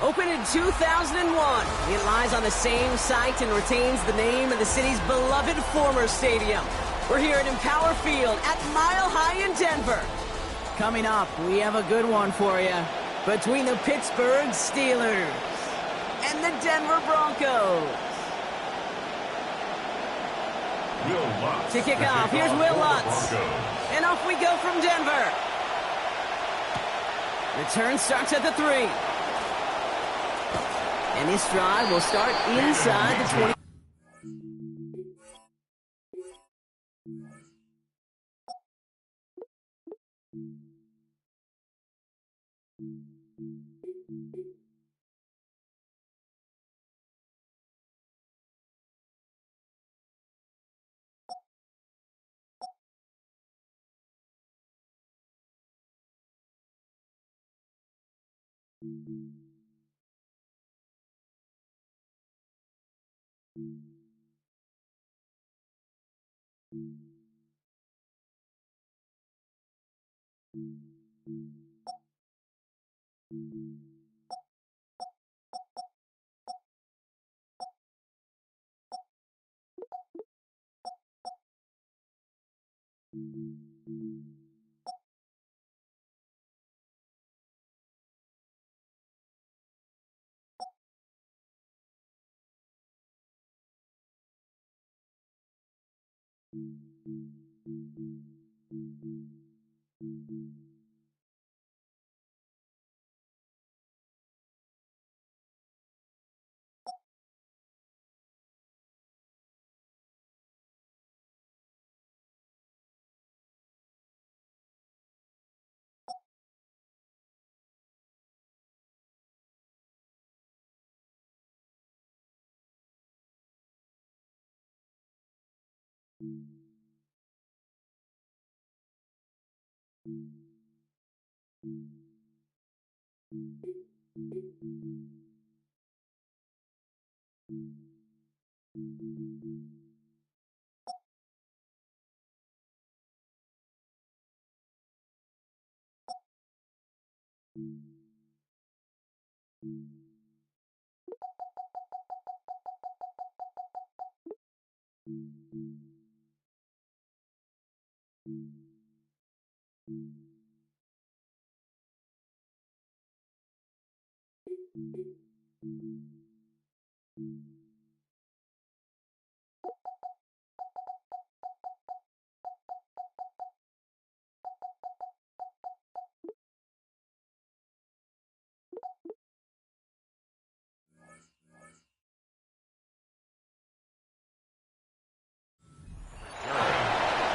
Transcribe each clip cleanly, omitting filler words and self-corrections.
Opened in 2001, it lies on the same site and retains the name of the city's beloved former stadium. We're here at Empower Field at Mile High in Denver. Coming up, we have a good one for you. Between the Pittsburgh Steelers and the Denver Broncos. To kick off, here's Will Lutz. And off we go from Denver. Return starts at the 3. And this drive will start inside the 20.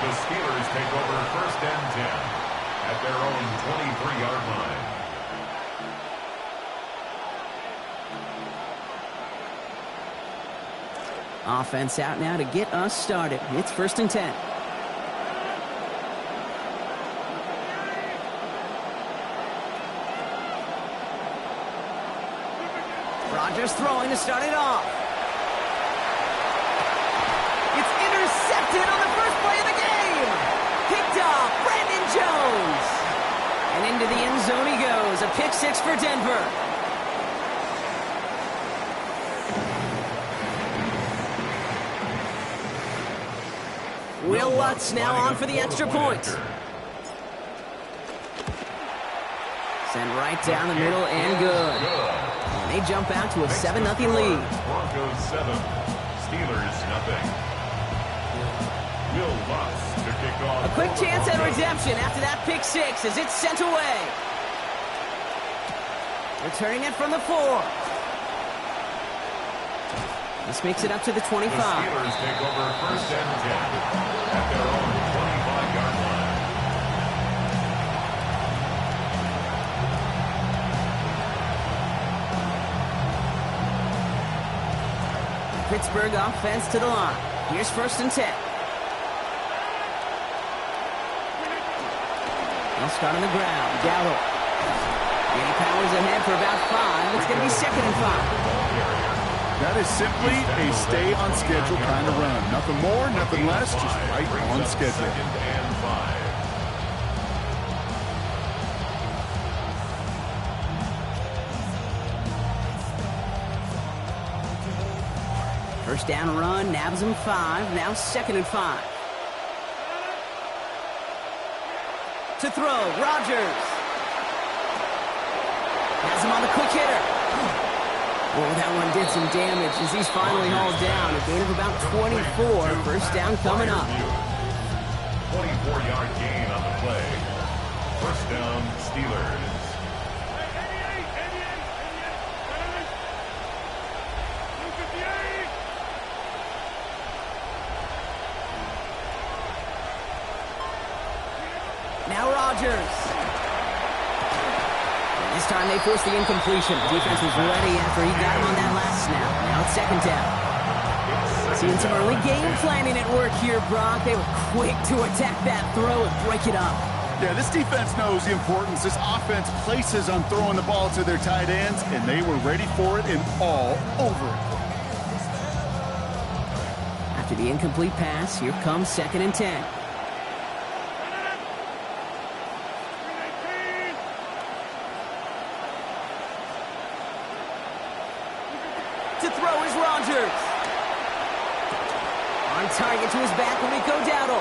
The Steelers take over 1st and 10 at their own 23-yard line. Offense out now to get us started. It's 1st and 10. Rodgers throwing to start it off. It's intercepted on the first play of the game. Picked off Brandon Jones. And into the end zone he goes. A pick 6 for Denver. Will Lutz now on for the extra point. Send right down the middle and good. And they jump out to a 7-0 lead. Broncos 7, Steelers 0. Will Lutz to kick off. A quick chance at redemption after that pick 6 as it's sent away. Returning it from the 4. This makes it up to the 25. The Steelers take over 1st and 10 at their own 25-yard line. Pittsburgh offense to the line. Here's 1st and 10. They'll start on the ground. Gallup. And he powers ahead for about 5. It's going to be 2nd and 5. That is simply a stay-on-schedule kind of run. Nothing more, nothing less, just right on schedule. 2nd and 5. First down run, nabs him 5. Now 2nd and 5. To throw, Rodgers. Has him on the quick hitter. Oh, that one did some damage as he's finally hauled down. A gain of about 24. First down coming up. 24-yard gain on the play. First down, Steelers. Now Rodgers. This time they forced the incompletion. Defense was ready after he got him on that last snap. Now it's 2nd down. Seeing some early game planning at work here, Brock. They were quick to attack that throw and break it up. Yeah, this defense knows the importance this offense places on throwing the ball to their tight ends, and they were ready for it and all over it. After the incomplete pass, here comes 2nd and 10. To throw is Rodgers. On target to his back will be Dowdle.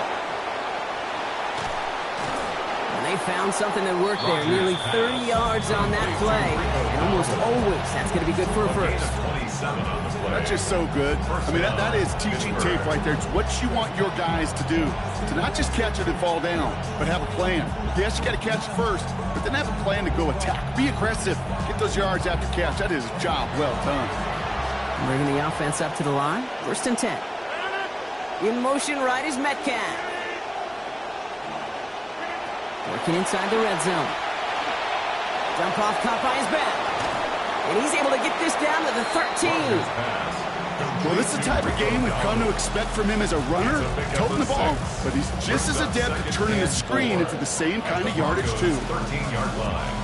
And they found something that worked there. Nearly 30 yards on that play. And almost always that's going to be good for a first. That's just so good. I mean, that is teaching tape right there. It's what you want your guys to do. To not just catch it and fall down, but have a plan. Yes, you got to catch it first, but then have a plan to go attack. Be aggressive. Get those yards after catch. That is a job well done. Bringing the offense up to the line. 1st and 10. In motion right is Metcalf. Working inside the red zone. Jump off caught by his back. And he's able to get this down to the 13. Well, this is the type of game we've come to expect from him as a runner, toting the ball. But he's just as adept at turning the screen into the same kind of yardage, too. 13-yard line.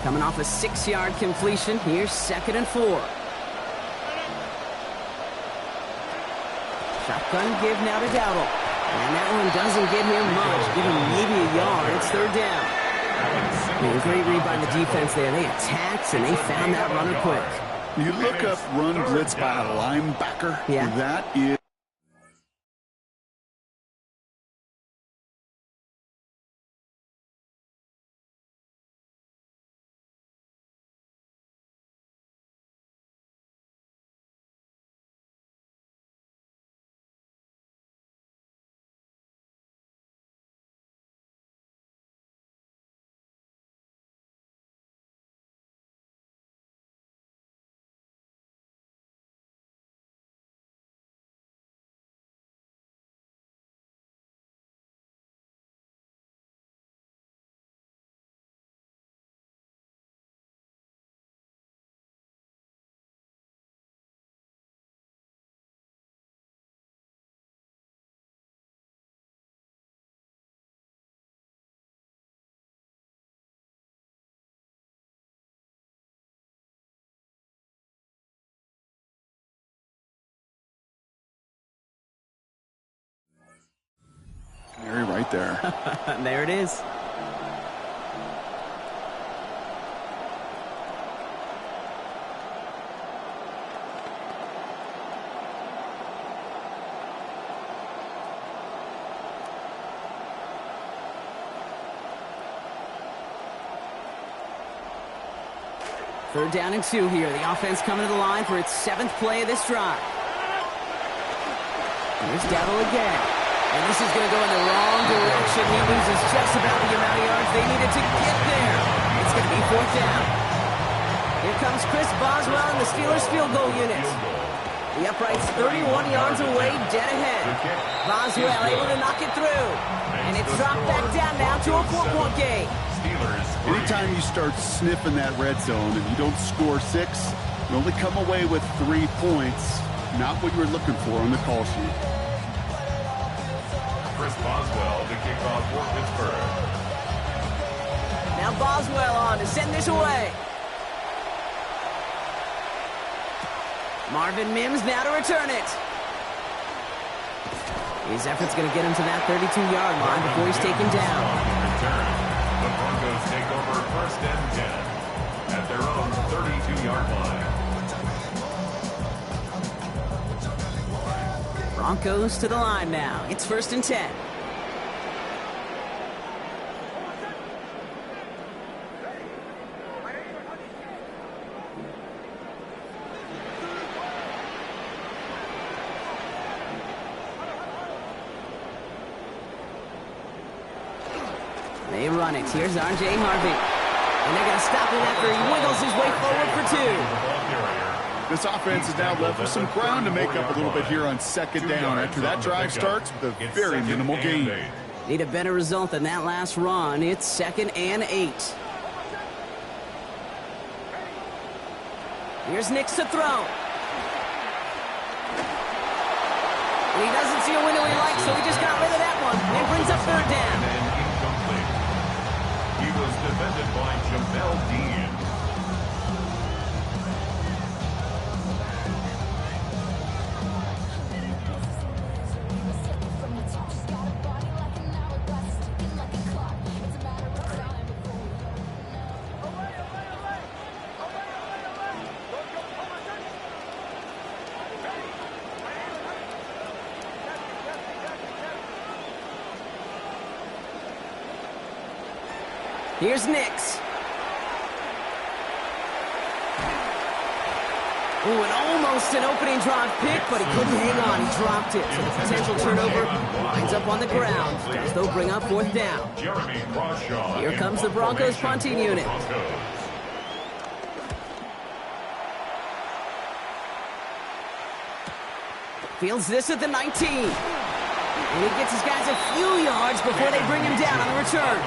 Coming off a 6-yard completion. Here's 2nd and 4. Shotgun give now to Dowdle. And that one doesn't get him much. Give him maybe a yard. It's 3rd down. A great read by the defense there. They attacked and they found that runner quick. You look up run blitz by a linebacker. Yeah. That is... Right there. There it is. Third down and 2 here. The offense coming to the line for its 7th play of this drive. Here's Dowdle again. And this is going to go in the wrong direction. He loses just about the amount of yards they needed to get there. It's going to be 4th down. Here comes Chris Boswell and the Steelers field goal unit. The upright's 31 yards away, dead ahead. Boswell able to knock it through. And it's dropped back down now to a 4-point game. Anytime you start sniffing that red zone and you don't score 6, you only come away with 3 points. Not what you were looking for on the call sheet. Chris Boswell to kick off for Pittsburgh. Now Boswell on to send this away. Marvin Mims now to return it. His effort's going to get him to that 32-yard line before he's taken down. The Broncos take over 1st and 10. at their own 32-yard line. Broncos to the line now. It's 1st and 10. They run it. Here's R.J. Harvey. And they're going to stop him after he wiggles his way forward for 2. This offense is now left with some ground to make up a little bit here on 2nd down after that drive starts with a very minimal gain. Need a better result than that last run. It's 2nd and 8. Here's Nix to throw. And he doesn't see a window he likes, so he just got rid of that one. And brings up 3rd down. He was defended by Jamel Dean. Here's Nix. Ooh, and almost an opening drive pick, but he couldn't hang on. He dropped it. So the potential turnover winds up on the ground as they'll bring up 4th down. Here comes the Broncos punting unit. Fields this at the 19. And he gets his guys a few yards before they bring him down on the return.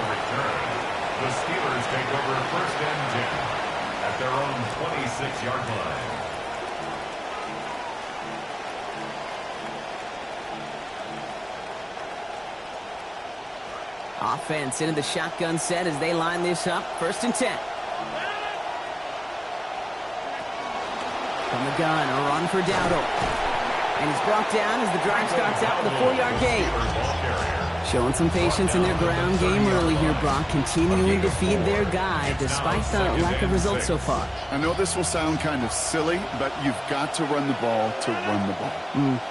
The Steelers take over 1st and 10 at their own 26-yard line. Offense into the shotgun set as they line this up. 1st and 10. From the gun, a run for Dowdle. And he's brought down as the drive starts out with a 4-yard gain. Showing some patience in their ground game early here, Brock. Continuing to feed their guy despite the lack of results so far. I know this will sound kind of silly, but you've got to run the ball to run the ball.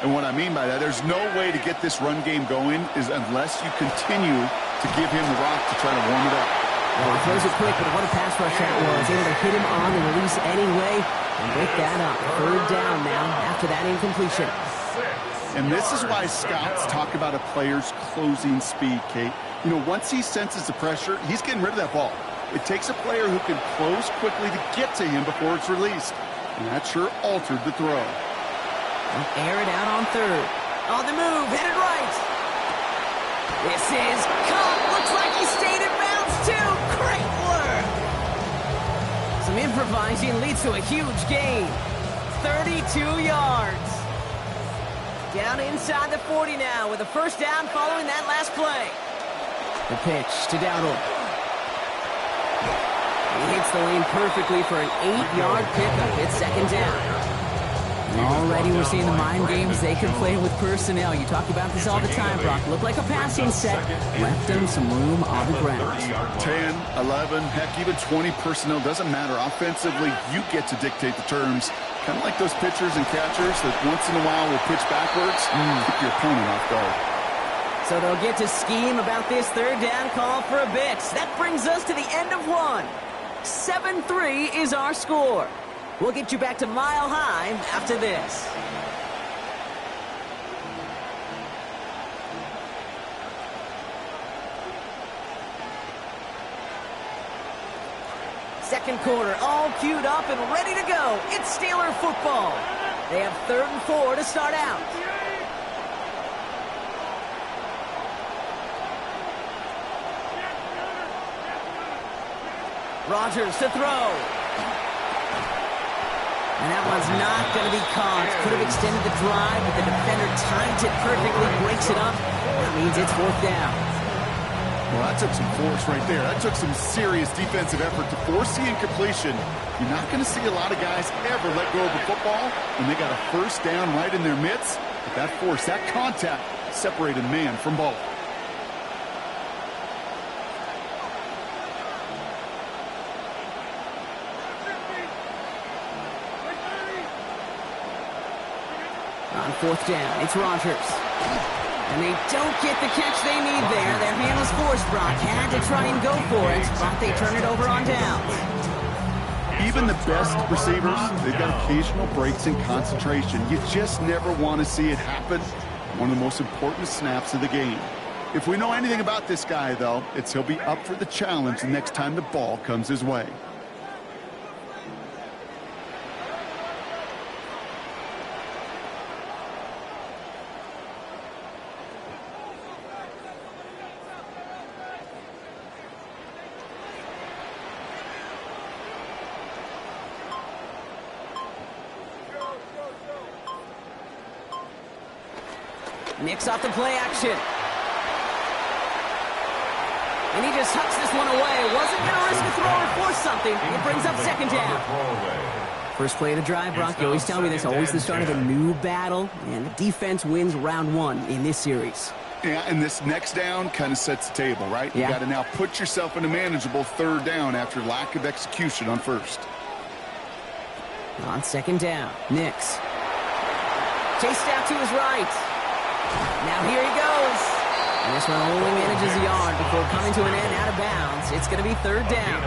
And what I mean by that, there's no way to get this run game going is unless you continue to give him the rock to try to warm it up. Well, he throws it quick, but what a pass rush that was. Able to hit him on the release anyway and break that up. 3rd down now after that incompletion. And this is why scouts talk about a player's closing speed, Kate. You know, once he senses the pressure, he's getting rid of that ball. It takes a player who can close quickly to get to him before it's released. And that sure altered the throw. Air it out on 3rd. On the move, headed right. This is caught. Looks like he stayed in bounds, too. Great work. Some improvising leads to a huge gain. 32 yards. Down inside the 40 now with a 1st down following that last play. The pitch to Dowdle. He hits the lane perfectly for an 8-yard pickup. It's 2nd down. Already we're seeing the mind games they can play with personnel. You talk about this all the time, Brock. Looked like a passing set. Left them some room on the ground. 10, 11, heck, even 20 personnel. Doesn't matter. Offensively, you get to dictate the terms. Kind of like those pitchers and catchers that once in a while will pitch backwards. Keep your opponent off guard. So they'll get to scheme about this 3rd down call for a bit. That brings us to the end of 1. 7-3 is our score. We'll get you back to Mile High after this. Second quarter, all queued up and ready to go. It's Steeler football. They have 3rd and 4 to start out. Rodgers to throw. And that one's not going to be caught. Could have extended the drive, but the defender timed it perfectly, breaks it up. That means it's 4th down. Well, that took some force right there. That took some serious defensive effort to force the incompletion. You're not going to see a lot of guys ever let go of the football when they got a 1st down right in their midst. But that force, that contact, separated man from ball. On fourth down, it's Rodgers. And they don't get the catch they need there. Their hand was forced, Brock. Had to try and go for it, but they turn it over on downs. Even the best receivers, they've got occasional breaks in concentration. You just never want to see it happen. One of the most important snaps of the game. If we know anything about this guy, though, it's he'll be up for the challenge the next time the ball comes his way. Nicks off the play action. And he just hucks this one away. Wasn't going to risk a throw or force something. It brings up second down. First play of the drive, Brock. You always tell me this. Always the start of a new battle. And the defense wins round one in this series. Yeah, and this next down kind of sets the table, right? Yeah. You got to now put yourself in a manageable third down after lack of execution on first. On second down, Nicks. Chased out to his right. Now here he goes. And this one only manages a yard before coming to an end out of bounds. It's going to be third down.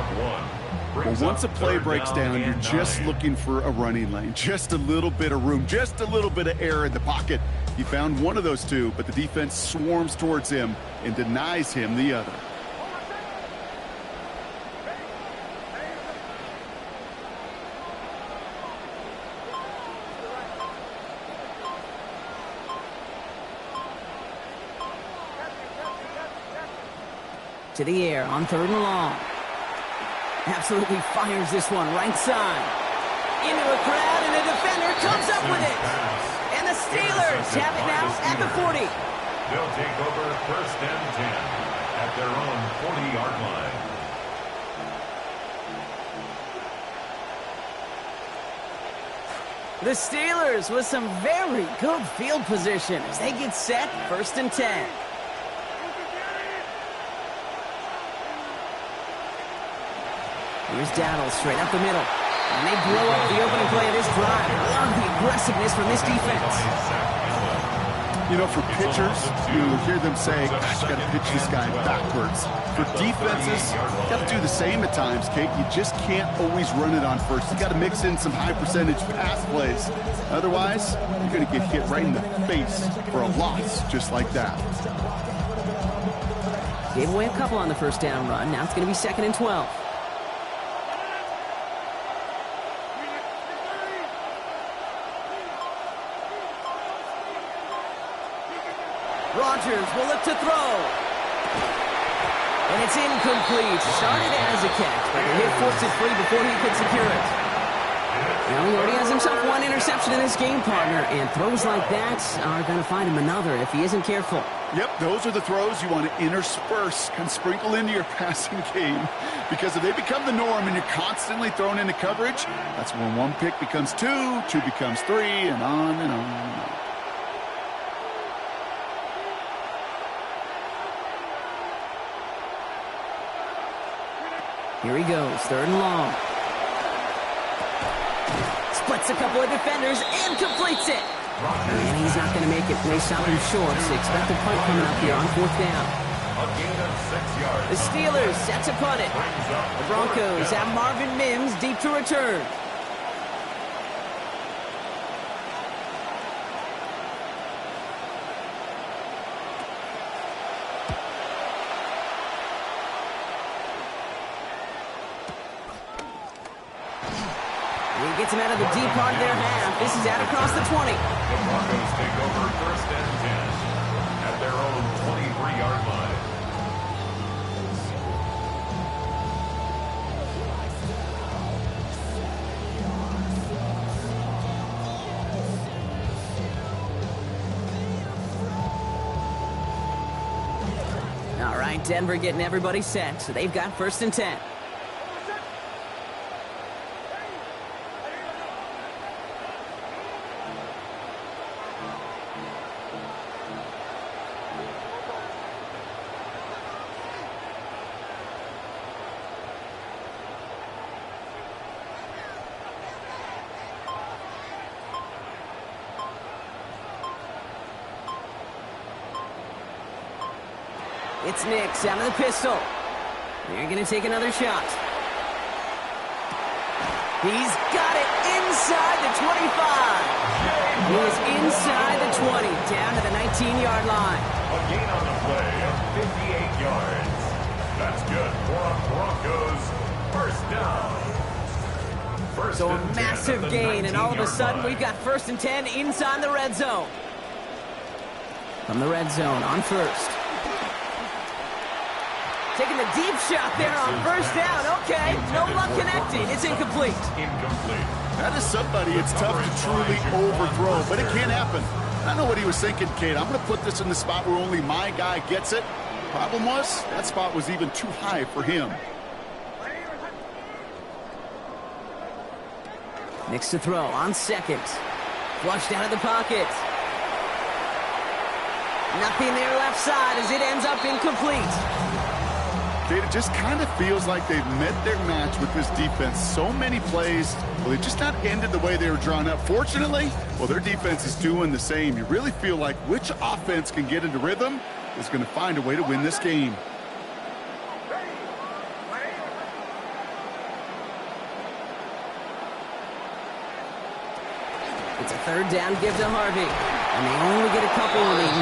Well, once a play breaks down, you're just looking for a running lane. Just a little bit of room, just a little bit of air in the pocket. He found one of those two, but the defense swarms towards him and denies him the other. To the air on third and long. Absolutely fires this one right side. Into a crowd, and a defender comes up with it. And the Steelers have it now at the 40. They'll take over first and 10 at their own 40-yard line. The Steelers with some very good field position as they get set first and 10. Here's Dowdle straight up the middle. And they blow up the opening play of this drive. Love the aggressiveness from this defense. You know, for pitchers, you hear them say, gosh, got to pitch this guy backwards. For defenses, you got to do the same at times, Kate. You just can't always run it on first. You got to mix in some high-percentage pass plays. Otherwise, you're going to get hit right in the face for a loss just like that. Gave away a couple on the first down run. Now it's going to be second and 12. Rodgers will look to throw. And it's incomplete. Started as a catch, but the hit forced it free before he could secure it. Now he already has himself one interception in this game, partner, and throws like that are going to find him another if he isn't careful. Yep, those are the throws you want to intersperse and sprinkle into your passing game. Because if they become the norm and you're constantly thrown into coverage, that's when one pick becomes two, two becomes three, and on and on and on. Here he goes, third and long. Splits a couple of defenders and completes it. And he's not going to make it. They stop him short, so expect a punt coming up here on fourth down. The Steelers set to punt it. The Broncos have Marvin Mims deep to return. He gets him out of the deep part of their half. This is out across the 20. The Broncos take over first and 10 at their own 23-yard line. All right, Denver getting everybody set, so they've got first and 10. It's Nix out of the pistol. They're going to take another shot. He's got it inside the 25. He is inside the 20, down to the 19-yard line. A gain on the play of 58 yards. That's good for a Broncos first down. So a massive gain, and all of a sudden we've got 1st and 10 inside the red zone. From the red zone on first. Taking the deep shot there on 1st down. Okay, no luck connecting. It's incomplete. That is somebody it's tough to truly overthrow, but it can happen. I know what he was thinking, Kate. I'm going to put this in the spot where only my guy gets it. Problem was, that spot was even too high for him. Nix to throw on 2nd. Flushed out of the pocket. Nothing there left side as it ends up incomplete. Kate, it just kind of feels like they've met their match with this defense. So many plays, well, they've just not ended the way they were drawn up. Fortunately, well, their defense is doing the same. You really feel like which offense can get into rhythm is going to find a way to win this game. It's a 3rd down give to Harvey. And they only get a couple when they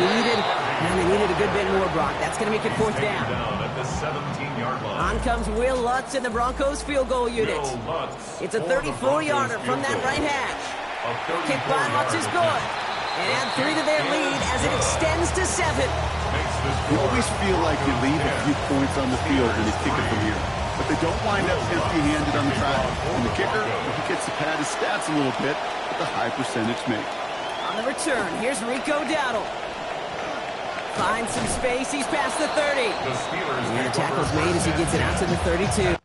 needed a good bit more, Brock. That's going to make it 4th down. At the 17-yard line. On comes Will Lutz in the Broncos field goal unit. It's a 34-yarder from that right hash. Kick by Lutz is good. And add 3 to their lead as it extends to 7. You always feel like you leave a few points on the field when you kick it from here. But they don't wind up empty-handed on the track. And the kicker, he gets to pad his stats a little bit with a high percentage make. On the return, here's Rico Dowdle. Finds some space, he's past the 30. And the tackle's made as he gets it out to the 32.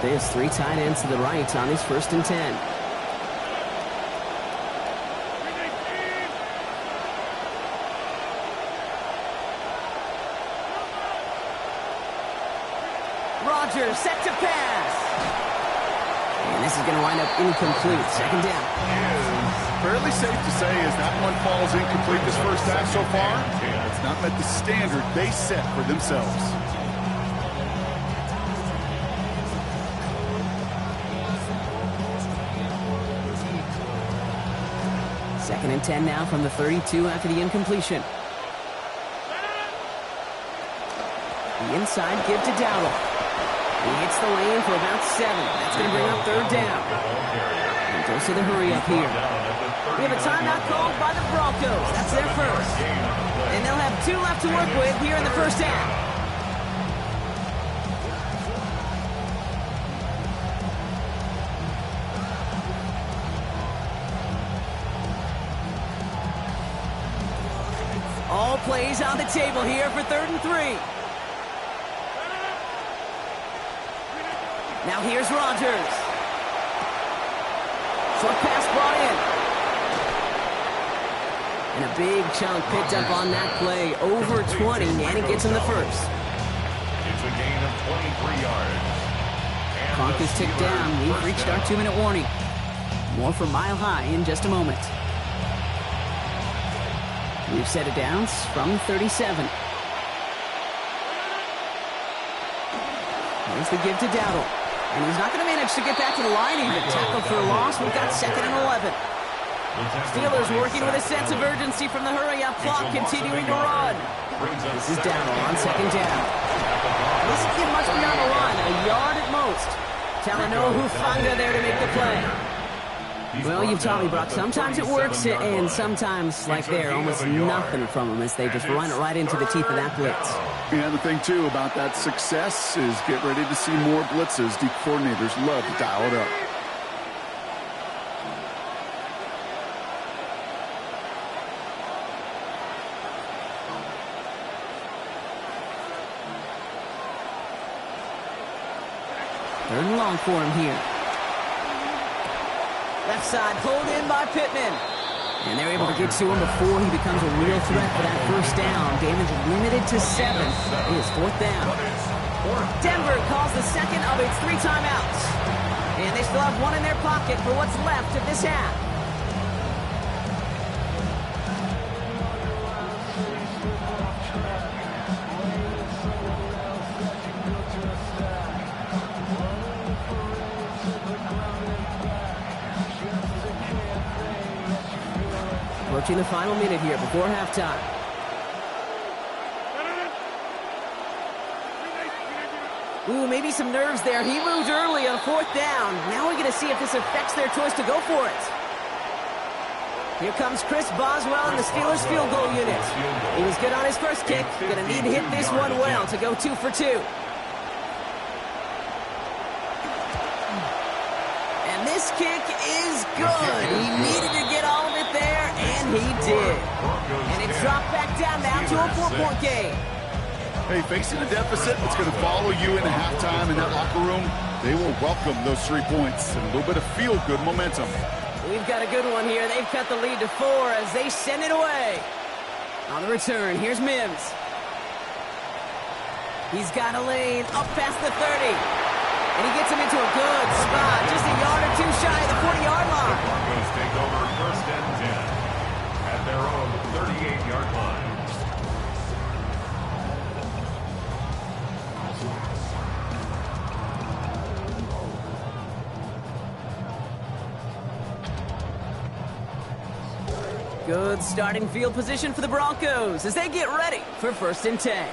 They have 3 tight ends to the right on his 1st and 10. Rodgers set to pass. And this is going to wind up incomplete. 2nd down. Fairly safe to say as that one falls incomplete this first half so far, it's not met the standard they set for themselves. 2nd and 10 now from the 32 after the incompletion. The inside give to Dowdle. He hits the lane for about 7. That's going to bring up 3rd down. And goes to the hurry up here. We have a timeout called by the Broncos. That's their first. And they'll have 2 left to work with here in the first half. All plays on the table here for 3rd and 3. Now here's Rodgers. Short pass brought in. And a big chunk picked up on that play. Over 20, and he gets him the first. It's a gain of 23 yards. Clock is ticked down. We've reached our 2-minute warning. More from Mile High in just a moment. We've set it down from 37. There's the give to Dowdle. And he's not going to manage to get back to the line even. Tackle for a loss. We've got 2nd and 11. Steelers working with a sense of urgency from the hurry-up clock, continuing to run. This is Dowdle on 2nd down. This kid must be on the line, a yard at most. Talanoa Hufanga there to make the play. Well, you've taught me, Brock. Sometimes it works, and sometimes, like there, almost nothing from them as they just run it right into the teeth of that blitz. And the thing, too, about that success is get ready to see more blitzes. The coordinators love to dial it up. Third and long for him here. Left side pulled in by Pittman. And they're able to get to him before he becomes a real threat for that first down. Damage limited to 7. It is 4th down. Denver calls the second of its 3 timeouts. And they still have 1 in their pocket for what's left of this half. Approaching the final minute here before halftime. Ooh, maybe some nerves there. He moved early on 4th down. Now we're going to see if this affects their choice to go for it. Here comes Chris Boswell in the Steelers field goal unit. He was good on his first kick. Going to need to hit this one well to go 2 for 2. And this kick is good. He needed to get all of it there, and he did. And it dropped back down now to a 4-point game. Hey, facing a deficit that's going to follow you into halftime in that locker room, they will welcome those 3 points and a little bit of feel-good momentum. We've got a good one here. They've cut the lead to 4 as they send it away. On the return, here's Mims. He's got a lane up past the 30. And he gets him into a good spot, just a yard or 2 shy of the 40-yard line. The Broncos take over 1st and 10 at their own 38-yard line. Good starting field position for the Broncos as they get ready for 1st and 10.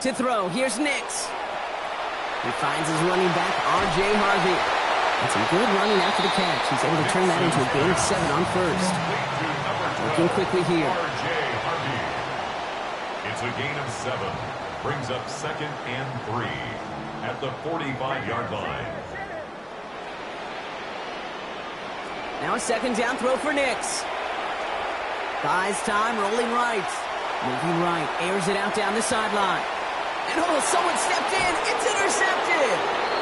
To throw, here's Nix. He finds his running back, R.J. Harvey. And some good running after the catch. He's able to turn that into a gain of 7 on 1st. Working quickly here. R.J. Harvey. It's a gain of 7. Brings up 2nd and 3 at the 45-yard line. Now a 2nd down throw for Nix. Buys time, rolling right. Moving right, airs it out down the sideline. And oh, someone stepped in. It's intercepted.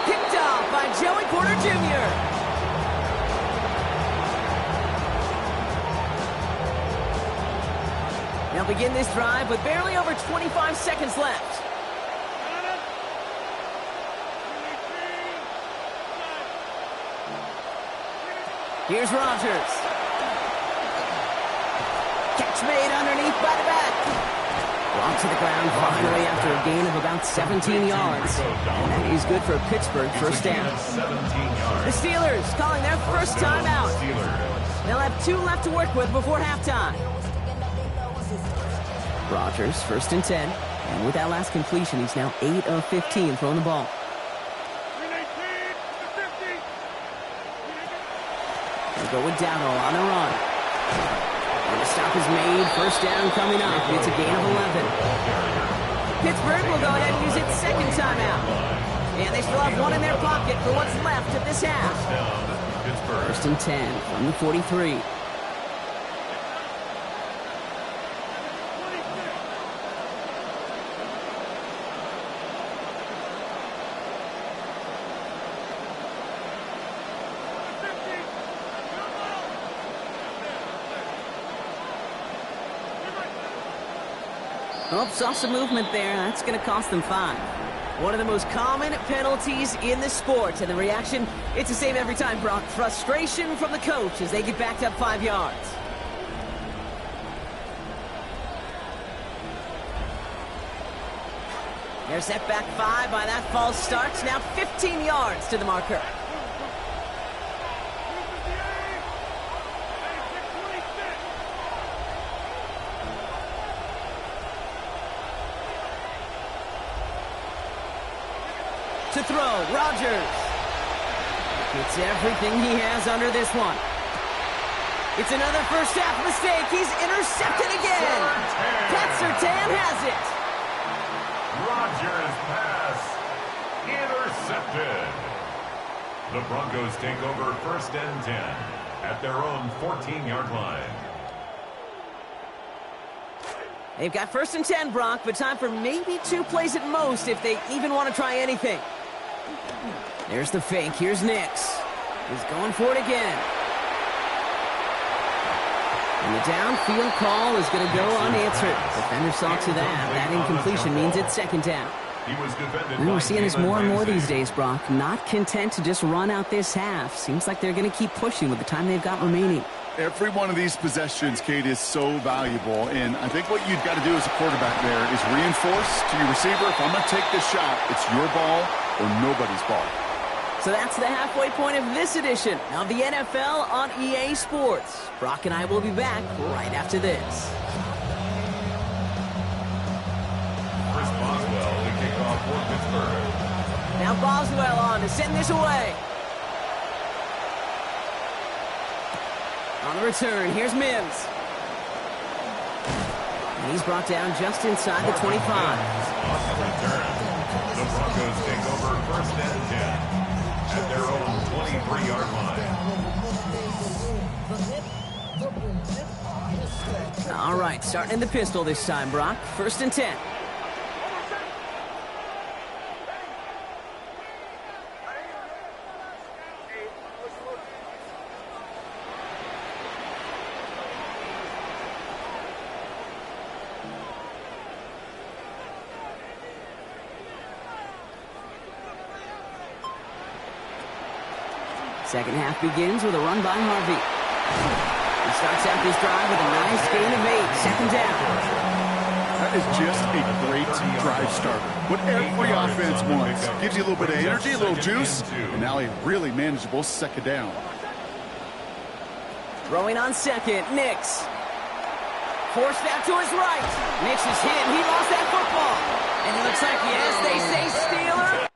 Picked off by Joey Porter Jr. They'll begin this drive with barely over 25 seconds left. Here's Rodgers. Catch made underneath by the back. Brought to the ground finally after a gain of about 17 yards. And that is good for Pittsburgh first down. The Steelers calling their first timeout. They'll have 2 left to work with before halftime. Rodgers, first and 10. And with that last completion, he's now 8 of 15 throwing the ball. They'll go with Dowdle on the run. And the stop is made. First down coming up. It's a gain of 11. Pittsburgh will go ahead and use its second timeout. And they still have 1 in their pocket for what's left of this half. First and 10 from the 43. Oh, saw some movement there. That's going to cost them 5. One of the most common penalties in the sport. And the reaction, it's the same every time, Brock. Frustration from the coach as they get backed up 5 yards. They're set back 5 by that false start. Now 15 yards to the marker. To throw, Rodgers. It's everything he has under this one. It's another first half mistake. He's intercepted again. Pat Surtain has it. Rodgers pass intercepted. The Broncos take over first and 10 at their own 14-yard line. They've got first and 10, Brock, but time for maybe 2 plays at most if they even want to try anything. There's the fake. Here's Nix. He's going for it again. And the downfield call is going to go unanswered. Defender saw to that. That incompletion means it's second down. We're seeing this more and more these days, Brock. Not content to just run out this half. Seems like they're going to keep pushing with the time they've got remaining. Every one of these possessions, Kate, is so valuable. And I think what you've got to do as a quarterback there is reinforce to your receiver, if I'm going to take this shot, it's your ball or nobody's ball. So that's the halfway point of this edition of the NFL on EA Sports. Brock and I will be back right after this. Chris Boswell to kick off for Pittsburgh. Now Boswell on to send this away. On the return, here's Mims. And he's brought down just inside the 25. On the return, the Broncos take over first and 10 at their own 23-yard line. All right, starting in the pistol this time, Brock. First and 10. Second half begins with a run by Harvey. He starts out this drive with a nice gain of 8. Second down. That is just a great drive starter. What every offense wants. Gives you a little bit of energy, a little juice, and now a really manageable second down. Throwing on second, Nix. Forced out to his right. Nix is hit, and he lost that football. And it looks like, yes, they say Steeler.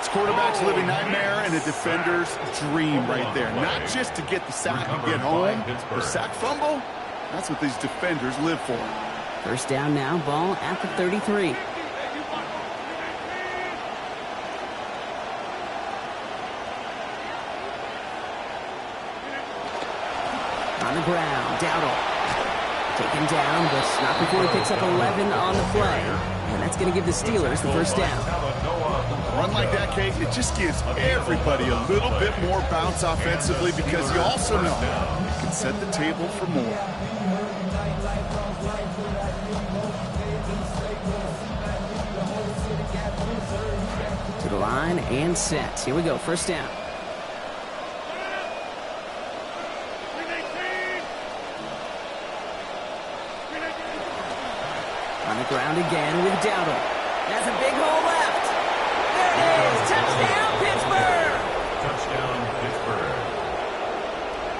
That's quarterback's living nightmare and a defender's dream right there. Not just to get the sack and get home. The sack fumble, that's what these defenders live for. First down now, ball at the 33. On the ground, Dowdle. Taken down, but not before he picks up 11 on the play. And that's going to give the Steelers the first down. A run like that, Kate, it just gives everybody a little bit more bounce offensively because you also know you can set the table for more. To the line and set. Here we go, first down. On the ground again with Dowdle. That's a big hole left. There it is. Touchdown, Pittsburgh.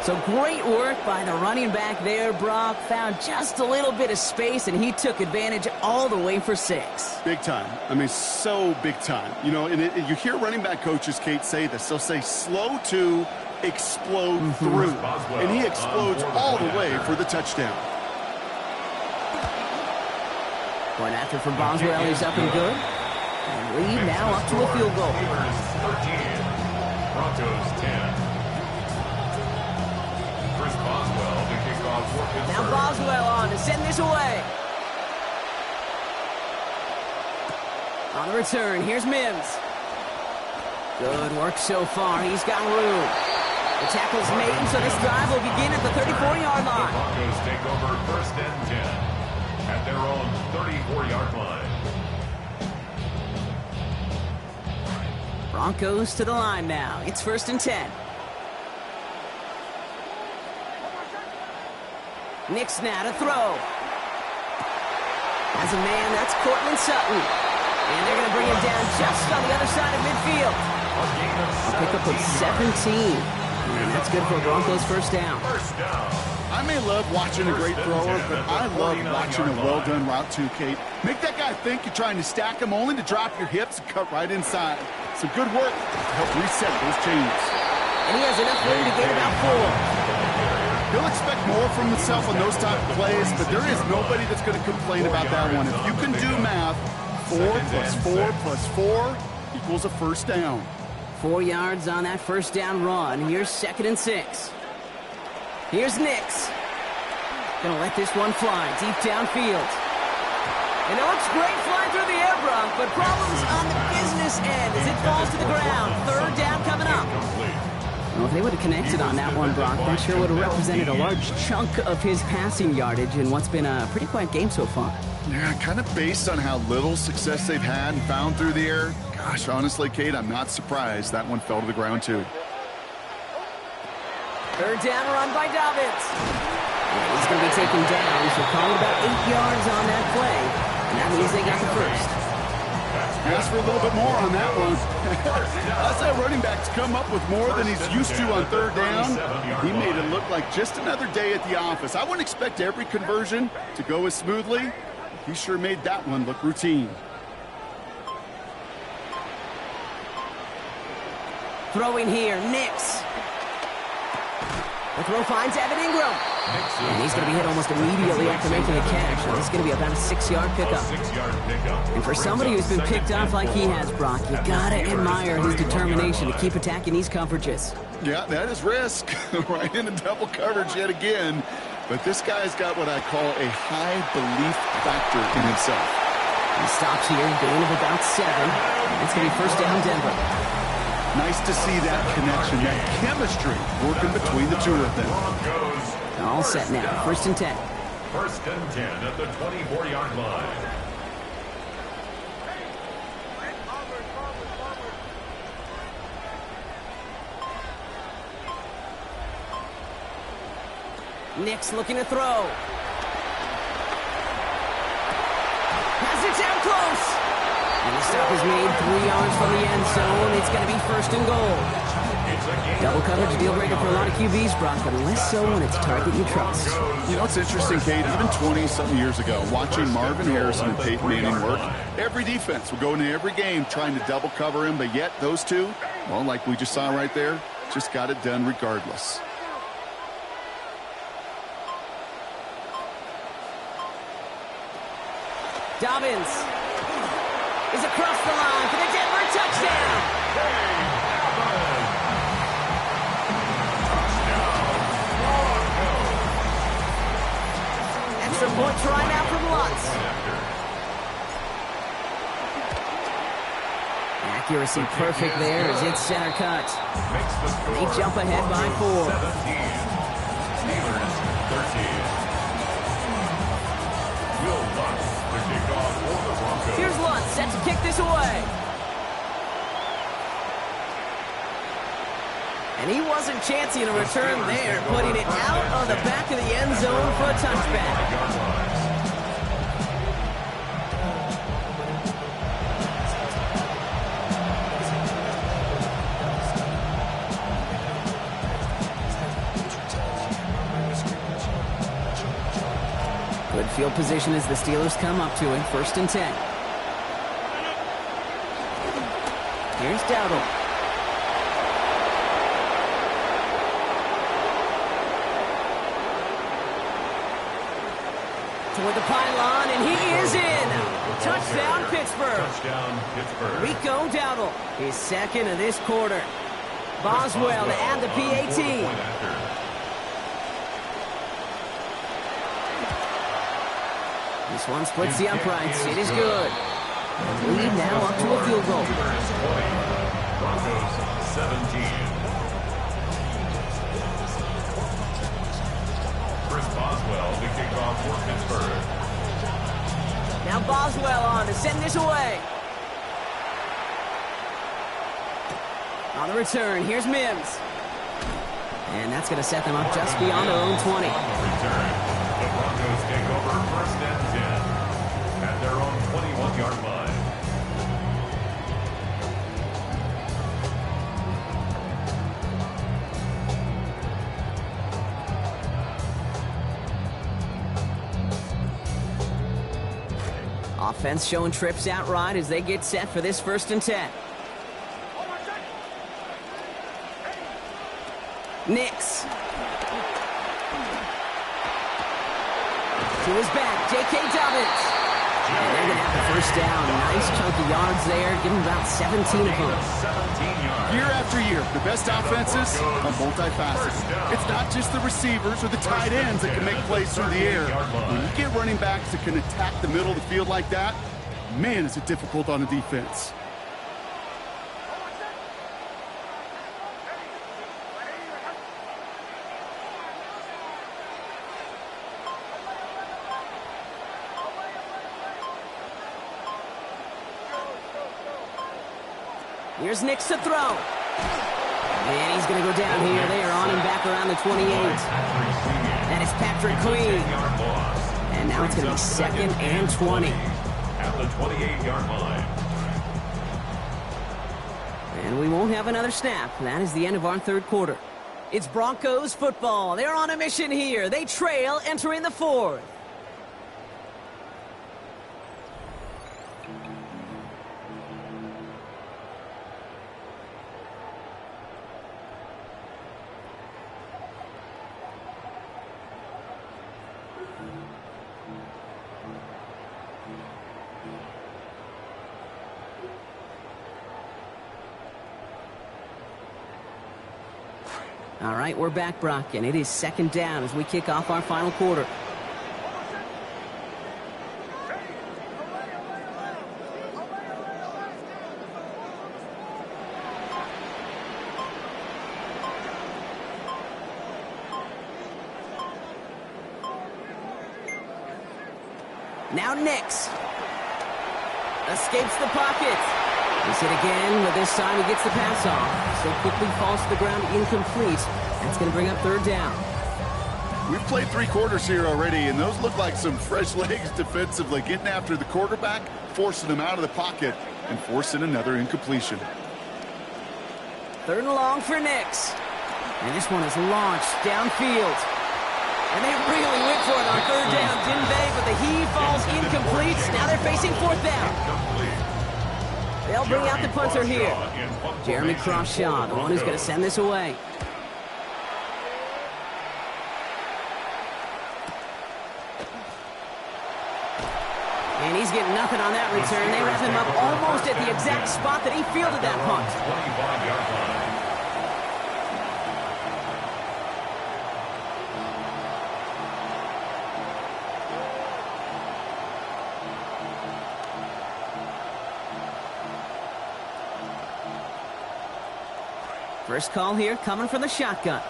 So great work by the running back there, Brock. Found just a little bit of space, and he took advantage all the way for 6. Big time. I mean, so big time. You know, and you hear running back coaches, Kate, say this. They'll say slow to explode through. And he explodes all the way for the touchdown. Going after for Boswell, he's up and good. And lead now up to a field goal. 13, Broncos 10. Chris Boswell to kick off for Pittsburgh. Now Boswell on to send this away. On the return, here's Mims. Good work so far. He's got room. The tackle's made, so this drive will begin at the 34-yard line. The Broncos take over first and 10. At their own 34-yard line. Broncos to the line now. It's first and 10. Nick's now to throw. As a man, that's Cortland Sutton. And they're going to bring him down just on the other side of midfield. I'll pick up with 17. And that's good for Broncos first down. I may love watching a great thrower, but I love watching a well-done route too, Kate. Make that guy think you're trying to stack him only to drop your hips and cut right inside. Some good work to help reset those chains. And he has enough room to get about 4. He'll expect more from himself on those type of plays, but there is nobody that's going to complain about that one. If you can do math, 4 plus 4 plus 4 equals a first down. 4 yards on that first down run. Here's second and 6. Here's Nix. Gonna let this one fly deep downfield. And it looks great flying through the air, Brock, but problems on the business end as it falls to the ground. Third down coming up. Well, if they would have connected on that one, Brock, that sure would have represented a large chunk of his passing yardage in what's been a pretty quiet game so far. Yeah, kind of based on how little success they've had and found through the air. Gosh, honestly, Kate, I'm not surprised that one fell to the ground, too. Third down run by Dobbins. Yeah, he's going to be taken down, so calling about 8 yards on that play. And that means they got the first. Ask for a little bit more on that one. Outside running back's come up with more than he's used to on third down. He made it look like just another day at the office. I wouldn't expect every conversion to go as smoothly. He sure made that one look routine. Throwing here, Nix. The throw finds Evan Ingram. And he's going to be hit almost immediately after making a catch. Now, this is going to be about a 6-yard pickup. And for somebody who's been picked off like he has, Brock, you got to admire his determination to keep attacking these coverages. Yeah, that is risk. Right into double coverage yet again. But this guy's got what I call a high belief factor in himself. He stops here, gain of about 7. It's going to be first down Denver. Nice to see that connection, that chemistry working between the two of them. All set now, first and 10. First and 10 at the 24-yard line. Nix looking to throw. Has it down close. And the stop is made 3 yards from the end zone. It's going to be first and goal. Double coverage deal breaker for a lot of QBs, Brock, but less so when it's a target you trust. You know, it's interesting, Kate, even 20-something years ago, watching Marvin Harrison and Peyton Manning work, every defense would go into every game trying to double cover him, but yet those two, well, like we just saw right there, just got it done regardless. Dobbins is across the line for the Denver touchdown. Extra point try now from Lutz. Accuracy perfect there as it's center cut. They jump ahead by 4. Steelers 13. Will Lutz to kick off for the Broncos. Here's Lutz set to kick this away. And he wasn't chancing a return there, putting it out on the back of the end zone for a touchback. Good field position as the Steelers come up to it, 1st and 10. Here's Dowdle. Toward the pylon, and he is in. Touchdown, Pittsburgh. Touchdown, Pittsburgh. Rico Dowdle, his 2nd of this quarter. Boswell to add the PAT. This one splits the uprights. It is good. Lead now up to a field goal. Broncos 17. Chris Boswell to kick off for Pittsburgh. Now Boswell on to send this away. On the return, here's Mims. And that's going to set them up just beyond their own 20. Return. The Broncos take over 1st and 10 at their own 21-yard line. Offense showing trips out right as they get set for this 1st and 10. Nix. To his back, J.K. Dobbins. And they're going to have the 1st down. Nice chunk of yards there, giving about 17 of them. 17 yards. Year after year, the best offenses are multifaceted. It's not just the receivers or the tight ends that can make plays through the air. When you get running backs that can attack the middle of the field like that, man, is it difficult on a defense. Here's Nix to throw. And he's going to go down here. They are on him back around the 28. That is Patrick Queen. And now it's going to be 2nd and 20. At the 28-yard line. And we won't have another snap. That is the end of our 3rd quarter. It's Broncos football. They're on a mission here. They trail entering the 4th. All right, we're back, Brock, and it is 2nd down as we kick off our final quarter. Now Nix. Escapes the pocket. He's hit again, but this time he gets the pass off. So quickly falls to the ground, incomplete. That's going to bring up 3rd down. We've played 3 quarters here already, and those look like some fresh legs defensively, getting after the quarterback, forcing him out of the pocket, and forcing another incompletion. 3rd and long for Knicks. And this one is launched downfield. And they really went for it on 3rd down, didn't they? But the heave falls incomplete. Now they're facing 4th down. They'll bring out the punter here. Jeremy Crawshaw, the one who's going to send this away. And he's getting nothing on that return. They wrap him up almost at the exact spot that he fielded that punt. 25-yard line. First call here coming from the shotgun.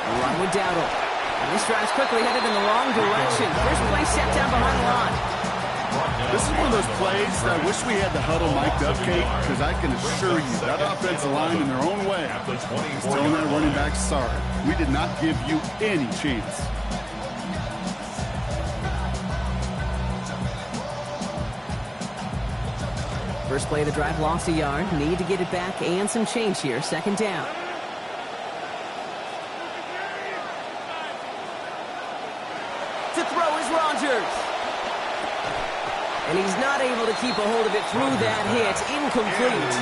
Along with Dowdle. And this drive's quickly headed in the wrong direction. First play set down behind the line. This is one of those plays that I wish we had the huddle mic'd up, Kate, because I can assure you that offensive line in their own way is telling that running back, sorry, we did not give you any chance. First play of the drive lost a yard. Need to get it back and some change here. 2nd down. To throw is Rodgers. And he's not able to keep a hold of it through that hit. Incomplete.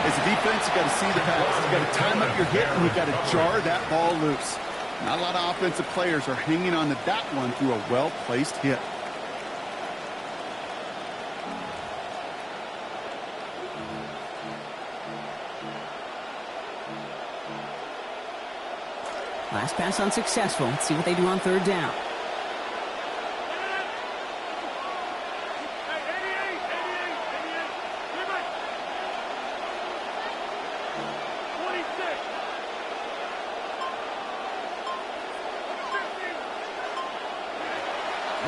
As a defense, you got to see the pass. You got to time up your hit, and you got to jar that ball loose. Not a lot of offensive players are hanging on to that one through a well-placed hit. Last pass unsuccessful. Let's see what they do on 3rd down.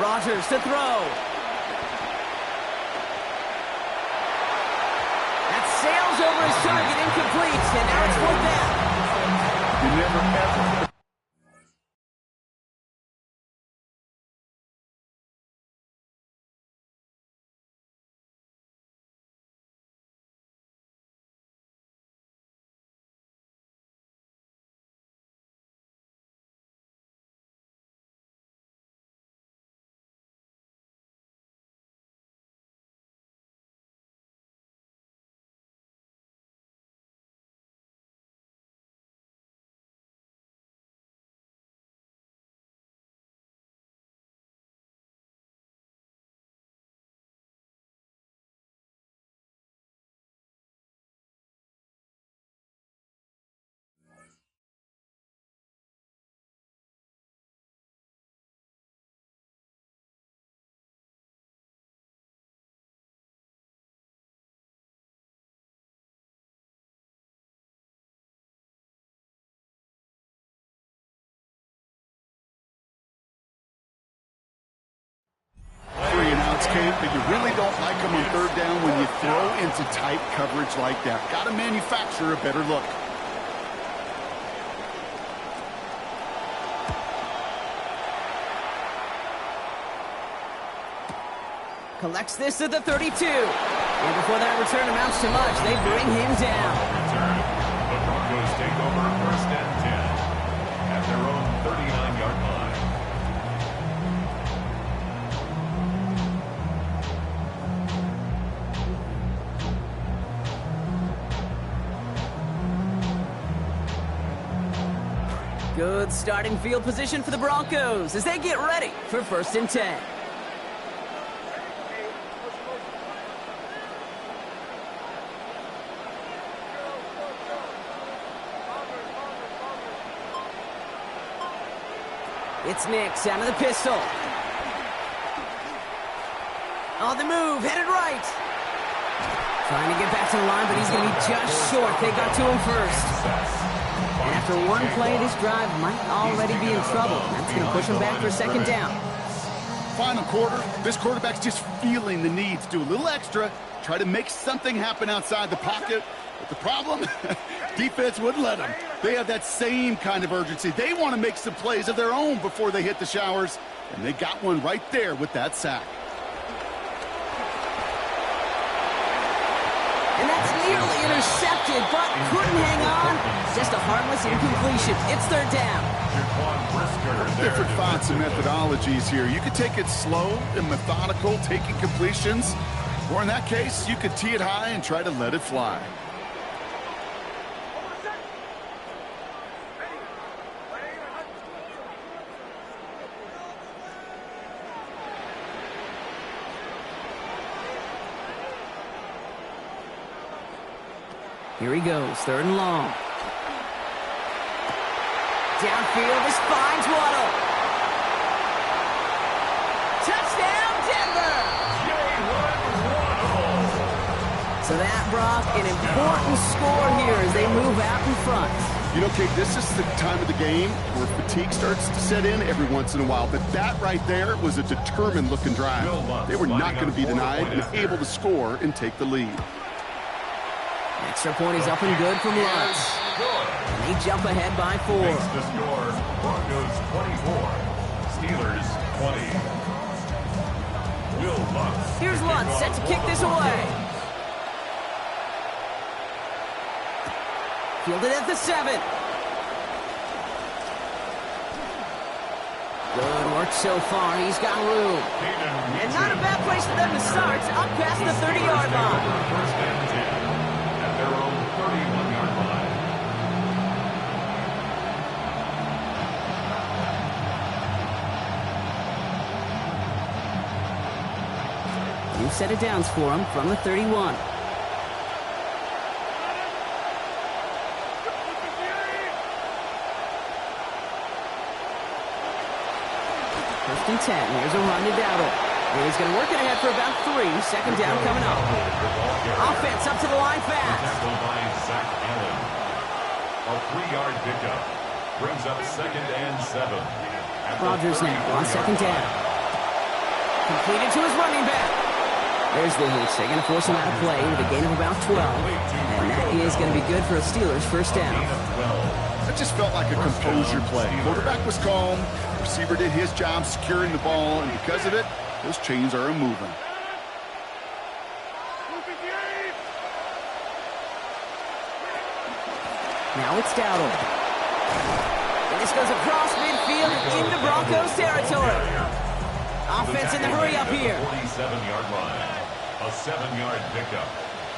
Rodgers to throw. That sails over his target, incomplete, and now it's 4th down. You never ever... But you really don't like them on 3rd down when you throw into tight coverage like that. Got to manufacture a better look. Collects this at the 32. And before that return amounts to much, they bring him down. The Broncos take over 1st and 10 at their own 39-yard line. Good starting field position for the Broncos as they get ready for 1st and 10. It's Nix out of the pistol. On the move, headed right. Trying to get back to the line, but he's going to be just short. They got to him first. And after one play, this drive might already be in trouble. That's going to push him back for 2nd down. Final quarter, this quarterback's just feeling the need to do a little extra, try to make something happen outside the pocket. But the problem, defense wouldn't let them. They have that same kind of urgency. They want to make some plays of their own before they hit the showers, and they got one right there with that sack. intercepted, but couldn't hang on. Just a harmless incompletion. It's third down. Different thoughts and methodologies here. You could take it slow and methodical, taking completions. Or in that case, you could tee it high and try to let it fly. Here he goes, third and long. Downfield, this finds Waddle. Touchdown, Denver! So that, Brock, an important score here as they move out in front. You know, Kate, this is the time of the game where fatigue starts to set in every once in a while. But that right there was a determined-looking drive. They were not going to be denied and able to score and take the lead. Extra point is up and good from Lutz. And they jump ahead by 4. Makes the score Broncos 24, Steelers 20. Will Lutz. Here's Lutz set to kick this away. Fielded at the 7. Good work so far. He's got room. And not a bad place for them to start. Up past the 30-yard line. First and 10 at their own 31-yard line. New set of downs for him from the 31. First and 10. Here's a run to Dowdle. And he's going to work it ahead for about 3. Second down coming up. Offense up to the line fast. Tackled by Zach Allen. A 3-yard pickup brings up second and 7. Rodgers now on second down. Completed to his running back. There's the hitch. They're going to force him out of play with a gain of about 12. And that is going to be good for a Steelers first down. That just felt like a composure play. Quarterback was calm. Receiver did his job securing the ball. And because of it, those chains are moving. Now it's Dowdle. And this goes across midfield and into Broncos territory. Offense in the hurry up here. 47-yard line. A 7-yard pickup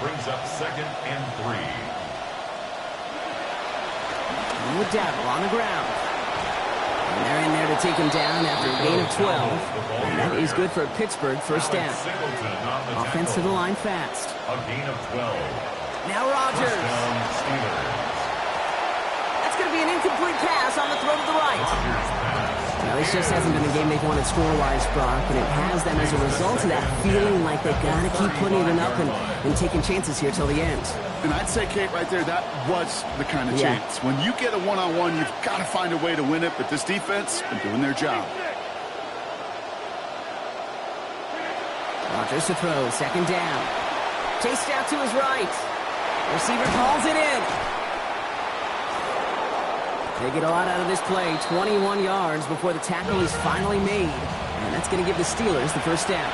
brings up second and 3. And with Dowdle on the ground. And they're in there to take him down after a gain of 12. And that is good for a Pittsburgh first down. Offense to the line fast. A gain of 12. Now Rodgers. First down, Steelers. That's going to be an incomplete pass on the throw to the right. Now, this just hasn't been the game they've wanted score-wise, Brock, but it has them as a result of that feeling like they've got to keep putting it up and taking chances here till the end. And I'd say, Kate, right there, that was the kind of chance. When you get a one-on-one, you've got to find a way to win it, but this defense been doing their job. Rodgers to throw, second down. Chased out to his right. Receiver calls it in. They get a lot out of this play, 21 yards before the tackle is finally made. And that's going to give the Steelers the first down.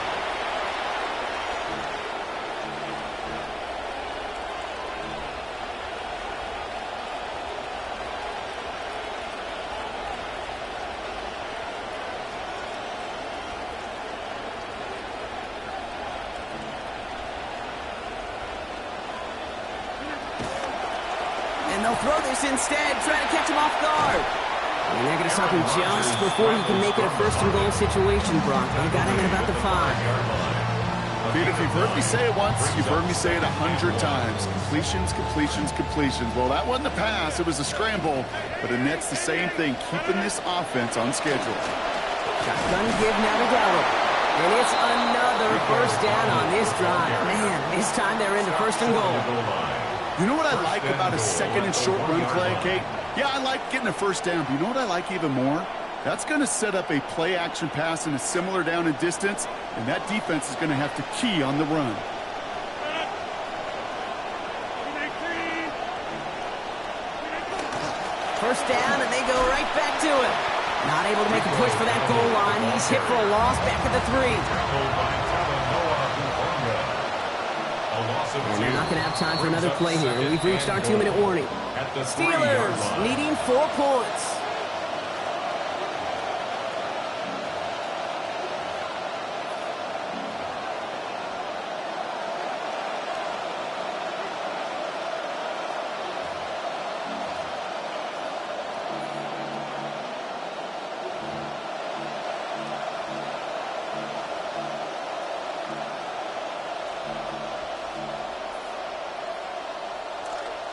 And they'll throw this instead, trying to catch him off guard. And they're going to stop him just before he can make it a first and goal situation, Brock. They got him at about the 5. Pete, if you've heard me say it once, you've heard me say it 100 times. Completions, completions, completions. Well, that wasn't a pass. It was a scramble. But it nets the same thing, keeping this offense on schedule. Shotgun give now to Dowdle. And it's another first down on this drive. Man, this time they're into first and goal. You know what I like about a second and short run play, Kate? Yeah, I like getting a first down, but you know what I like even more? That's going to set up a play-action pass in a similar down and distance, and that defense is going to have to key on the run. First down, and they go right back to it. Not able to make a push for that goal line. He's hit for a loss back at the 3. And they're not going to have have time for another play here. We've reached our 2-minute warning. Steelers needing 4 points.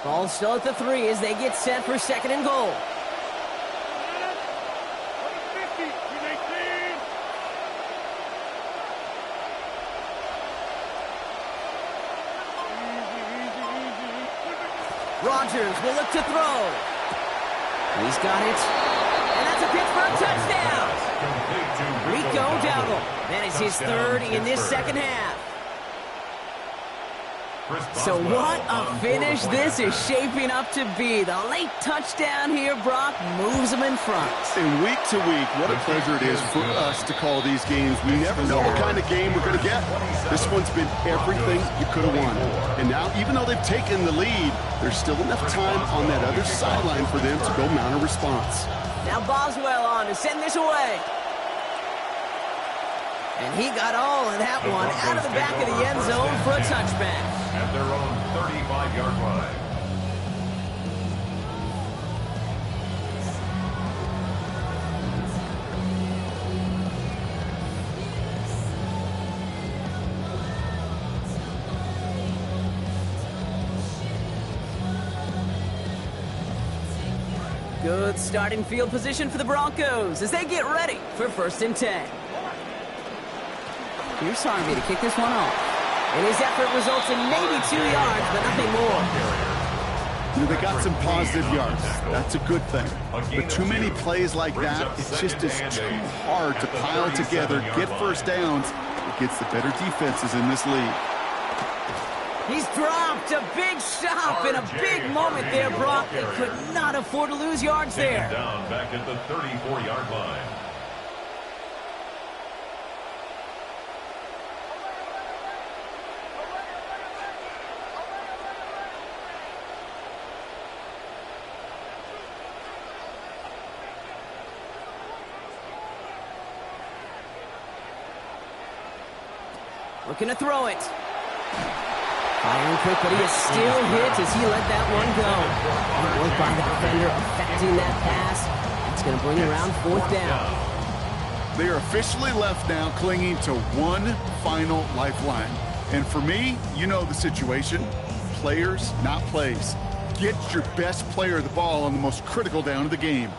Ball still at the 3 as they get set for 2nd and goal. Rodgers will look to throw. He's got it. And that's a Pittsburgh touchdown. Rico Dowdle. That is his 3rd in this 2nd half. So what a finish this is shaping up to be. The late touchdown here, Brock, moves them in front. And week to week, what a pleasure it is for us to call these games. We never know what kind of game we're going to get. This one's been everything you could have won. And now, even though they've taken the lead, there's still enough time on that other sideline for them to go mount a response. Now Boswell on to send this away. And he got all of that one out of the back of the end zone for a touchback. At their own 35-yard line. Good starting field position for the Broncos as they get ready for 1st and 10. Here's Harvey to kick this one off. And his effort results in maybe 2 yards, but nothing more. You know, they got some positive yards. That's a good thing. But too many plays like that, it just is too hard to pile together, get 1st downs against the better defenses in this league. He's dropped a big stop in a big moment there, Brock. They could not afford to lose yards there. Down back at the 34-yard line. Looking to throw it. Firing quick, but he is still hit as he let that one go. Good work by the defender affecting that pass. It's going to bring around 4th down. They are officially left now clinging to one final lifeline. And for me, you know the situation. Players, not plays. Get your best player the ball on the most critical down of the game.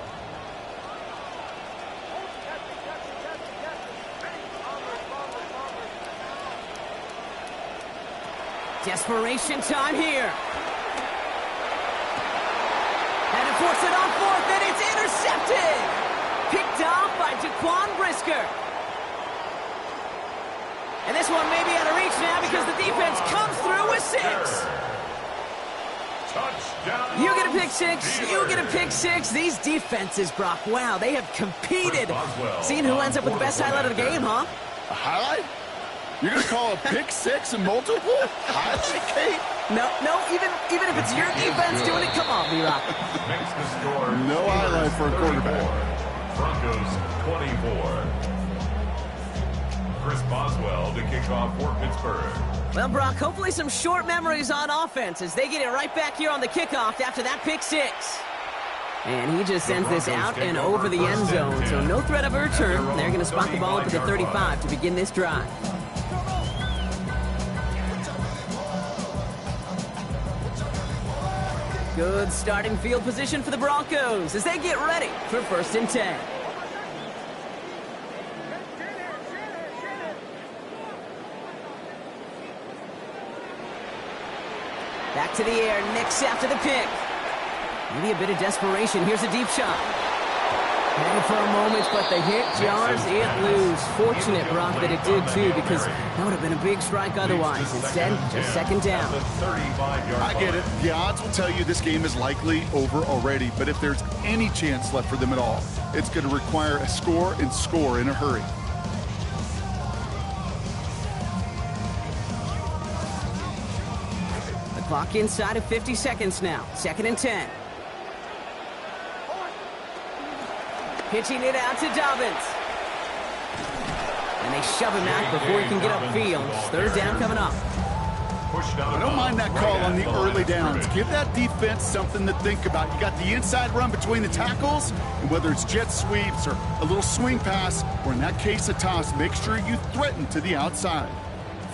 Desperation time here. And to force it on 4th, and it's intercepted. Picked off by Jaquan Brisker. And this one may be out of reach now because the defense comes through with 6. Touchdown. You get a pick 6, you get a pick 6. These defenses, Brock, wow, they have competed. Seeing who ends up with the best highlight of the game, huh? A highlight? You're going to call a pick 6 and multiple? Highlight, Kate? No, even if it's your defense doing it, come on, B-Rock. Makes the score. No highlight for a quarterback. Broncos 24. Chris Boswell to kick off for Pittsburgh. Well, Brock, hopefully some short memories on offense as they get it right back here on the kickoff after that pick 6. And he just sends this out and over the end zone, so no threat of a return. They're going to spot the ball up at the 35 to begin this drive. Good starting field position for the Broncos as they get ready for 1st and 10. Back to the air, Nix after the pick. Maybe a bit of desperation. Here's a deep shot. Headed for a moment, but the hit jars it loose. Fortunate, Brock, that it did too, because that would have been a big strike otherwise. Instead, just 2nd down. I get it. The odds will tell you this game is likely over already, but if there's any chance left for them at all, it's going to require a score and score in a hurry. A Clock inside of 50 seconds now. 2nd and 10. Pitching it out to Dobbins. And they shove him out before he can get upfield. 3rd down coming up. I don't mind that call on the early downs. Give that defense something to think about. You got the inside run between the tackles, and whether it's jet sweeps or a little swing pass, or in that case a toss, make sure you threaten to the outside.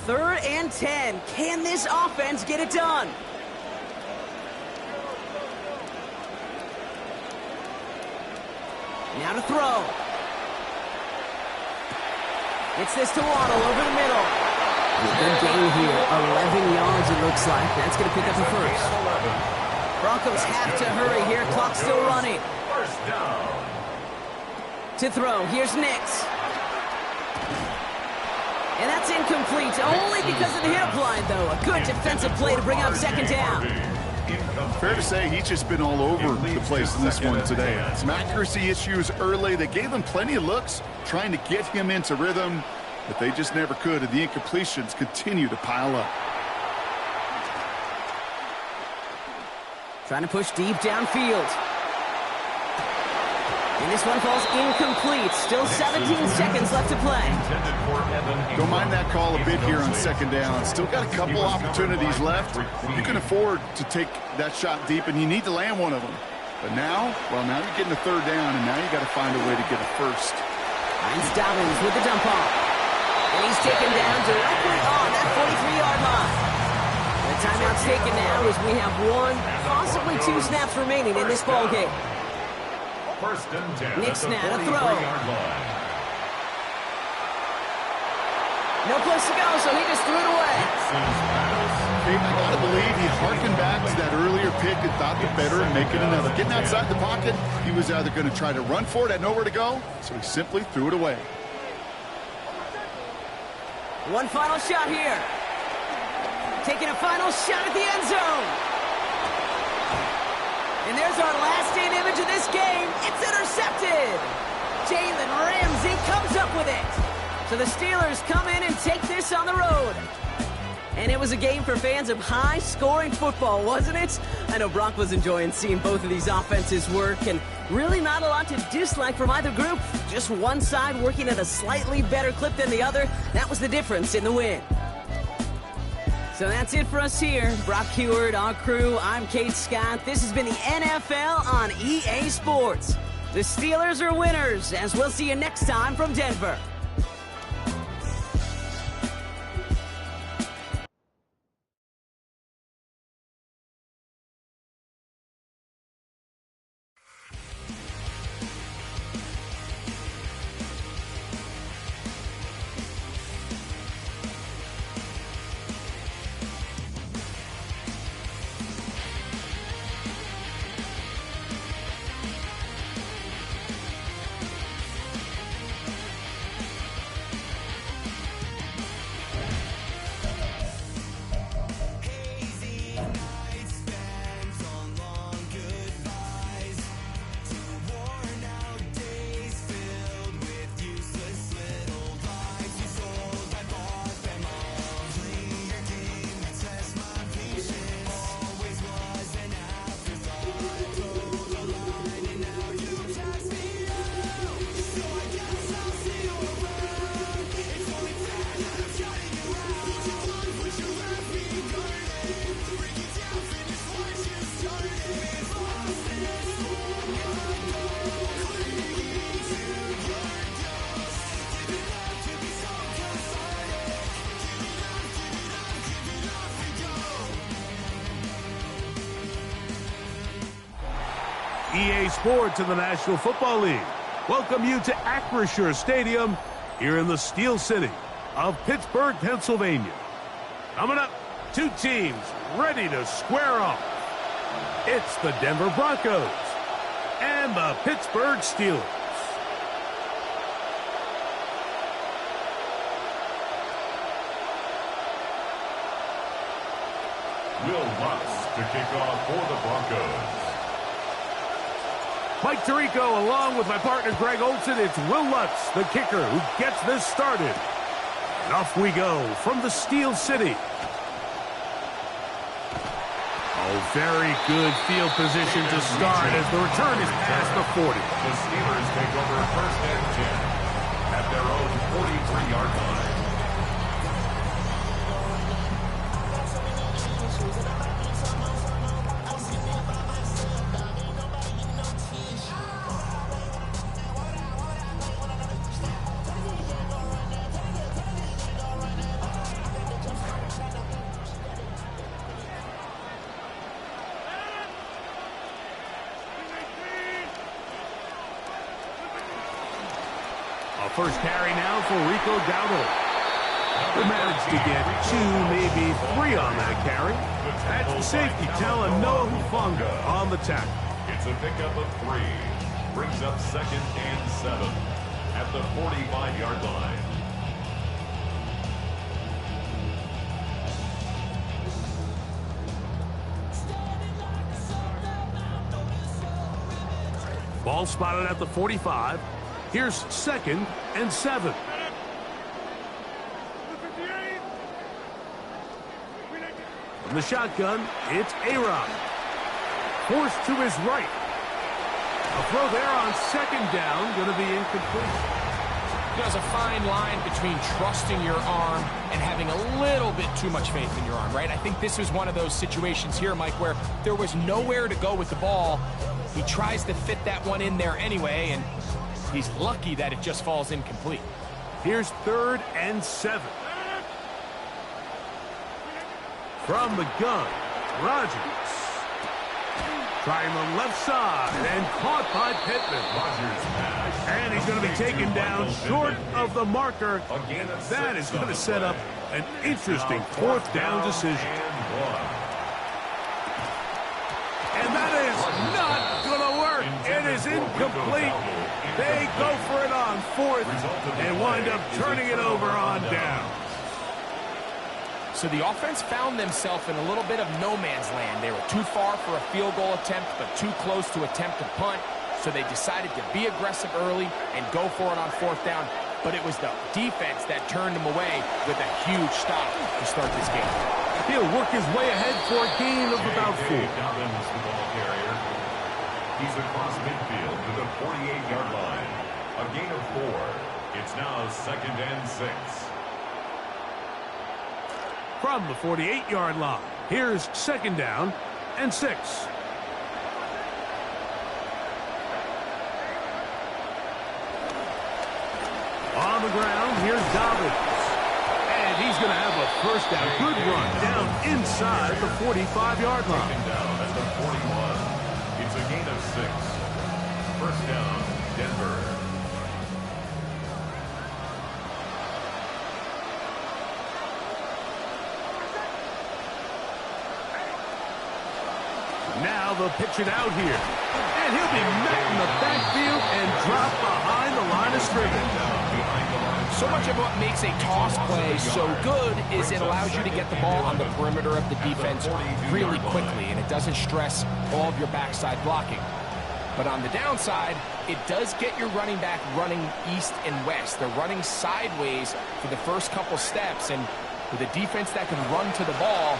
3rd and 10. Can this offense get it done? Now to throw. It's this to Waddle over the middle. Good gain here. 11 yards it looks like. That's going to pick up the first. Broncos have to hurry here. Clock still running. First down. To throw. Here's Nix. And that's incomplete. Only because of the hit applied, though. A good defensive play to bring up 2nd down. Fair to say he's just been all over the place in this one today. Some accuracy issues early. They gave him plenty of looks trying to get him into rhythm, but they just never could, and the incompletions continue to pile up. Trying to push deep downfield. And this one falls incomplete. Still 17 seconds left to play. Don't mind that call a bit here on 2nd down. Still got a couple opportunities left. You can afford to take that shot deep, and you need to land one of them. But now, well, now you're getting a 3rd down, and now you got to find a way to get a first. Finds Dobbins with the dump off. And he's taken down directly on that 43-yard line. The timeout's taken now as we have 1, possibly 2 snaps remaining in this ball game. 1st and 10. Nix now to throw. No place to go, so he just threw it away. I got to believe he harkened back to that earlier pick and thought the better and make it another. Getting outside the pocket, he was either going to try to run for it, had nowhere to go, so he simply threw it away. One final shot here. Taking a final shot at the end zone. And there's our last-in image of this game. It's intercepted. Jalen Ramsey comes up with it. So the Steelers come in and take this on the road. And it was a game for fans of high-scoring football, wasn't it? I know Brock was enjoying seeing both of these offenses work, and really not a lot to dislike from either group. Just one side working at a slightly better clip than the other. That was the difference in the win. So that's it for us here. Brock Heward, our crew, I'm Kate Scott. This has been the NFL on EA Sports. The Steelers are winners, as we'll see you next time from Denver. EA Sports in the National Football League welcome you to Acrisure Stadium here in the Steel City of Pittsburgh, Pennsylvania. Coming up, 2 teams ready to square off. It's the Denver Broncos and the Pittsburgh Steelers. Will Lutz to kick off for the Broncos. Mike Tirico along with my partner Greg Olson. It's Will Lutz, the kicker, who gets this started. And off we go from the Steel City. Oh, very good field position to start as the return is past the 40. The Steelers take over first and 10 at their own 43-yard line. First carry now for Rico Dowdle. They managed to get 2, maybe 3 on that carry. That's the safety telling Noah Hufanga on the tackle. It's a pickup of 3. Brings up second and 7 at the 45-yard line. Ball spotted at the 45. Here's second and 7. From the shotgun, it's A-Rod. Forced to his right. A throw there on second down, going to be incomplete. There's a fine line between trusting your arm and having a little bit too much faith in your arm, right? I think this is one of those situations here, Mike, where there was nowhere to go with the ball. He tries to fit that one in there anyway, and he's lucky that it just falls incomplete. Here's third and 7. From the gun, Rodgers. Trying the left side and caught by Pittman. Rodgers pass. And he's going to be taken down short of the marker. And that is going to set up an interesting fourth down decision. And that is not going to work. It is incomplete. They go for it on fourth and wind up turning it over on down. So the offense found themselves in a little bit of no man's land. They were too far for a field goal attempt, but too close to attempt a punt. So they decided to be aggressive early and go for it on fourth down. But it was the defense that turned them away with a huge stop to start this game. He'll work his way ahead for a gain of about 4. He's across midfield to the 48-yard line. A gain of 4. It's now second and 6. From the 48-yard line, here's second down and 6. On the ground, here's Dobbins. And he's going to have a first down. Good run down inside the 45-yard line. Taken down at the 41. It's a gain of 6. First down, Denver. Now they'll pitch it out here. And he'll be met in the backfield and dropped behind the line of scrimmage. So much of what makes a toss play so good is it allows you to get the ball on the perimeter of the defense really quickly, and it doesn't stress all of your backside blocking. But on the downside, it does get your running back running east and west. They're running sideways for the first couple steps, and with a defense that can run to the ball,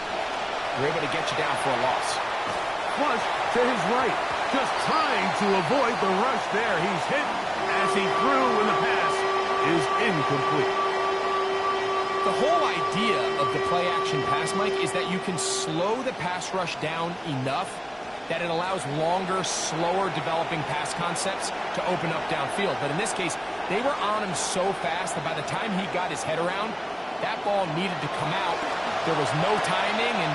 they're able to get you down for a loss. Flush to his right, just trying to avoid the rush there. He's hit as he threw, and the pass is incomplete. The whole idea of the play-action pass, Mike, is that you can slow the pass rush down enough that it allows longer, slower developing pass concepts to open up downfield. But in this case, they were on him so fast that by the time he got his head around, that ball needed to come out. There was no timing and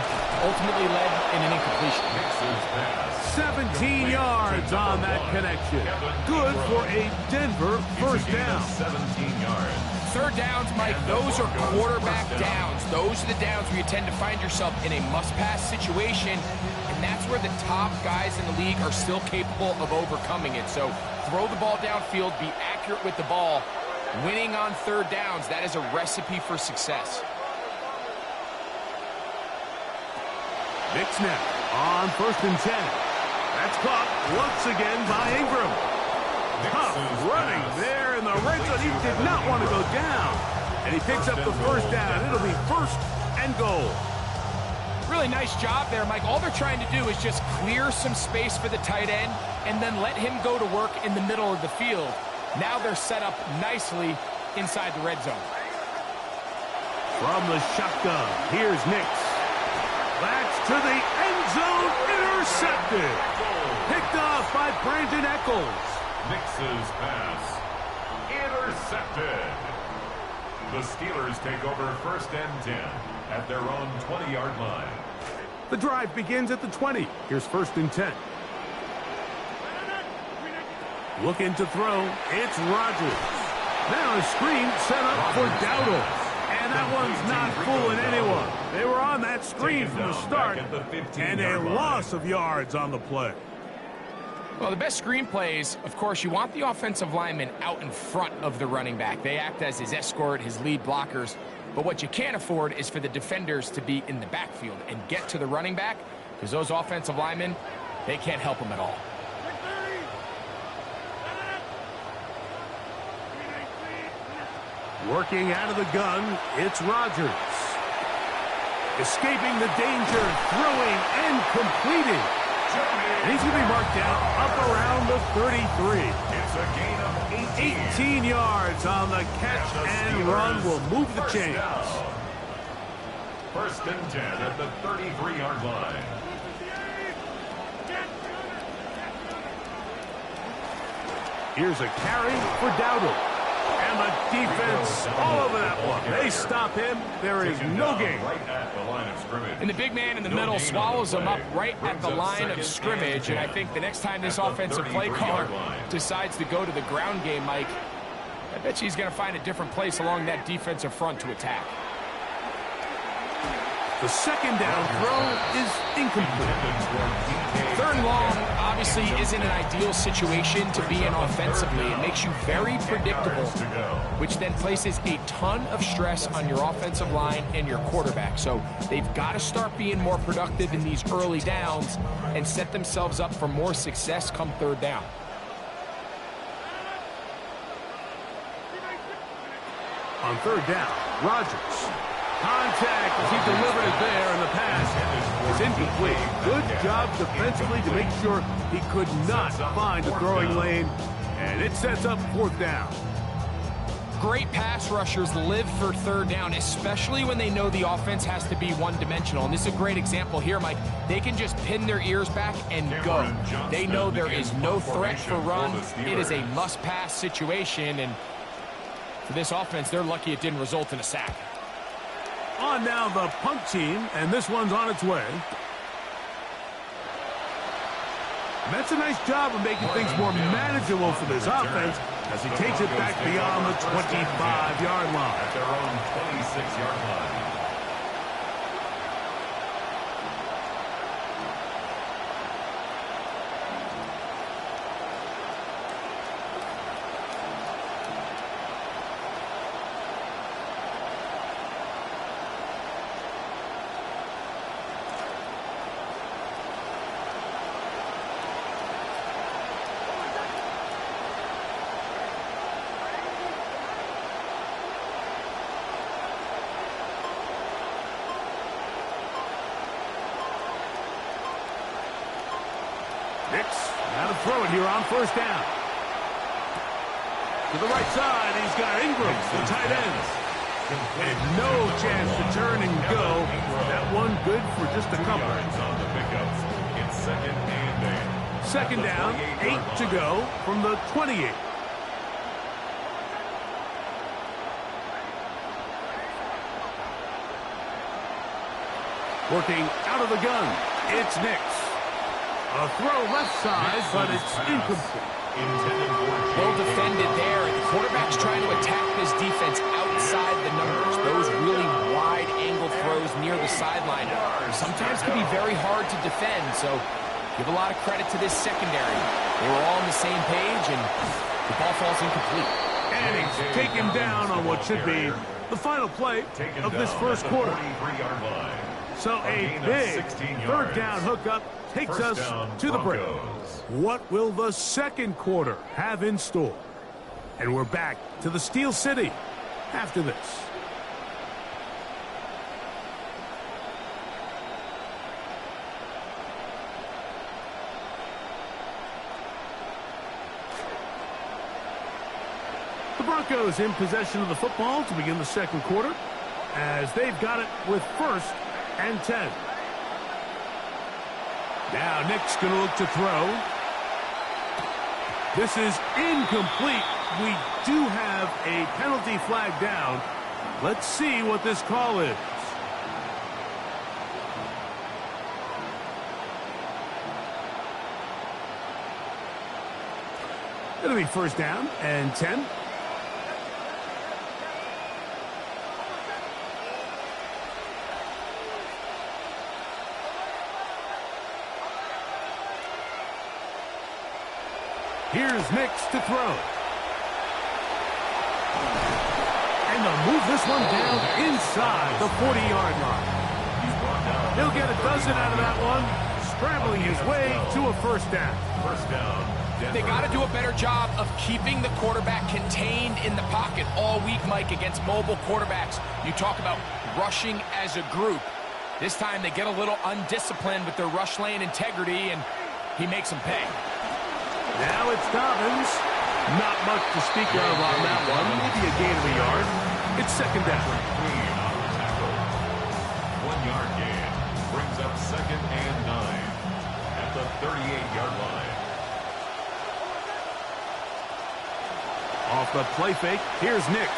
ultimately led in an incompletion. 17 yards on that connection. Good for a Denver first down. 17 yards. Third downs, Mike, those are quarterback downs. Those are the downs where you tend to find yourself in a must-pass situation, and that's where the top guys in the league are still capable of overcoming it. So throw the ball downfield, be accurate with the ball. Winning on third downs, that is a recipe for success. Big snap on first and 10. That's caught once again by Ingram. Tough running there in the red zone. He did not want to go down. And he picks up the first down. It'll be first and goal. Really nice job there, Mike. All they're trying to do is just clear some space for the tight end and then let him go to work in the middle of the field. Now they're set up nicely inside the red zone. From the shotgun, here's Nix. That's to the end zone, intercepted. Picked off by Brandon Echols. Nix's pass, intercepted. The Steelers take over 1st and 10 at their own 20-yard line. The drive begins at the 20. Here's 1st and 10. Looking to throw, it's Rodgers. Now a screen set up for Dowdle. And that one's not fooling anyone. They were on that screen from the start, and a loss of yards on the play. Well, the best screen plays, of course, you want the offensive lineman out in front of the running back. They act as his escort, his lead blockers. But what you can't afford is for the defenders to be in the backfield and get to the running back, because those offensive linemen, they can't help them at all. Working out of the gun, it's Rodgers. Escaping the danger, throwing and completing. And he's going to be marked down up around the 33. It's a gain of 18 yards on the catch and run will move the chains. 1st and 10 at the 33-yard line. Here's a carry for Dowdle. And the defense all over that one. They stop him. There is no gain. And the big man in the middle swallows him up right at the line of scrimmage. And I think the next time this offensive play caller decides to go to the ground game, Mike, I bet you he's going to find a different place along that defensive front to attack. The 2nd down throw is incomplete. 3rd and long obviously isn't an ideal situation to be in offensively. It makes you very predictable, which then places a ton of stress on your offensive line and your quarterback. So they've got to start being more productive in these early downs and set themselves up for more success come 3rd down. On 3rd down, Rodgers. Contact as he delivered it there, and the pass is incomplete. Good job defensively to make sure he could not find the throwing lane, and it sets up 4th down. Great pass rushers live for 3rd down, especially when they know the offense has to be one-dimensional. And this is a great example here, Mike. They can just pin their ears back and go. They know there is no threat for run. It is a must-pass situation, and for this offense, they're lucky it didn't result in a sack. On now the punt team, and this one's on its way. And that's a nice job of making things more manageable for this offense as he takes it back beyond the 25-yard line. At their own 26-yard line. Now to throw it here on 1st down. To the right side, he's got Ingram, the tight end. And no chance to turn and go. That one good for just a couple. On the pickups. It's 2nd and 8. 2nd down, 8 to go from the 28. Working out of the gun, it's Nix. A throw left side, but it's incomplete. Well defended there, and the quarterback's trying to attack this defense outside the numbers. Those really wide-angle throws near the sideline sometimes can be very hard to defend, so give a lot of credit to this secondary. They were all on the same page, and the ball falls incomplete. And he's taken down on what should be the final play of this 1st quarter. So a big 3rd down hookup takes us to the break. What will the 2nd quarter have in store? And we're back to the Steel City after this. The Broncos in possession of the football to begin the second quarter as they've got it with 1st and 10. Now Nick's going to look to throw. This is incomplete. We do have a penalty flag down. Let's see what this call is. It'll be 1st down and 10. Here's Nix to throw. And they'll move this one down inside the 40-yard line. He'll get a dozen out of that one, scrambling his way to a 1st down. 1st down. They got to do a better job of keeping the quarterback contained in the pocket all week, Mike, against mobile quarterbacks. You talk about rushing as a group. This time they get a little undisciplined with their rush lane integrity, and he makes them pay. Now it's Dobbins. Not much to speak of on that one. Maybe a gain of a yard. It's 2nd down. 1-yard gain brings up 2nd and 9 at the 38-yard line. Off the play fake, here's Nix.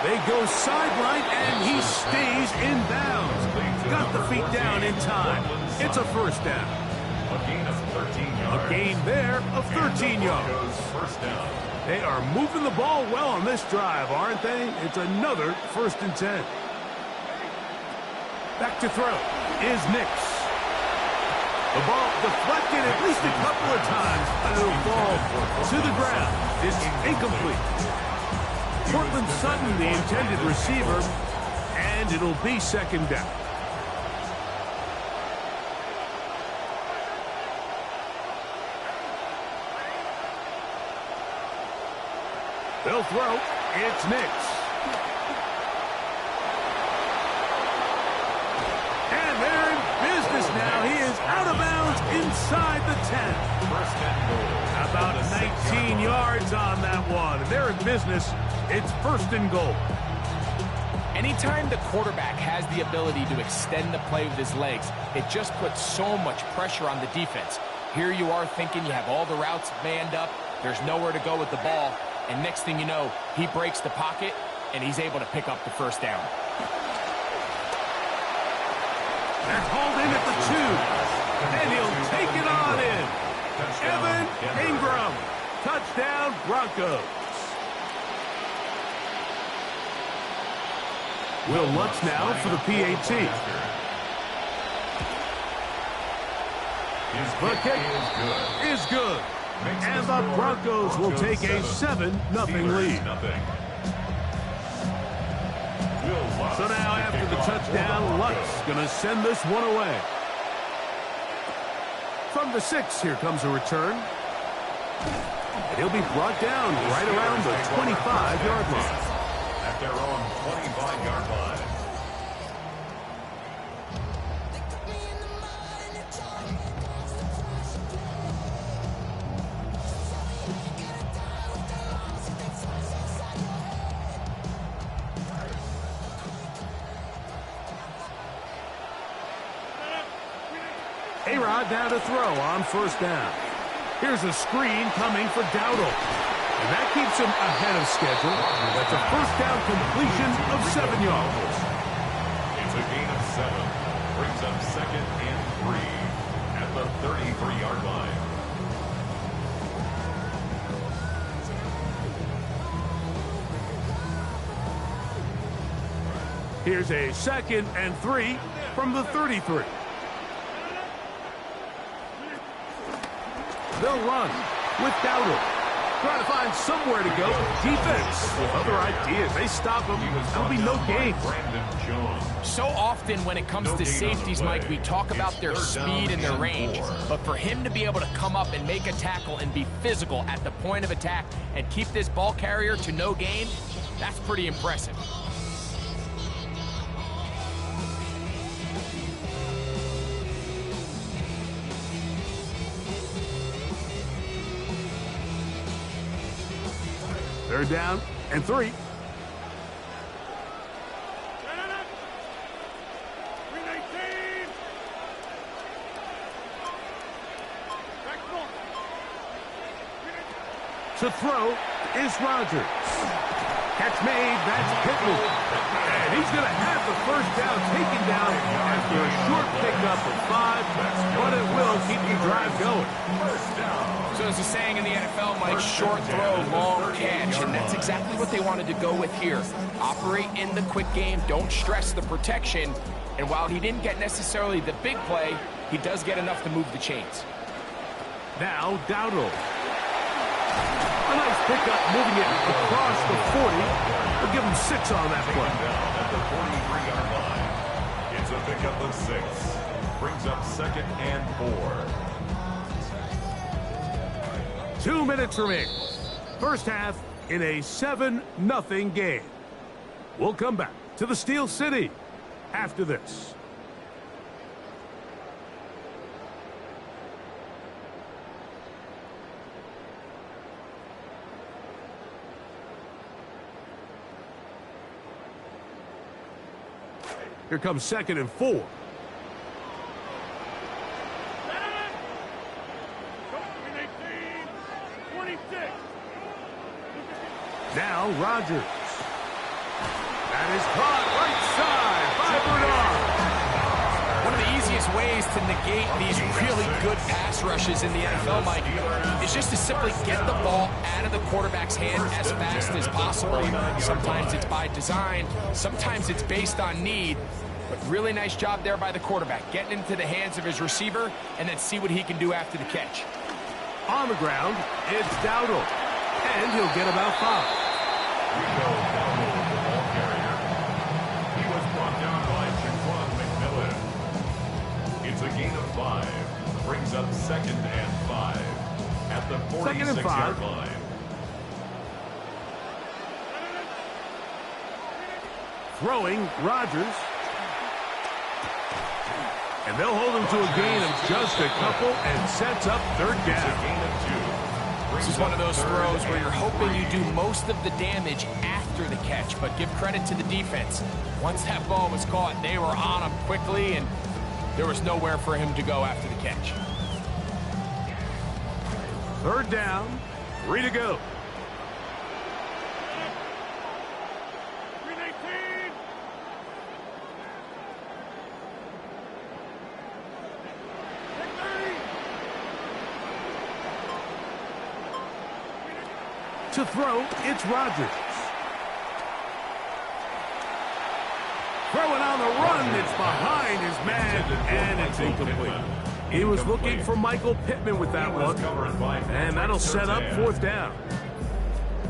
They go sideline, and he stays in bounds. Got the feet down in time. It's a 1st down. A gain of 13 yards. A gain there of 13 yards. 1st down. They are moving the ball well on this drive, aren't they? It's another 1st and 10. Back to throw is Nix. The ball deflected at least a couple of times, and it'll fall to the ground. It's incomplete. Cortland Sutton, the intended receiver, and it'll be 2nd down. They'll throw. It's Nix. And they're in business now. He is out of bounds inside the 10. 1st and goal. About 19 yards on that one. And they're in business. It's 1st and goal. Anytime the quarterback has the ability to extend the play with his legs, it just puts so much pressure on the defense. Here you are thinking you have all the routes manned up. There's nowhere to go with the ball. And next thing you know, he breaks the pocket, and he's able to pick up the 1st down. They're hauled in at the 2. And he'll take it on in. Evan Ingram. Touchdown, Broncos. Will Lutz now for the PAT. The kick is good. And the Broncos will take a 7-0 lead. So now after the touchdown, Lutz going to send this one away. From the 6, here comes a return. And he'll be brought down right around the 25-yard line. At their own 25-yard line. A-Rod now to throw on 1st down. Here's a screen coming for Dowdle. And that keeps him ahead of schedule. That's a 1st down completion of 7 yards. It's a gain of 7. Brings up 2nd and 3 at the 33-yard line. Here's a 2nd and 3 from the 33. They'll run with Dowdle. Trying to find somewhere to go. Defense. Other ideas. They stop him. That'll be no gain. So often when it comes to safeties, Mike, we talk about their speed and their range. But for him to be able to come up and make a tackle and be physical at the point of attack and keep this ball carrier to no gain, that's pretty impressive. Third down and 3. To throw is Rodgers. Catch made, that's Pittman. And he's going to have the first down taken down after a short pickup of 5, but it will keep the drive going. So there's a saying in the NFL, Mike, short throw, long catch, and that's exactly what they wanted to go with here. Operate in the quick game, don't stress the protection, and while he didn't get necessarily the big play, he does get enough to move the chains. Now, Dowdle. A nice pickup, moving it across the 40. We'll give him 6 on that play. At the 43-yard line, it's a pickup of 6. Brings up 2nd and 4. 2 minutes remaining. First half in a 7-0 game. We'll come back to the Steel City after this. Here comes 2nd and 4. Now Rodgers. That is caught right side by Bernard. One of the easiest ways to negate these really good pass rushes in the NFL, Mike, is just to simply get the ball out of the quarterback's hand as fast as possible. Sometimes it's by design, sometimes it's based on need, but really nice job there by the quarterback, getting into the hands of his receiver and then see what he can do after the catch. On the ground, it's Dowdle, and he'll get about 5. We know Dowdle, the ball carrier. He was brought down by Shaquan McMillan. It's a gain of 5. Brings up 2nd and 5 at the 46-yard line. Throwing Rodgers. And they'll hold him to a gain of just a couple and sets up 3rd down. It's a gain of 2. This is one of those throws where you're hoping you do most of the damage after the catch, but give credit to the defense. Once that ball was caught, they were on him quickly, and there was nowhere for him to go after the catch. 3rd down, 3 to go. To throw, it's Rodgers. Throwing on the run, it's behind his man, and it's incomplete. He was looking for Michael Pittman with that one, and that'll set up 4th down.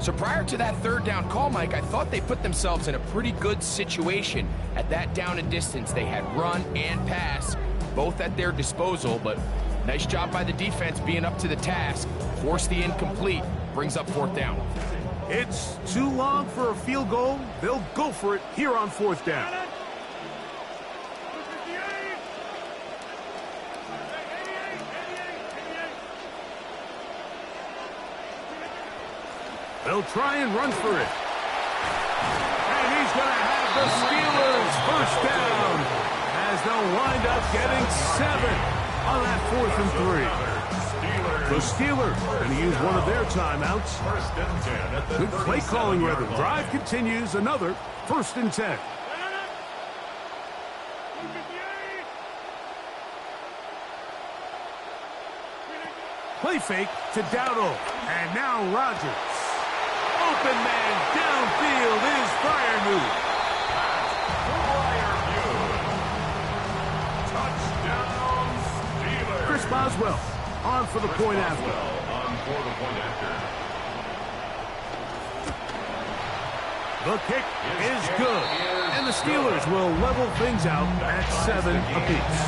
So prior to that 3rd down call, Mike, I thought they put themselves in a pretty good situation at that down and distance. They had run and pass, both at their disposal, but nice job by the defense being up to the task. Force the incomplete. Brings up 4th down. It's too long for a field goal. They'll go for it here on 4th down. They'll try and run for it. And he's going to have the Steelers first down as they'll wind up getting 7 on that 4th and 3. The Steelers going to use one of their timeouts. Good play calling rhythm. Drive continues. Another 1st and 10. Play fake to Dowdle. And now Rodgers. Open man downfield is Freiermuth. Touchdown, Steelers. Chris Boswell on for the point after. On for the point after. The kick is good, and the Steelers will level things out at 7 apiece.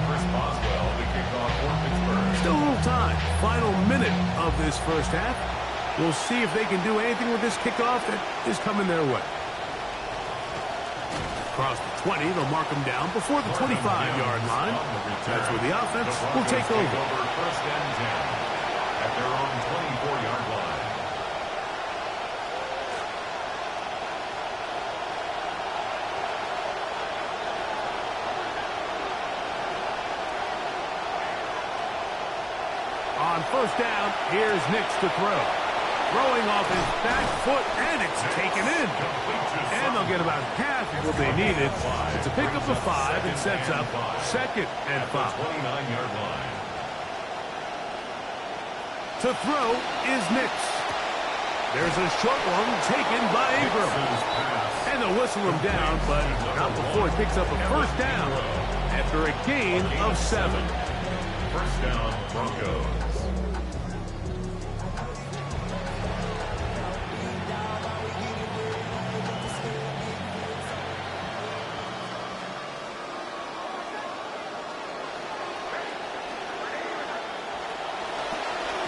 Chris Boswell, the kickoff for Pittsburgh. Still a little time. Final minute of this first half. We'll see if they can do anything with this kickoff that is coming their way. Across the 20, they'll mark him down before the 25-yard line. That's where the offense will take over. First and 10 at their own 24-yard line. On first down, here's Nix to throw. Throwing off his back foot, and it's taken in. And they'll get about half of what they needed. It's a pickup of 5 and sets up second and 5. 29-yard line. To throw is Nix. There's a short one taken by Ingram. And they'll whistle him down, but not before he picks up a first down after a gain of 7. First down, Broncos.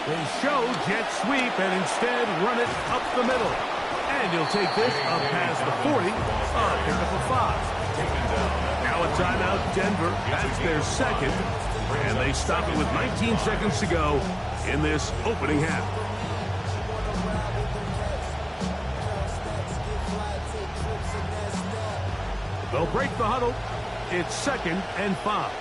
They show jet sweep and instead run it up the middle. And he'll take this up past the 40, pick up a 5. Now a timeout, Denver. That's their second. And they stop it with 19 seconds to go in this opening half. They'll break the huddle. It's second and 5.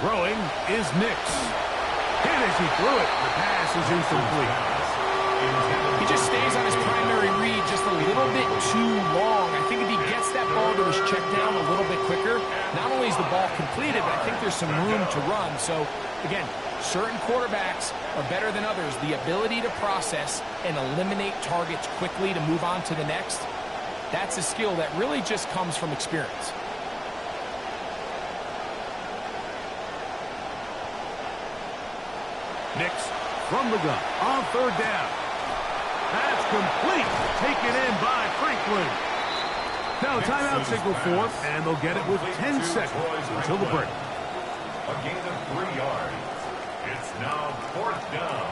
Throwing is Nix. Hit as he threw it. The pass is incomplete. He just stays on his primary read just a little bit too long. I think if he gets that ball to his check down a little bit quicker, not only is the ball completed, but I think there's some room to run. So, again, certain quarterbacks are better than others. The ability to process and eliminate targets quickly to move on to the next, that's a skill that really just comes from experience. Nix from the gun on third down. That's complete. Taken in by Franklin. Now timeout signal form, and they'll get it with 10 seconds until the break. A gain of 3 yards. It's now fourth down.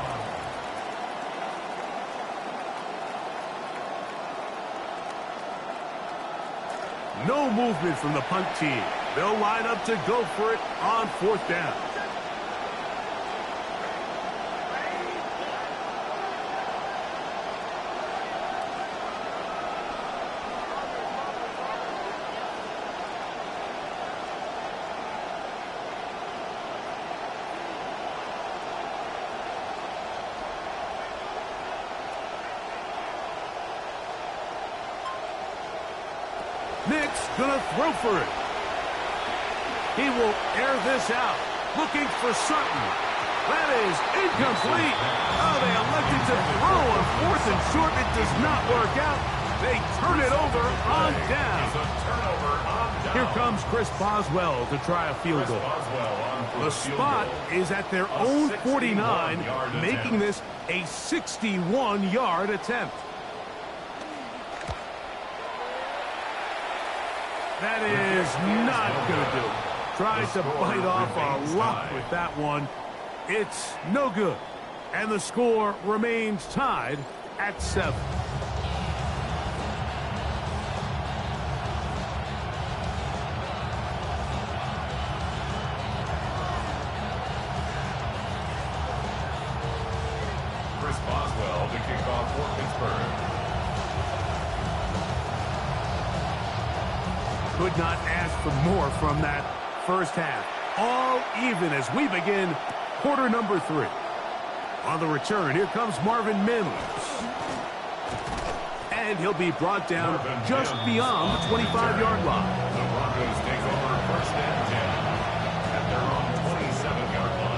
No movement from the punt team. They'll line up to go for it on fourth down. Nix gonna throw for it. He will air this out, looking for Sutton. That is incomplete. Oh, they elected to throw on fourth and short. It does not work out. They turn it over on down. Here comes Chris Boswell to try a field goal. The spot is at their own 49, making this a 61-yard attempt. That is not going to do it. Tried to bite off a lot with that one. It's no good. And the score remains tied at 7. Chris Boswell to kick off for Pittsburgh. Could not ask for more from that first half. All even as we begin quarter number 3. On the return, here comes Marvin Mims. And he'll be brought down just beyond the 25-yard line. The Broncos take over first and 10 at their own 27-yard line.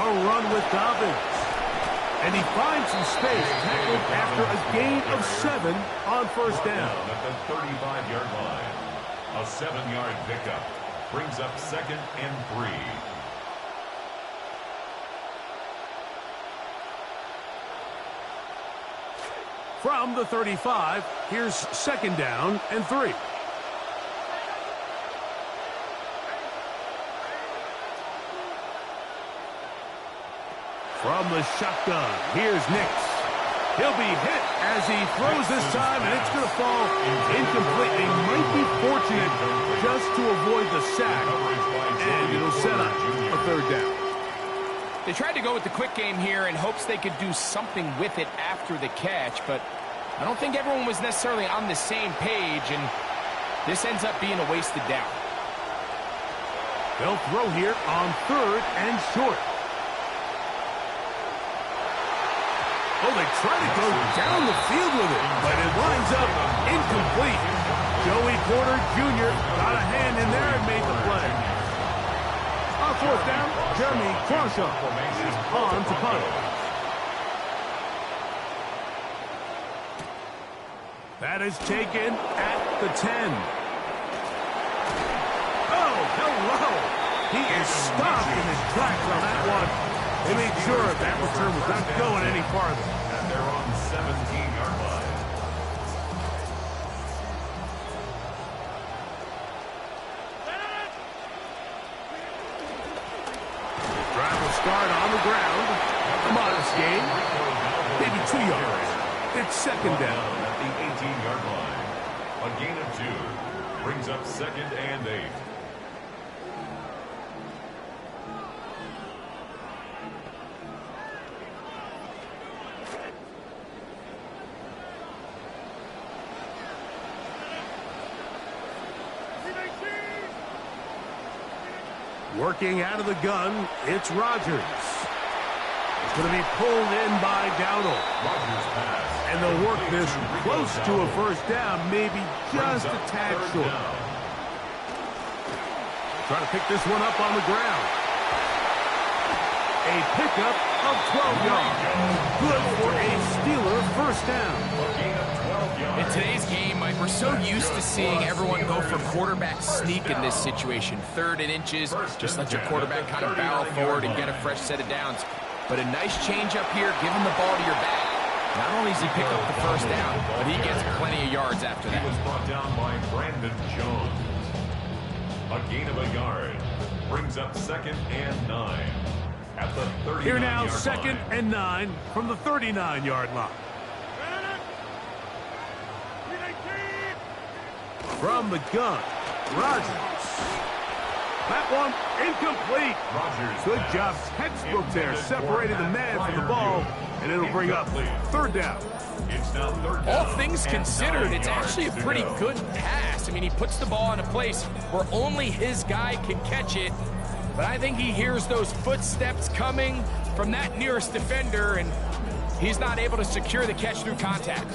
a run with Dobbins. And he finds some space, tackled after a gain of 7 on first down. At the 35-yard line, a 7-yard pickup brings up 2nd and 3. From the 35, here's 2nd down and 3. From the shotgun, here's Nix. He'll be hit as he throws this time, and it's going to fall incomplete. They might be fortunate just to avoid the sack, and it'll set up a 3rd down. They tried to go with the quick game here in hopes they could do something with it after the catch, but I don't think everyone was necessarily on the same page, and this ends up being a wasted down. They'll throw here on 3rd and short. Oh, they try to go down the field with it, but it winds up incomplete. Joey Porter Jr. got a hand in there and made the play. On 4th down, Jeremy Crawshaw is on to punt. That is taken at the 10. Oh, hello. He is stopped in his tracks on that one. They made sure that return was not going any farther. And they're on the 17-yard line. Drive will start on the ground. A modest gain. Maybe 2 yards. It's 2nd down. At the 18-yard line. A gain of 2 brings up 2nd and 8. Working out of the gun, it's Rodgers. It's going to be pulled in by Dowdle. And they'll work this close to a 1st down, maybe just a tad short. Try to pick this one up on the ground. A pickup of 12 yards. Good for a Steeler 1st down. In today's game, Mike, we're so used to seeing everyone go for quarterback sneak in this situation. 3rd and inches, just let your quarterback kind of barrel forward and get a fresh set of downs. But a nice change up here, giving the ball to your back. Not only does he pick up the 1st down, but he gets plenty of yards after that. He was brought down by Brandon Jones. A gain of a yard brings up 2nd and 9 at the 39-yard line. Here now, 2nd and 9 from the 39-yard line. From the gun, Rodgers. That one incomplete. Good job, textbook there. Separated the man from the ball, and it'll bring up 3rd down. It's now 3rd down. All things considered, it's actually a pretty good pass. I mean, he puts the ball in a place where only his guy can catch it, but I think he hears those footsteps coming from that nearest defender, and he's not able to secure the catch through contact.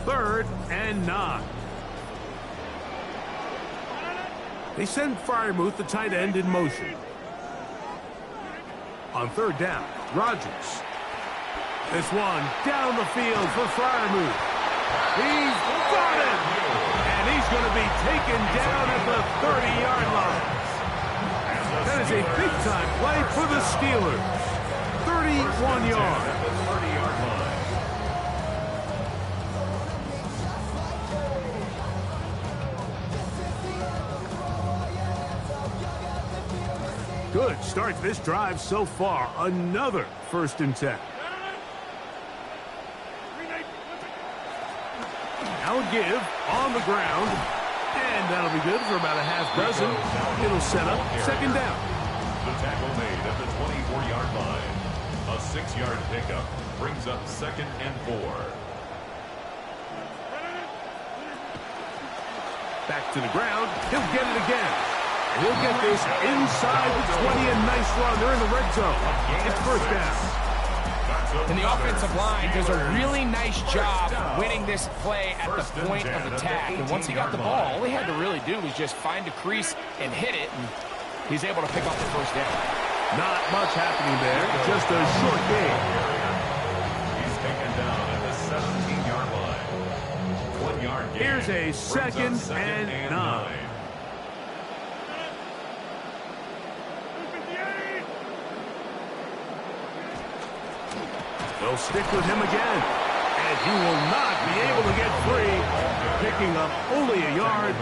3rd and 9. They send Freiermuth, the tight end, in motion. On 3rd down, Rodgers. This one down the field for Freiermuth. He's got it! And he's going to be taken down at the 30-yard line. That is a big-time play for the Steelers. 31 yards. Good start to this drive so far. Another 1st and 10. Now a give on the ground. And that'll be good for about a half dozen. It'll set up 2nd down. The tackle made at the 24-yard line. A 6-yard pickup brings up 2nd and 4. Back to the ground. He'll get it again. And he'll get this inside the 20. A nice run. They're in the red zone. It's 1st down. And the offensive line does a really nice job winning this play at the point of attack. And once he got the ball, all he had to really do was just find a crease and hit it. And he's able to pick up the first down. Not much happening there, just a short game. He's taken down at the 17-yard line. 1-yard gain. Here's a second and 9. They'll stick with him again. And he will not be able to get free, picking up only a yard.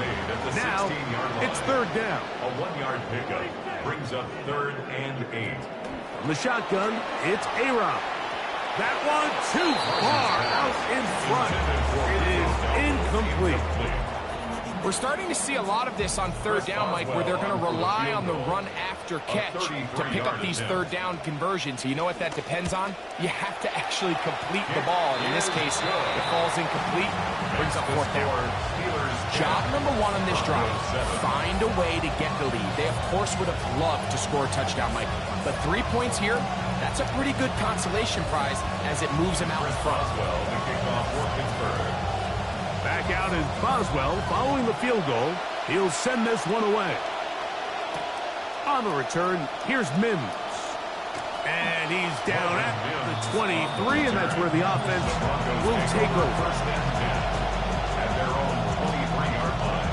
Now, it's third down. A 1-yard pickup brings up 3rd and 8. From the shotgun, it's A-Rob. That one too far out in front. It is incomplete. We're starting to see a lot of this on third down, Mike, where they're going to rely on the run after catch to pick up these third down conversions. You know what that depends on? You have to actually complete the ball. And in this case, it falls incomplete, brings up fourth down. Job number 1 on this drive, find a way to get the lead. They, of course, would have loved to score a touchdown, Mike. But 3 points here, that's a pretty good consolation prize as it moves them out in front. Back out is Boswell following the field goal. He'll send this one away. On the return, here's Mims. And he's down at the 23, and that's where the offense will take over. At their own 23-yard line.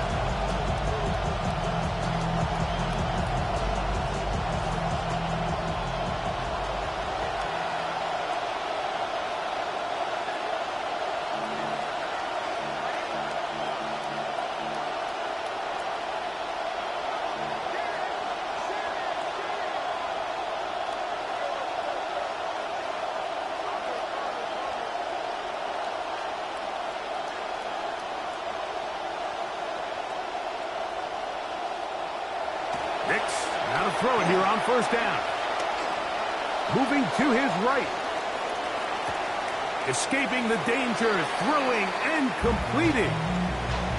Now to throw it here on first down. Moving to his right. Escaping the danger, throwing and completing.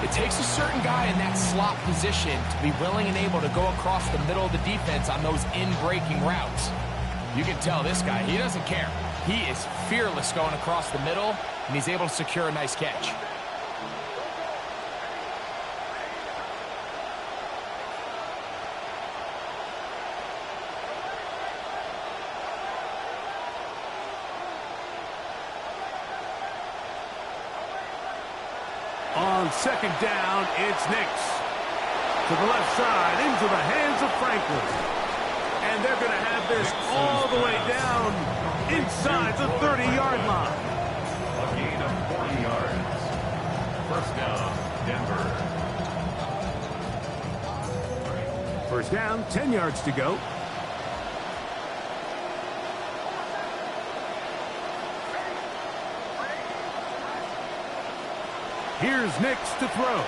It takes a certain guy in that slot position to be willing and able to go across the middle of the defense on those in-breaking routes. You can tell this guy, he doesn't care. He is fearless going across the middle, and he's able to secure a nice catch. On second down, it's Nix. To the left side, into the hands of Franklin. And they're going to have this all the way down inside the 30-yard line. A gain of 40 yards. First down, Denver. First down, 10 yards to go. Here's Nix to throw.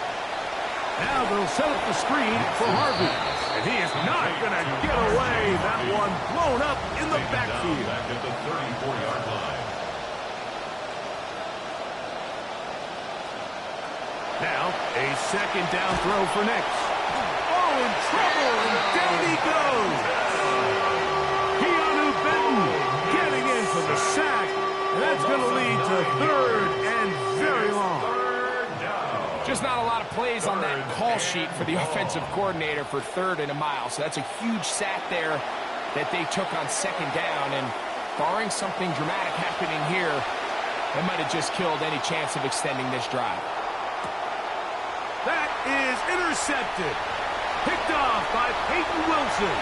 Now they'll set up the screen for Harvey. And he is not going to get away. That one blown up in the backfield. Back at the 34-yard line. Now, a second down throw for Nix. Oh, in trouble, and down he goes. Keanu Benton getting in for the sack. And that's going to lead to third and very long. Just not a lot of plays on that call sheet for the offensive coordinator for 3rd and a mile. So that's a huge sack there that they took on second down. And barring something dramatic happening here, they might have just killed any chance of extending this drive. That is intercepted. Picked off by Peyton Wilson.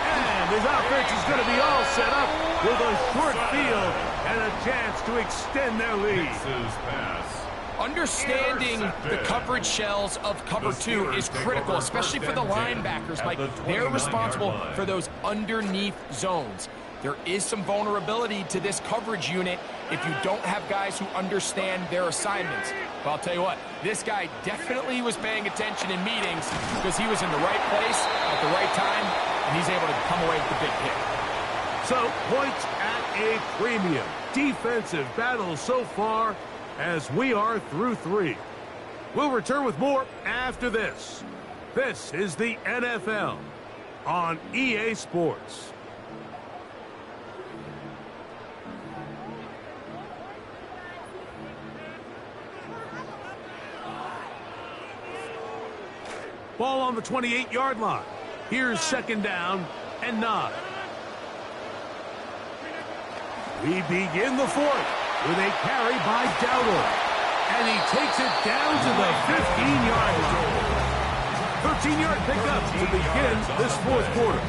And his offense is going to be all set up with a short field and a chance to extend their lead. Nix's pass. Understanding the coverage shells of cover 2 is critical, especially for the linebackers, Mike. They're responsible for those underneath zones. There is some vulnerability to this coverage unit if you don't have guys who understand their assignments. But I'll tell you what, this guy definitely was paying attention in meetings because he was in the right place at the right time, and he's able to come away with the big hit. So, points at a premium. Defensive battle so far, as we are through 3. We'll return with more after this. This is the NFL on EA Sports. Ball on the 28-yard line. Here's 2nd down and 9. We begin the 4th with a carry by Dowdle. And he takes it down to the 15-yard line. 13-yard pickup to begin this 4th quarter.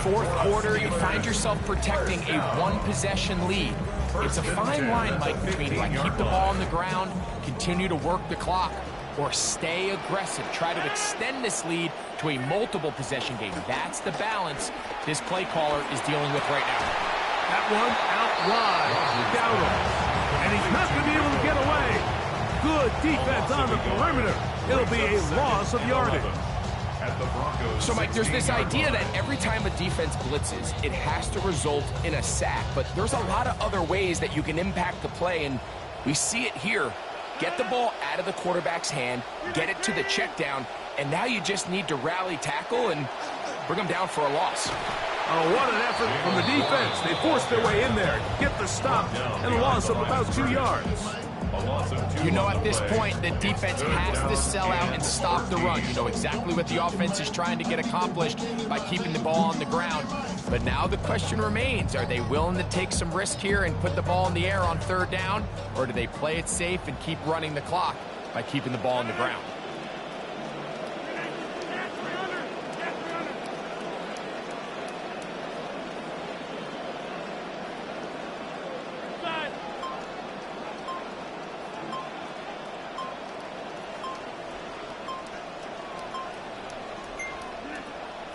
4th quarter, you find yourself protecting a one-possession lead. It's a fine line, Mike, between like keep the ball on the ground, continue to work the clock, or stay aggressive. Try to extend this lead to a multiple possession game. That's the balance this play caller is dealing with right now. That one out wide. Dowdle. And he's not going to be able to get away. Good defense on the perimeter. It'll be a loss of yardage. So, Mike, there's this idea that every time a defense blitzes, it has to result in a sack. But there's a lot of other ways that you can impact the play, and we see it here. Get the ball out of the quarterback's hand, get it to the check down, and now you just need to rally tackle and bring them down for a loss. Oh, what an effort from the defense. They forced their way in there, get the stop, and a loss of about 2 yards. You know, at this point, the defense has to sell out and stop the run. You know exactly what the offense is trying to get accomplished by keeping the ball on the ground. But now the question remains, are they willing to take some risk here and put the ball in the air on 3rd down? Or do they play it safe and keep running the clock by keeping the ball on the ground?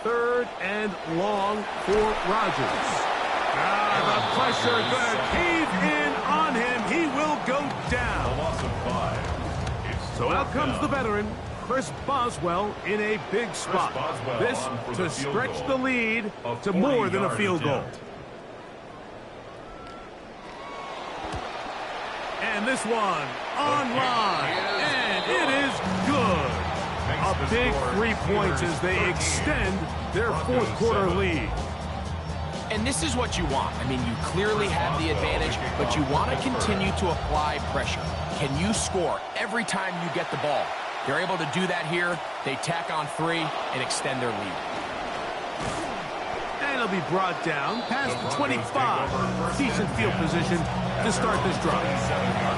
Third and long for Rodgers. The pressure going to cave in on him. He will go down. So out comes the veteran, Chris Boswell, in a big spot. This to stretch the lead to more than a field goal. And this one online, and it is good. A big 3 points as they extend their 4th quarter lead. And this is what you want. I mean, you clearly have the advantage, but you want to continue to apply pressure. Can you score every time you get the ball? They're able to do that here. They tack on 3 and extend their lead. And it'll be brought down past the 25. Decent field position to start this drive.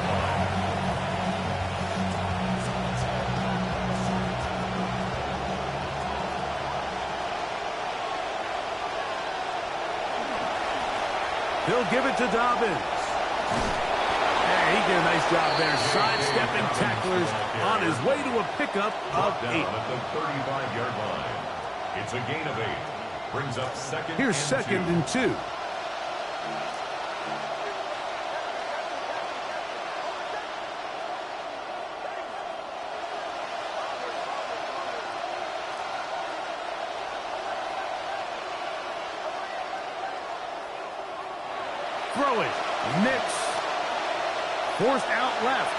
He'll give it to Dobbins. Yeah, he did a nice job there, sidestepping tacklers on his way to a pickup of 8. At the 35-yard line. It's a gain of 8. Brings up 2nd. Here's 2nd and 2. Throwing. Mix. Forced out left.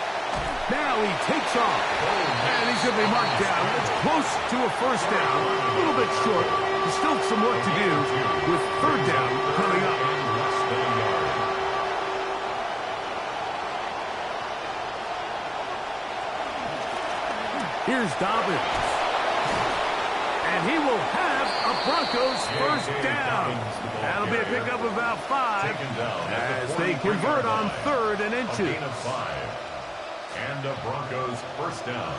Now he takes off. And he's going to be marked down. It's close to a 1st down. A little bit short. There's still some work to do with 3rd down coming up. Here's Dobbins. And he will have a Broncos 1st down. That'll be a pickup of about 5 as they convert on 3rd and inches. Gain of 5. And a Broncos 1st down.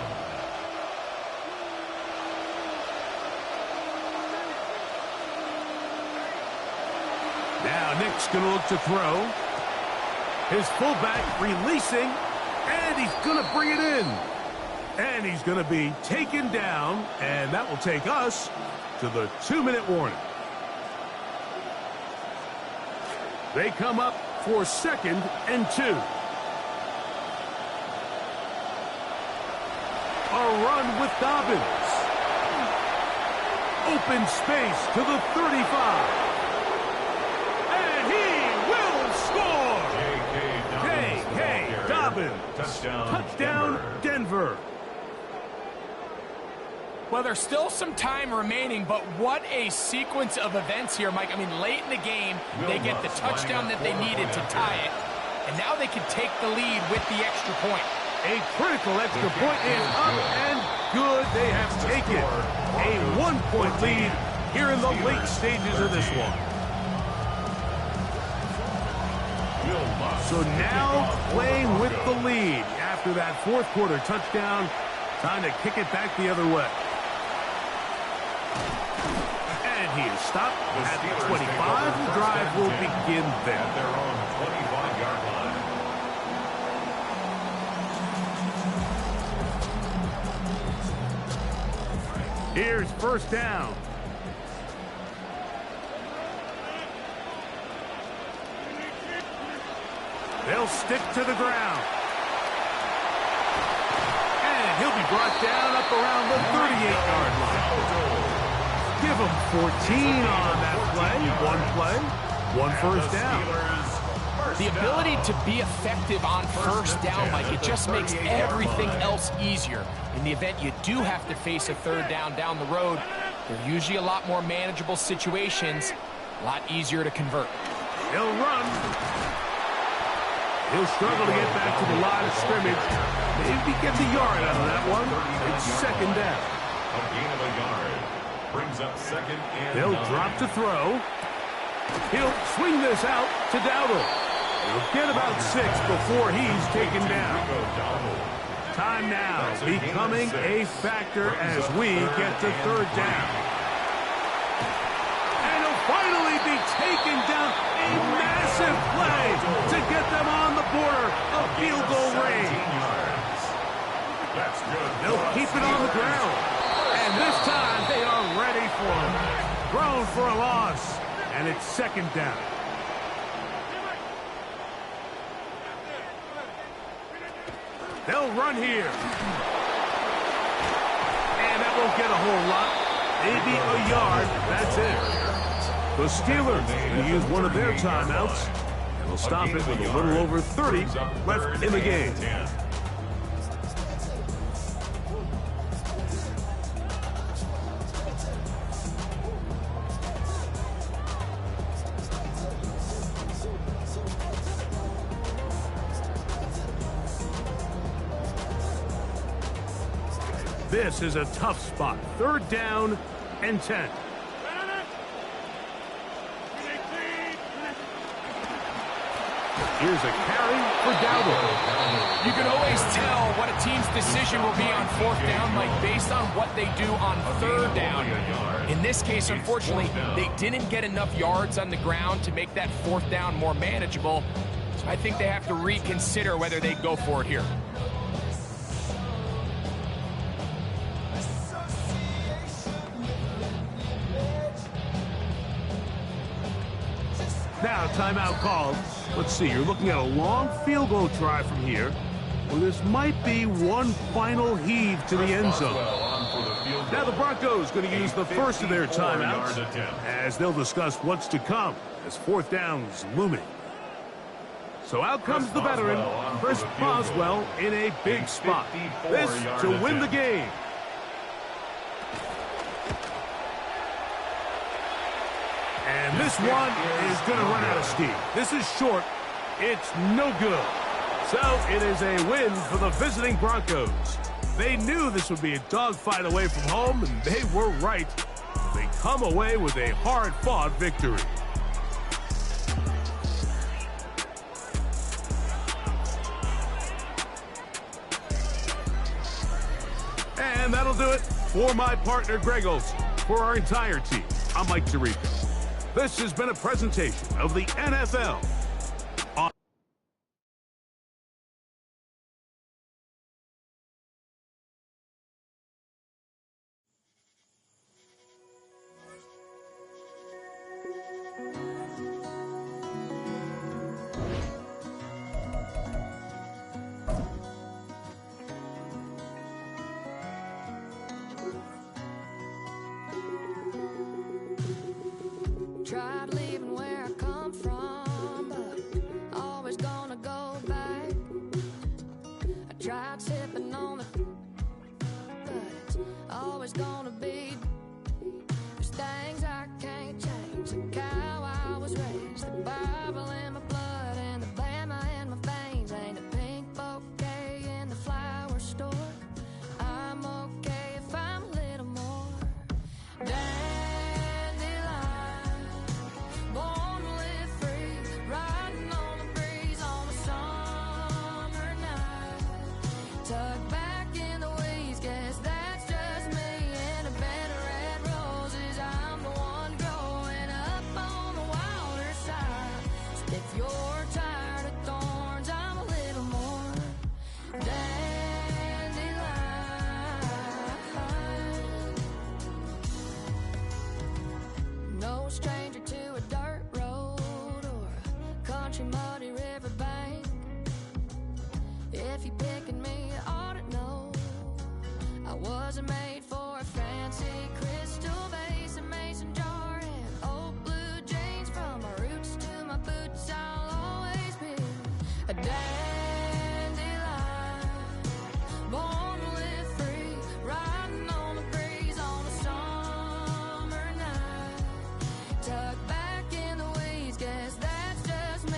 Now Nick's going to look to throw. His fullback releasing, and he's going to bring it in. And he's going to be taken down, and that will take us to the 2-minute warning. They come up for 2nd and 2. A run with Dobbins. Open space to the 35. And he will score! J.K. Dobbins. Touchdown, Denver. Well, there's still some time remaining, but what a sequence of events here, Mike. I mean, late in the game, they get the touchdown that they needed to tie it, and now they can take the lead with the extra point. A critical extra point is up and good. They have taken a 1-point lead here in the late stages of this one. So now playing with the lead after that fourth quarter touchdown. Time to kick it back the other way. And he is stopped at the 25. The drive will begin there. They're on the 25-yard line. Here's first down. They'll stick to the ground. And he'll be brought down up around the 38-yard line. Give him 14 on that play. One first down. The ability to be effective on first down, Mike, it just makes everything else easier. In the event you do have to face a third down the road, they're usually a lot more manageable situations, a lot easier to convert. He'll run. He'll struggle to get back to the line of scrimmage. Maybe get the yard out of that one. It's second down. A gain of a yard. Brings up second and They'll drop to throw. He'll swing this out to Dowdle. He'll get about 6 before he's taken down. Time now becoming a factor as we get to third down. And he'll finally be taken down. A massive play to get them on the border of field goal range. That's good. They'll keep it on the ground. And this time they are ready for him. Thrown for a loss. And it's second down. They'll run here. And that won't get a whole lot. Maybe a yard. That's it. The Steelers will use one of their timeouts. They'll stop it with a little over 30 left in the game. This is a tough spot. Third down and 10. Here's a carry for Dowdle. You can always tell what a team's decision will be on fourth down, Mike, based on what they do on third down. In this case, unfortunately, they didn't get enough yards on the ground to make that fourth down more manageable. So I think they have to reconsider whether they go for it here. Now, timeout called. Let's see, you're looking at a long field goal try from here. Well, this might be one final heave to the end zone. Now the Broncos going to use the first of their timeouts as they'll discuss what's to come as fourth down's looming. So out comes the veteran, Chris Boswell, in a big spot. This to win the game. And this one is going to run out of steam. This is short. It's no good. So it is a win for the visiting Broncos. They knew this would be a dogfight away from home, and they were right. They come away with a hard-fought victory. And that'll do it for my partner, Greg Olson. For our entire team, I'm Mike Tirico. This has been a presentation of the NFL. Tried leaving where I come from, wasn't made for a fancy crystal vase, a mason jar, and old blue jeans. From my roots to my boots, I'll always be a dandelion, born to live free, riding on the breeze on a summer night. Tucked back in the weeds, guess that's just me.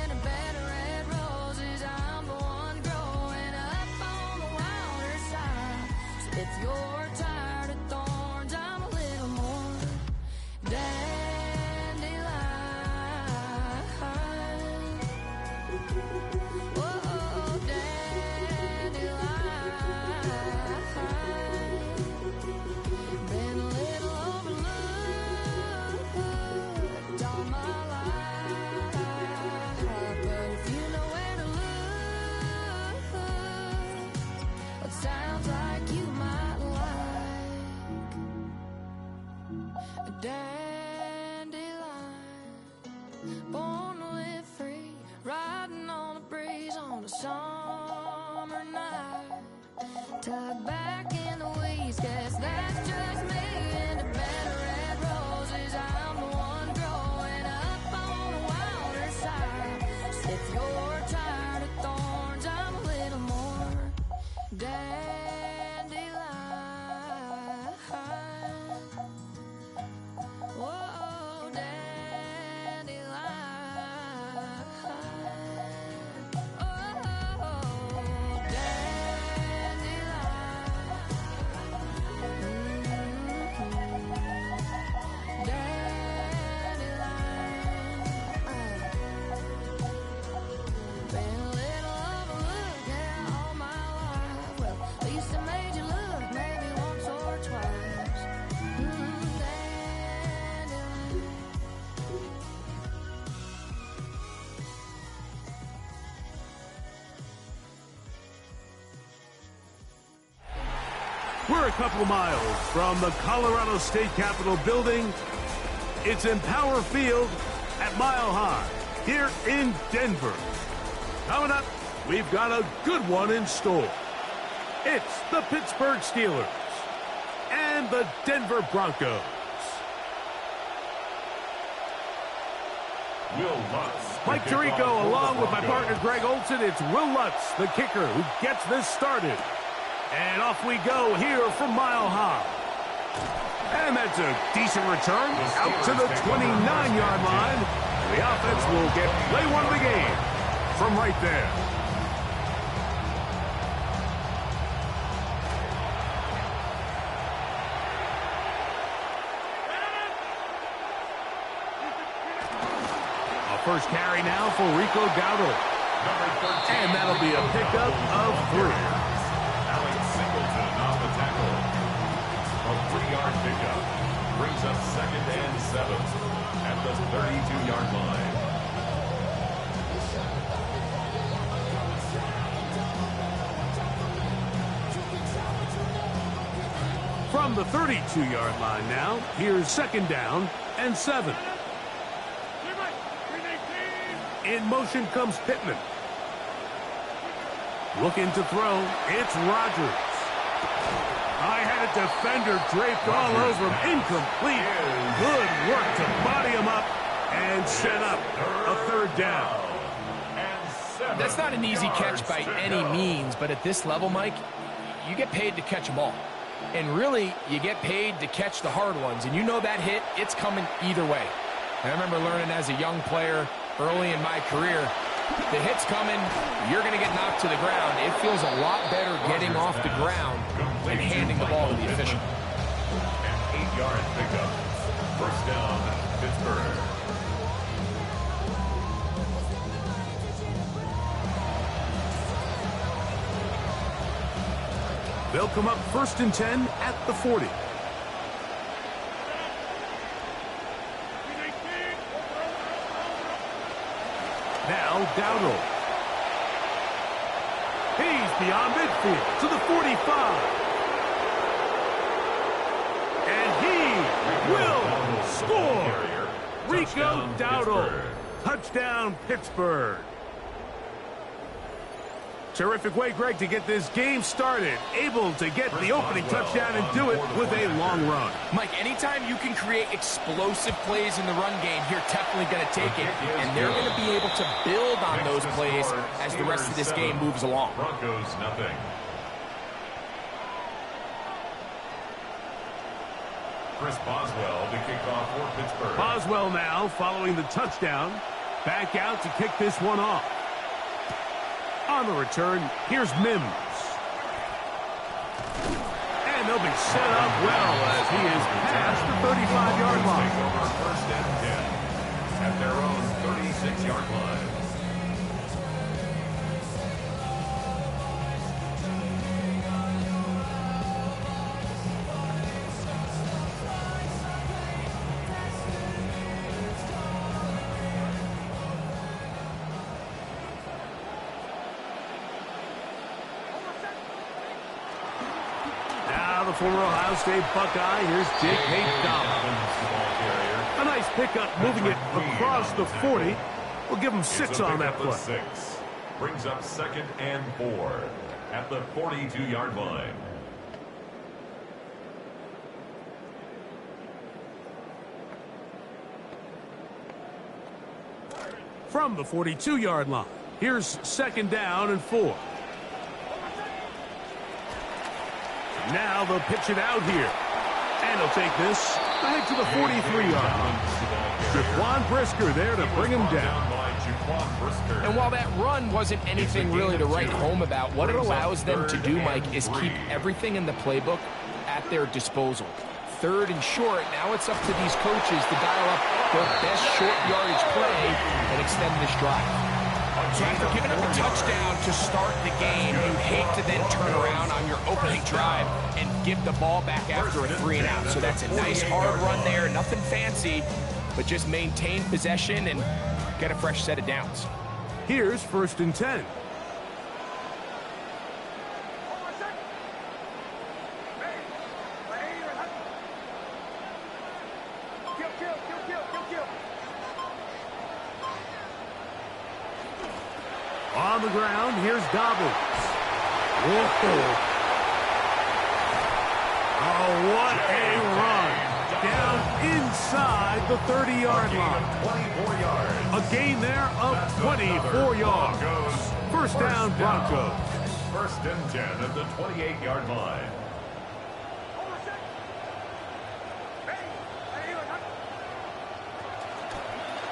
In a bed of red roses, I'm the one growing up on the wilder side. So if you're tired of thorns, I'm a little more dandelion. Whoa, dandelion. Been a little overlooked all my life, but if you know where to look, it sounds like you might like a dandelion, born to live free, riding on a breeze on a summer night. Tucked back in the weeds, guess that's just me. In a bed of red roses, I'm the one growing up on the wilder side. So if you're tired of thorns, I'm a little more dandelion. Whoa, dandelion. Oh, been a little overlooked, yeah, all my life. Well, at least I made you look, maybe once or twice. Dandelion. We're a couple of miles from the Colorado State Capitol building. It's Empower Field at Mile High here in Denver. Coming up, we've got a good one in store. It's the Pittsburgh Steelers and the Denver Broncos. Will Lutz. Mike Tirico along with my partner Greg Olson. It's Will Lutz, the kicker, who gets this started. And off we go here from Mile High. And that's a decent return out to the 29-yard line. The offense will get play one of the game from right there. A first carry now for Rico Dowdle. And that'll be a pickup of 3. Off the tackle. A 3-yard pickup brings up 2nd and 7 at the 32-yard line. From the 32-yard line now, here's 2nd down and 7. In motion comes Pittman. Looking to throw, it's Rodgers. I had a defender draped all over him. Incomplete. Good work to body him up and set up a 3rd down. That's not an easy catch by any means, but at this level, Mike, you get paid to catch them all. And really, you get paid to catch the hard ones. And you know that hit, it's coming either way. I remember learning as a young player early in my career, the hit's coming, you're going to get knocked to the ground. It feels a lot better getting off the ground and handing the ball to the official. An 8-yard pickup. First down, Pittsburgh. They'll come up 1st and 10 at the 40. Now Dowdle. He's beyond midfield to the 45. And he will score. Rico Dowdle. Touchdown, Pittsburgh. Terrific way, Greg, to get this game started. Able to get the opening touchdown and do it with a long run. Mike, anytime you can create explosive plays in the run game, you're definitely going to take it. And they're going to be able to build on those plays as the rest of this game moves along. Broncos, nothing. Chris Boswell to kick off for Pittsburgh. Boswell now following the touchdown. Back out to kick this one off. On the return, here's Mims. And they'll be set up well as he is past the 35-yard line. Over first and 10 at their own 36-yard line. The former Ohio State Buckeye. Here's Jake McDonald. A nice pickup, moving it across the 40. We'll give him 6 on that play. 6 brings up 2nd and 4 at the 42-yard line. From the 42-yard line, here's 2nd down and 4. Now they'll pitch it out here. And he'll take this back to the 43-yard line. Jaquan Brisker there to bring him down. And while that run wasn't anything really to write home about, what it allows them to do, Mike, is keep everything in the playbook at their disposal. 3rd and short, now it's up to these coaches to dial up their best short yardage play and extend this drive. So after giving up a touchdown to start the game, you'd hate to then turn around on your opening drive and give the ball back after a 3-and-out. So that's a nice hard run there, nothing fancy, but just maintain possession and get a fresh set of downs. Here's 1st and 10. On the ground, here's Dobbins. Whoa. Oh, what a run. Down inside the 30-yard line. A gain there of 24 yards. 1st down, Broncos. 1st and 10 at the 28-yard line.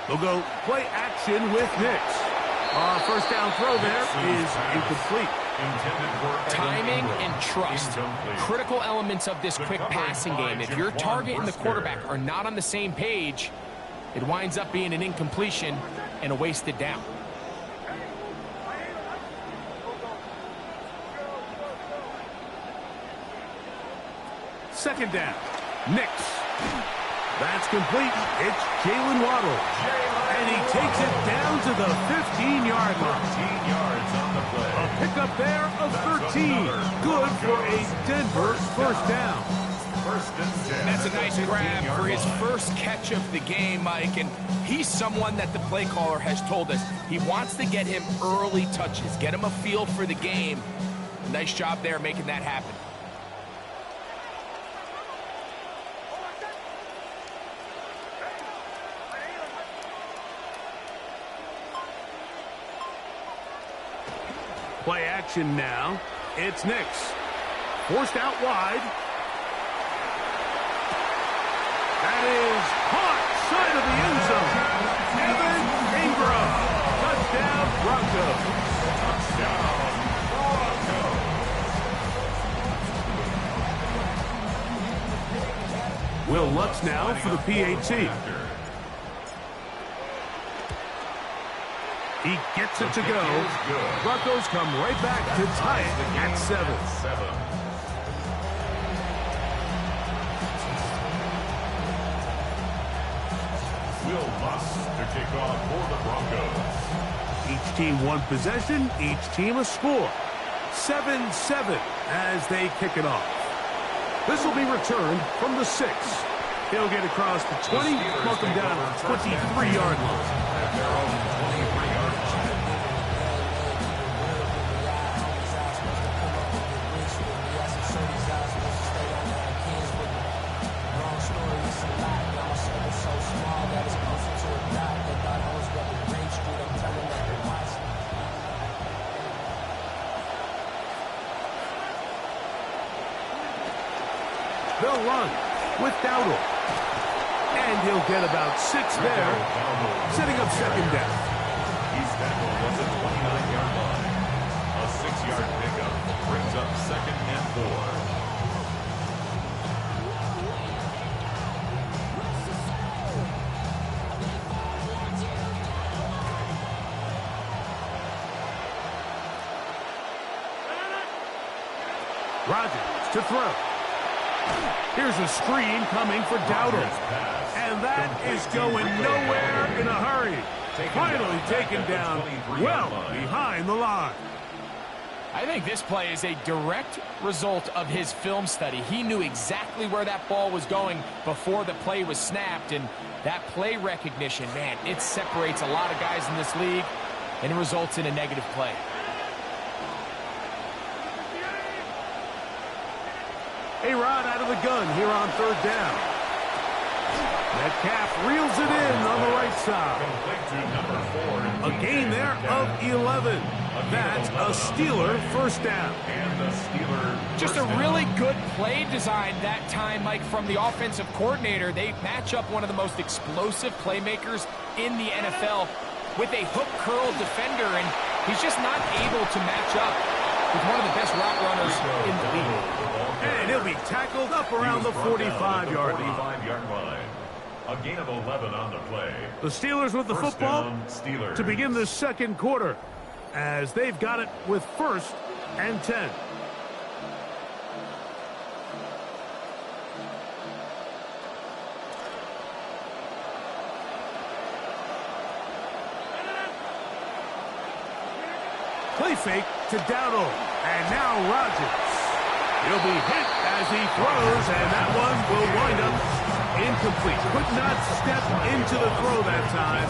They'll go play action with Nix. 1st down throw there is incomplete. Timing and trust, critical elements of this quick passing game. If your target and the quarterback are not on the same page, it winds up being an incompletion and a wasted down. Second down, Nix. That's complete. It's Jalen Waddle. And he takes it down to the 15-yard line. 15 yards on the play. A pickup there of 13. Good for a Denver 1st down. 1st and 10. That's a nice grab for his first catch of the game, Mike. And he's someone that the play caller has told us he wants to get him early touches, get him a feel for the game. Nice job there making that happen. Play action now. It's Nix. Forced out wide. That is caught side of the end zone. Evan Ingram. Touchdown, Broncos. Touchdown, Broncos. Will Lutz now for the PAT. He gets it to go. Broncos come right back to tie it at 7. Will Lutz to kick off for the Broncos. Each team one possession, each team a score. 7-7 as they kick it off. This will be returned from the 6. He'll get across the 20, mark him down at the 23-yard line. They'll run with Dowdle. And he'll get about 6 there, setting up second down. He's tackled at the 29-yard line. A 6-yard pickup brings up second and 4. Rodgers to throw. Here's a screen coming for Dowdle. And that is going nowhere in a hurry. Finally taken down well behind the line. I think this play is a direct result of his film study. He knew exactly where that ball was going before the play was snapped. And that play recognition, man, it separates a lot of guys in this league, and it results in a negative play. A-Rod out of the gun here on third down. Metcalf reels it in on the right side. A gain there of 11. That's a Steeler first down. Just a really good play design that time, Mike, from the offensive coordinator. They match up one of the most explosive playmakers in the NFL with a hook curl defender, and he's just not able to match up with one of the best route runners in the league. And he'll be tackled up around the 45-yard line. A gain of 11 on the play. The Steelers with the football Steelers. to begin the second quarter, as they've got it with 1st and 10. Play fake to Dowdle, and now Rodgers. He'll be hit as he throws, and that one will wind up incomplete. Could not step into the throw that time.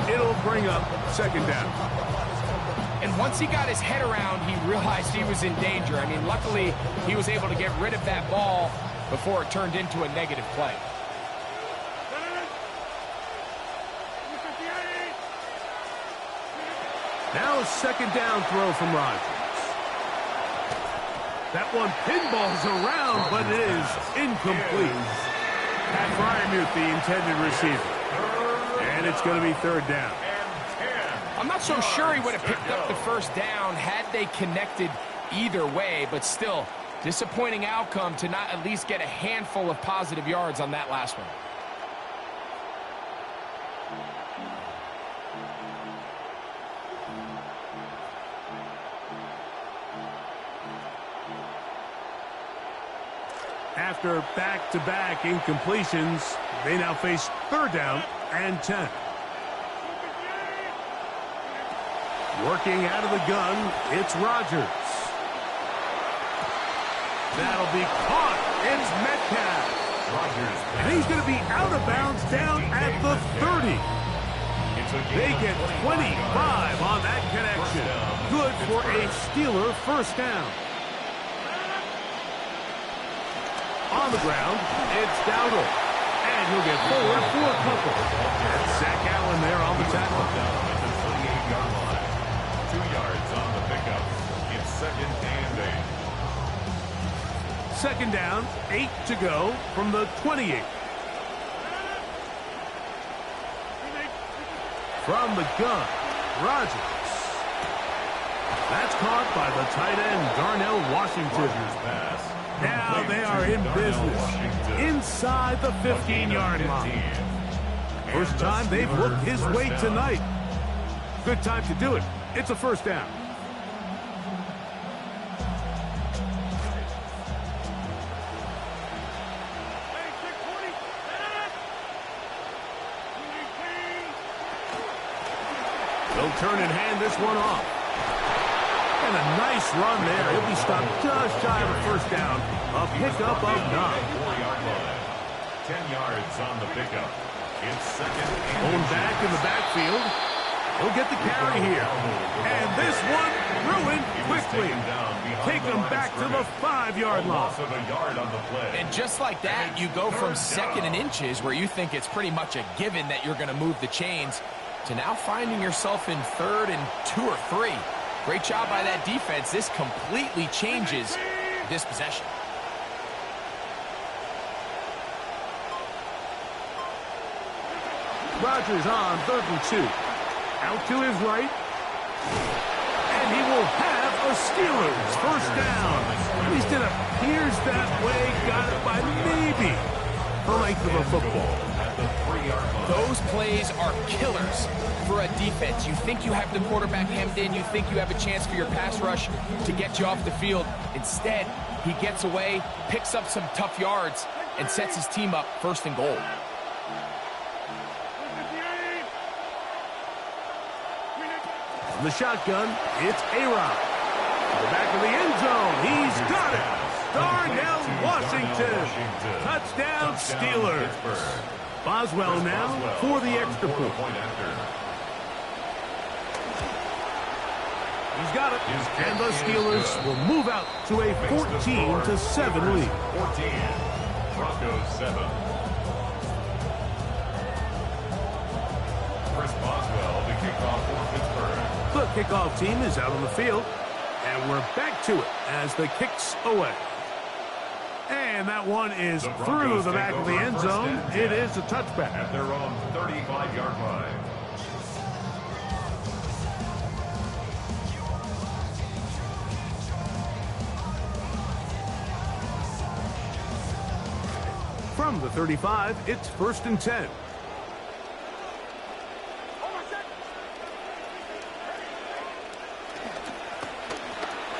It'll bring up second down. And once he got his head around, he realized he was in danger. I mean, luckily, he was able to get rid of that ball before it turned into a negative play. Now a second down throw from Rodgers. That one pinballs around, but it is incomplete. Pat Fryermuth, the intended receiver. And it's going to be third down. I'm not so sure he would have picked up the first down had they connected either way, but still, disappointing outcome to not at least get a handful of positive yards on that last one. After back-to-back incompletions, they now face third down and 10. Working out of the gun, it's Rodgers. That'll be caught. It's Metcalf. And he's going to be out of bounds down at the 30. They get 25 on that connection. Good for a Steeler first down. On the ground, it's Dowdle. And he'll get forward for a couple. And Zach Allen there on the tackle. At the 28-yard line. 2 yards on the pickup. It's second and 8. Second down, 8 to go from the 28. From the gun, Rodgers. That's caught by the tight end, Darnell Washington. Now they are in business inside the 15-yard line. First time they've looked his way tonight. Good time to do it. It's a first down. They'll turn and hand this one off. And a nice run there. He'll be stopped just shy of a first down. A pickup of 9. 10 yards on the pickup. It's second and Going back in the backfield. He'll get the carry here. And this one ruined quickly. Take them back to the 5-yard line. And just like that, you go from second and inches, where you think it's pretty much a given that you're going to move the chains, to now finding yourself in third and 2 or 3. Great job by that defense. This completely changes this possession. Rodgers on 3rd and 2. Out to his right. And he will have a Steelers first down. At least it appears that way. Got it by maybe the length of a football. Those plays are killers for a defense. You think you have the quarterback hemmed in. You think you have a chance for your pass rush to get you off the field. Instead, he gets away, picks up some tough yards, and sets his team up 1st and goal. From the shotgun, it's A-Rod. To the back of the end zone. He's got it. Darnell Washington. Touchdown, Steelers. Boswell now for the extra point. He's got it. And the Steelers will move out to a 14-7 lead. 14. Broncos 7. Chris Boswell to kick off for Pittsburgh. The kickoff team is out on the field. And we're back to it as the kick's away. And that one is through the back of the end zone. It is a touchback. At their own 35-yard line. From the 35, it's 1st and 10.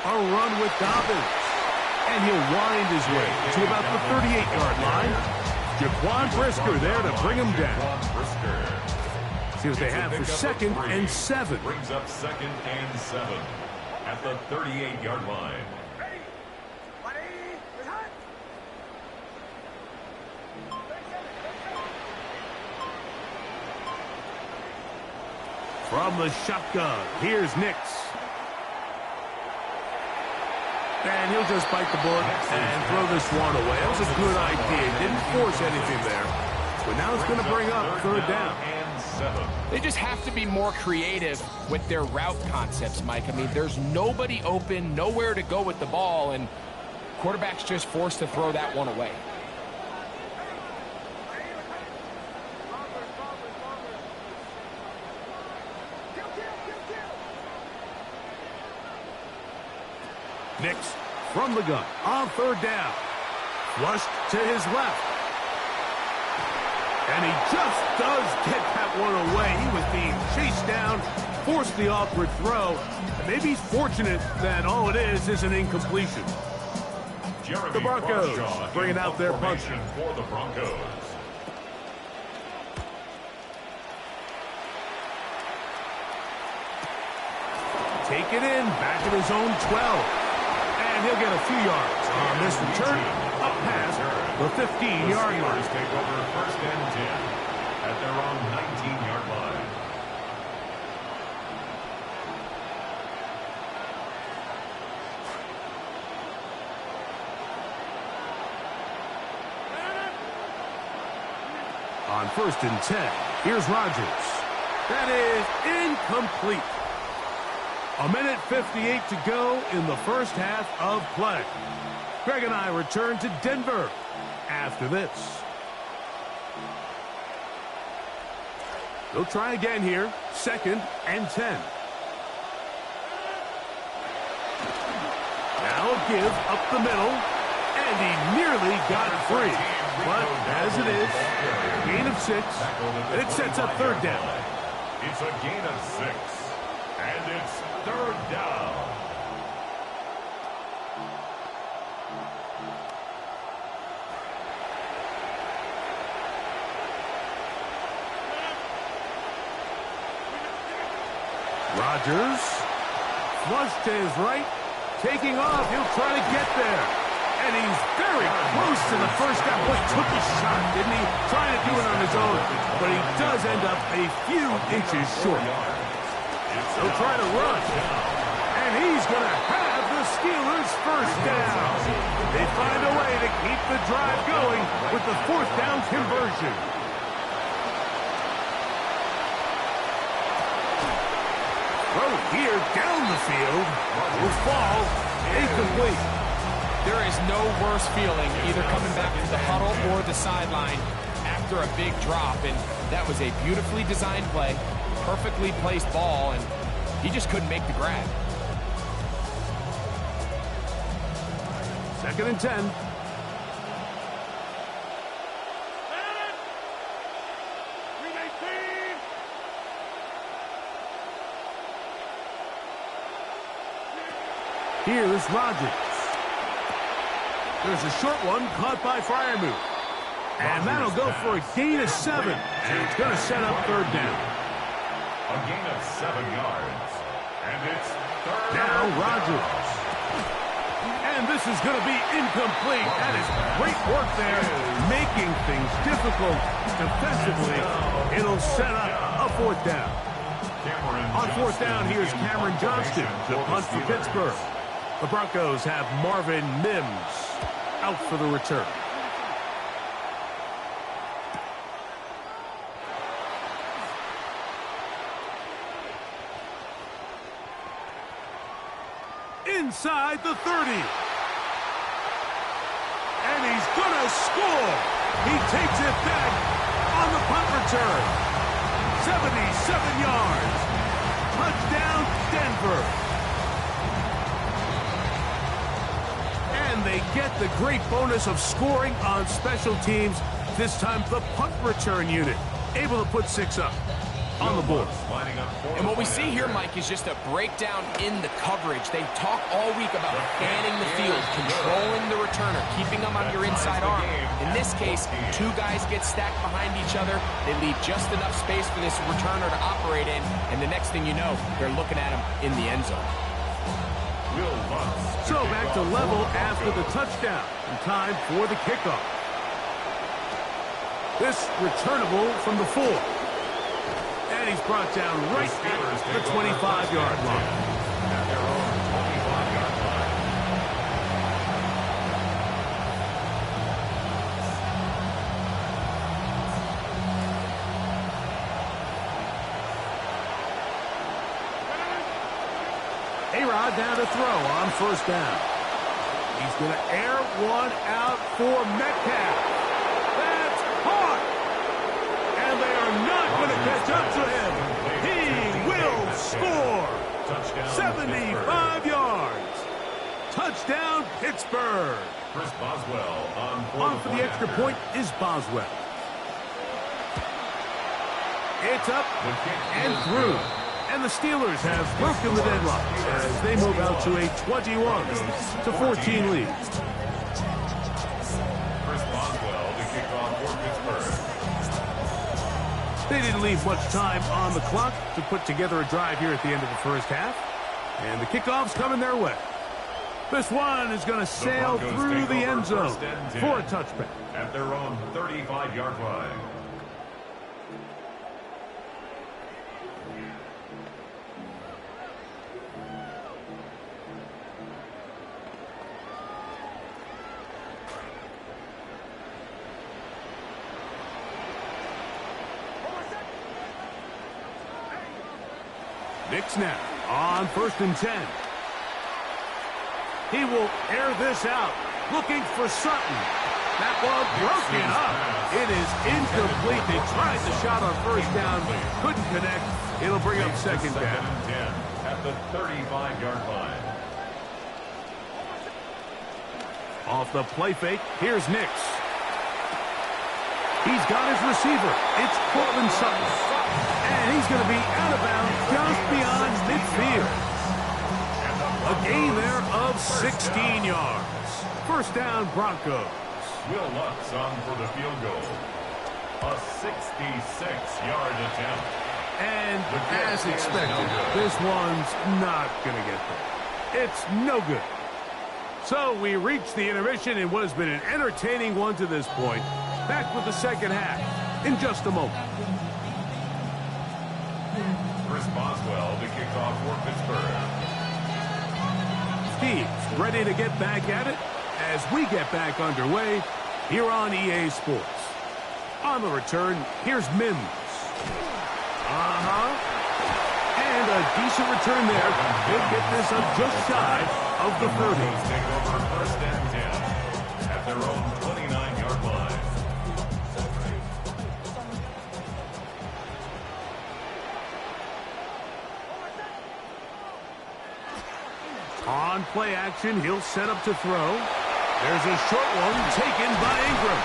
A run with Dobbins. And he'll wind his way to about the 38-yard line. Jaquan Brisker there to bring him down. See what they have for 2nd and 7. Brings up 2nd and 7 at the 38-yard line. From the shotgun, here's Nix. And he'll just bite the bullet and throw this one away. That was a good idea. Didn't force anything there. But now it's going to bring up 3rd down. They just have to be more creative with their route concepts, Mike. I mean, there's nobody open, nowhere to go with the ball, and quarterback's just forced to throw that one away. Nix from the gun on 3rd down. Flushed to his left. And he just does get that one away. He was being chased down, forced the awkward throw. And maybe he's fortunate that all it is an incompletion. The Broncos bringing out their puncher. For the Broncos. Take it in, back at his own 12. And he'll get a few yards on this return, up past the 15-yard line. Take over 1st and 10 at their own 19-yard line. On 1st and 10, here's Rodgers. That is incomplete. 1:58 to go in the first half of play. Greg and I return to Denver after this. They'll try again here. 2nd and 10. Now a give up the middle. And he nearly got free. But as it is, gain of 6. And it sets up 3rd down. It's a gain of 6. And it's 3rd down. Rodgers, flush to his right, taking off. He'll try to get there. And he's very close to the first down. Boy, took his shot, didn't he? Trying to do it on his own, but he does end up a few inches short. He'll try to run. And he's going to have the Steelers first down. They find a way to keep the drive going with the 4th down conversion. Throw here down the field. Will fall incomplete. There is no worse feeling either coming back to the huddle or the sideline after after a big drop, and that was a beautifully designed play, perfectly placed ball, and he just couldn't make the grab. 2nd and 10. Here's Rodgers. There's a short one caught by Freiermuth. And that'll go for a gain of 7. And it's going to set up 3rd down. A gain of 7 yards. And it's 3rd Now down. Rodgers. And this is going to be incomplete. That is great work there, making things difficult defensively. It'll set up a 4th down. On 4th down, here's Cameron Johnston to punt for Pittsburgh. The Broncos have Marvin Mims out for the return. Inside the 30. And he's going to score. He takes it back on the punt return. 77 yards. Touchdown, Denver. And they get the great bonus of scoring on special teams. This time the punt return unit able to put 6 up on the board. And what we see here, Mike, is just a breakdown in the coverage. They talk all week about fanning the field, controlling the returner, keeping them on your inside arm. In this case, 2 guys get stacked behind each other. They leave just enough space for this returner to operate in, and the next thing you know, they're looking at him in the end zone. So back to level after the touchdown, and time for the kickoff. This returnable from the 4. And he's brought down right at the 25-yard line. A-Rod down to throw on 1st down. He's going to air one out for Metcalf. That's caught. And they are not going to catch up to him. He will score. 75 yards. Touchdown, Pittsburgh. Chris Boswell on for the extra point is Boswell. It's up and through. And the Steelers have broken the deadlock as they move out to a 21-14 lead. Chris Boswell to kick off for Pittsburgh. They didn't leave much time on the clock to put together a drive here at the end of the 1st half. And the kickoff's coming their way. This one is going to sail through the end zone for a touchback. At their own 35-yard line. Nick snap on 1st and 10. He will air this out, looking for Sutton. That ball broken up. It is incomplete. They tried the shot on 1st down, couldn't connect. It'll bring up 2nd down. At the 35-yard line. Off the play fake, here's Nix. He's got his receiver. It's Cortland Sutton. And he's going to be out of bounds just beyond midfield. A gain there of 16 yards. 1st down, Broncos. Will Lutz on for the field goal. A 66-yard attempt. And as expected, this one's not going to get there. It's no good. So we reach the intermission in what has been an entertaining one to this point. Back with the 2nd half in just a moment. Chris Boswell to kick off for Pittsburgh. Steve's ready to get back at it as we get back underway here on EA Sports. On the return, here's Mims. And a decent return there. He'll get this up just shy of the 30. Take over 1st and 10 at their own 29-yard line. On play action, he'll set up to throw. There's a short one taken by Ingram.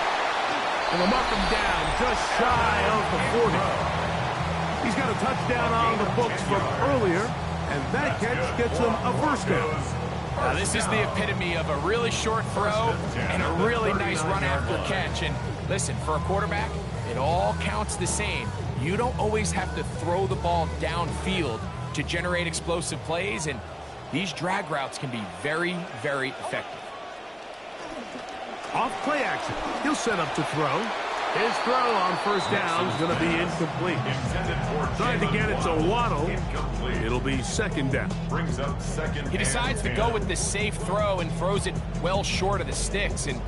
And they'll mark him down just shy of the 40. He's got a touchdown on the books from earlier, and that catch gets him a first down. Now, this is the epitome of a really short throw and a really nice run after catch. And listen, for a quarterback, it all counts the same. You don't always have to throw the ball downfield to generate explosive plays, and these drag routes can be very, very effective. Off play action, he'll set up to throw. His throw on first down is going to be incomplete. Trying to get it to Waddle. It'll be second down. He decides to go with the safe throw and throws it well short of the sticks. And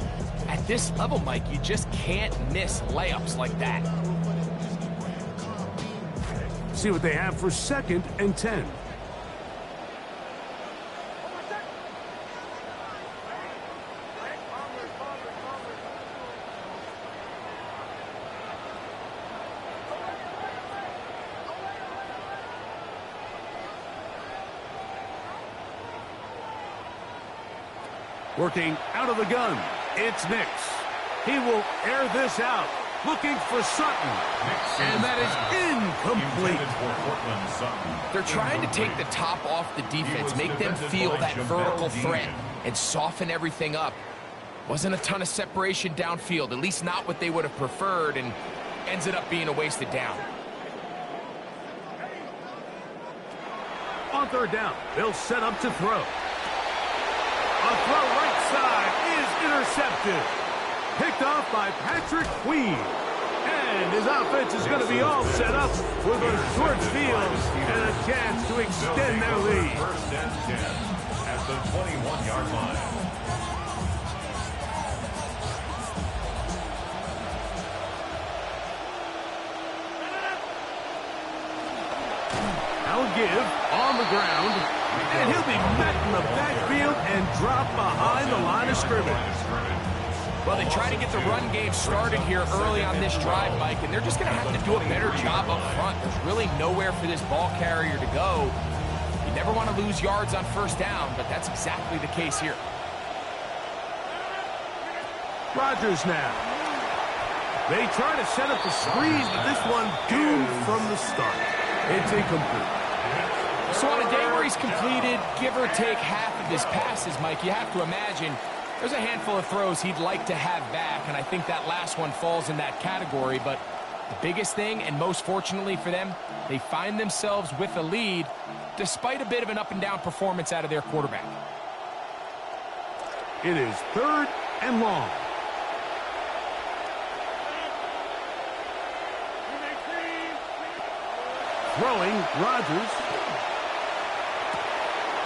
at this level, Mike, you just can't miss layups like that. See what they have for 2nd and 10. Working out of the gun, it's Nix. He will air this out, looking for Sutton. And that is incomplete. They're trying to take the top off the defense, make them feel that vertical threat, and soften everything up. Wasn't a ton of separation downfield, at least not what they would have preferred, and ends it up being a wasted down. On third down, they'll set up to throw. A throw right side is intercepted. Picked off by Patrick Queen. And his offense is going to be all set up with a short field and a chance to extend their lead. First and 10 at the 21-yard line. Now give on the ground. And he'll be met in the backfield and dropped behind the line of scrimmage. Well, they try to get the run game started here early on this drive, Mike, and they're just going to have to do a better job up front. There's really nowhere for this ball carrier to go. You never want to lose yards on first down, but that's exactly the case here. Rodgers now. They try to set up the screen, but this one doomed from the start. It's incomplete. So on a day where he's completed, give or take half of his passes, Mike, you have to imagine there's a handful of throws he'd like to have back, and I think that last one falls in that category. But the biggest thing, and most fortunately for them, they find themselves with a lead despite a bit of an up-and-down performance out of their quarterback. It is 3rd and long. Throwing, Rodgers.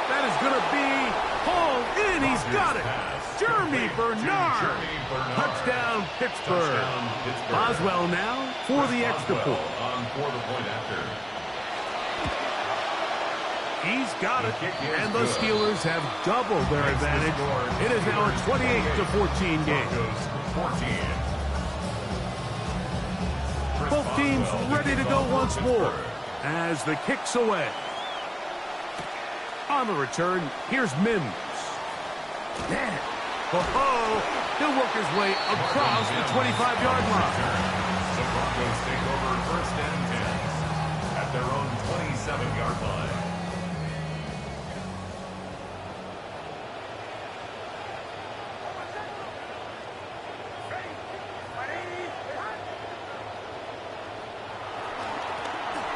That is going to be hauled in. He's got it. Jeremy Bernard. Touchdown, Pittsburgh. Boswell now for the extra point. He's got it. And the Steelers have doubled their advantage. It is now a 28-14 game. Both teams ready to go once more as the kick's away. On the return, here's Mims. He'll work his way across the 25-yard line. The Broncos take over 1st and 10 at their own 27-yard line.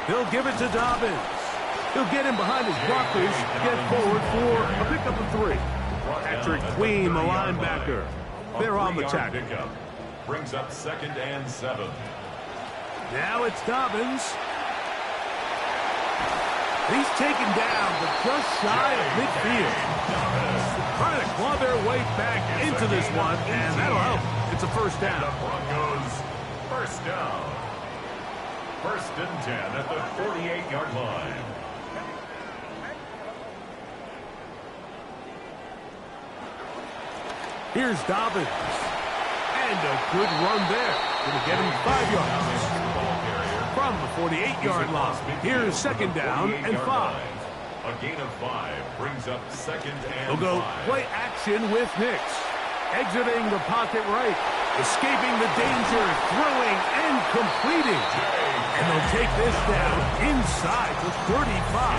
They'll give it to Dobbins. He'll get him behind his blockers, get forward for a pickup of 3. Patrick Queen, the linebacker. They're on the tackle. Brings up 2nd and 7. Now it's Dobbins. He's taken down, but just shy of midfield. Trying to claw their way back into this one, and that'll help. It's a first down. The Broncos, first down. 1st and 10 at the 48-yard line. Here's Dobbins. And a good run there. Going to get him 5 yards. From the 48-yard line. Here's 2nd down and 5. A gain of 5 brings up second and They'll go 5. play action with Nix. Exiting the pocket right. Escaping the danger. Throwing and completing. And they'll take this down inside the 35.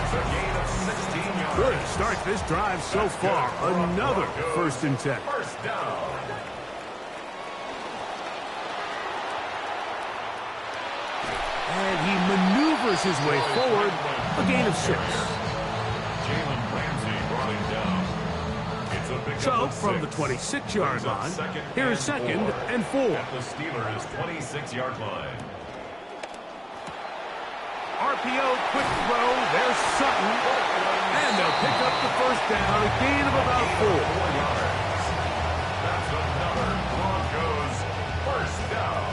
It's a gain of 16 yards. Good start this drive so far. Another 1st and 10. First down. And he maneuvers his way forward. A gain of 6. Jalen Ramsey brought him down. It's a big So, from the 26-yard line, here's 2nd and 4. At the Steelers' 26-yard line. RPO, quick throw, there's Sutton. And they'll pick up the 1st down, a gain of about 4. 4 yards. That's another Broncos first down.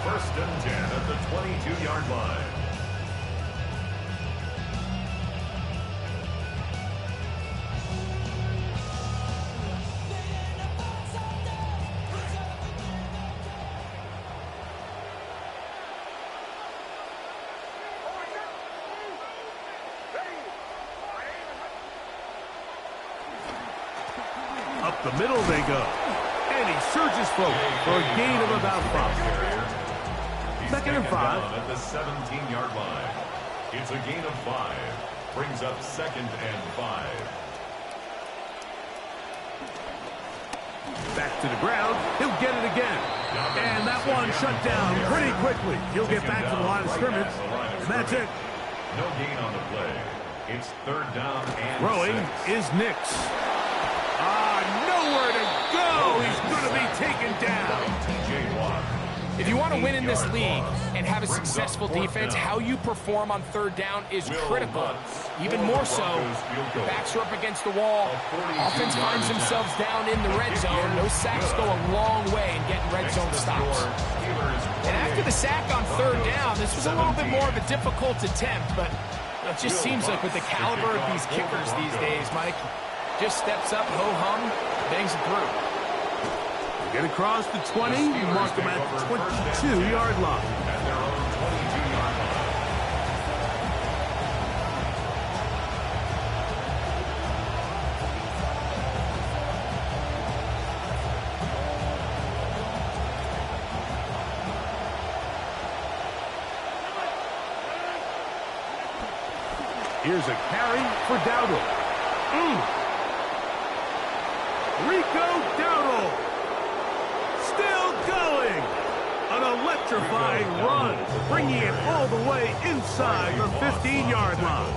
1st and 10 at the 22-yard line. Up the middle they go. And he surges forward for a gain of about 5. 2nd and 5. At the 17-yard line. It's a gain of 5. Brings up 2nd and 5. Back to the ground. He'll get it again. And that one shut down pretty quickly. He'll get back to the line of scrimmage. And that's it. No gain on the play. It's 3rd down and Throwing 6. is Nix. Nowhere to go. He's going to be taken down. TJ Watt. If you want to win in this league and have a successful defense, how you perform on 3rd down is critical. Even more so, the backs are up against the wall. Offense finds themselves down in the red zone. Those sacks go a long way in getting red zone stops. And after the sack on 3rd down, this was a little bit more of a difficult attempt, but it just seems like with the caliber of these kickers these days, Mike, just steps up, ho-hum, bangs it through. Get across the 20, you mark them at the 22-yard line. At their own 22-yard line. Here's a carry for Dowdle. Rico Dowdle. Still going. An electrifying run, bringing it all the way inside the 15-yard line.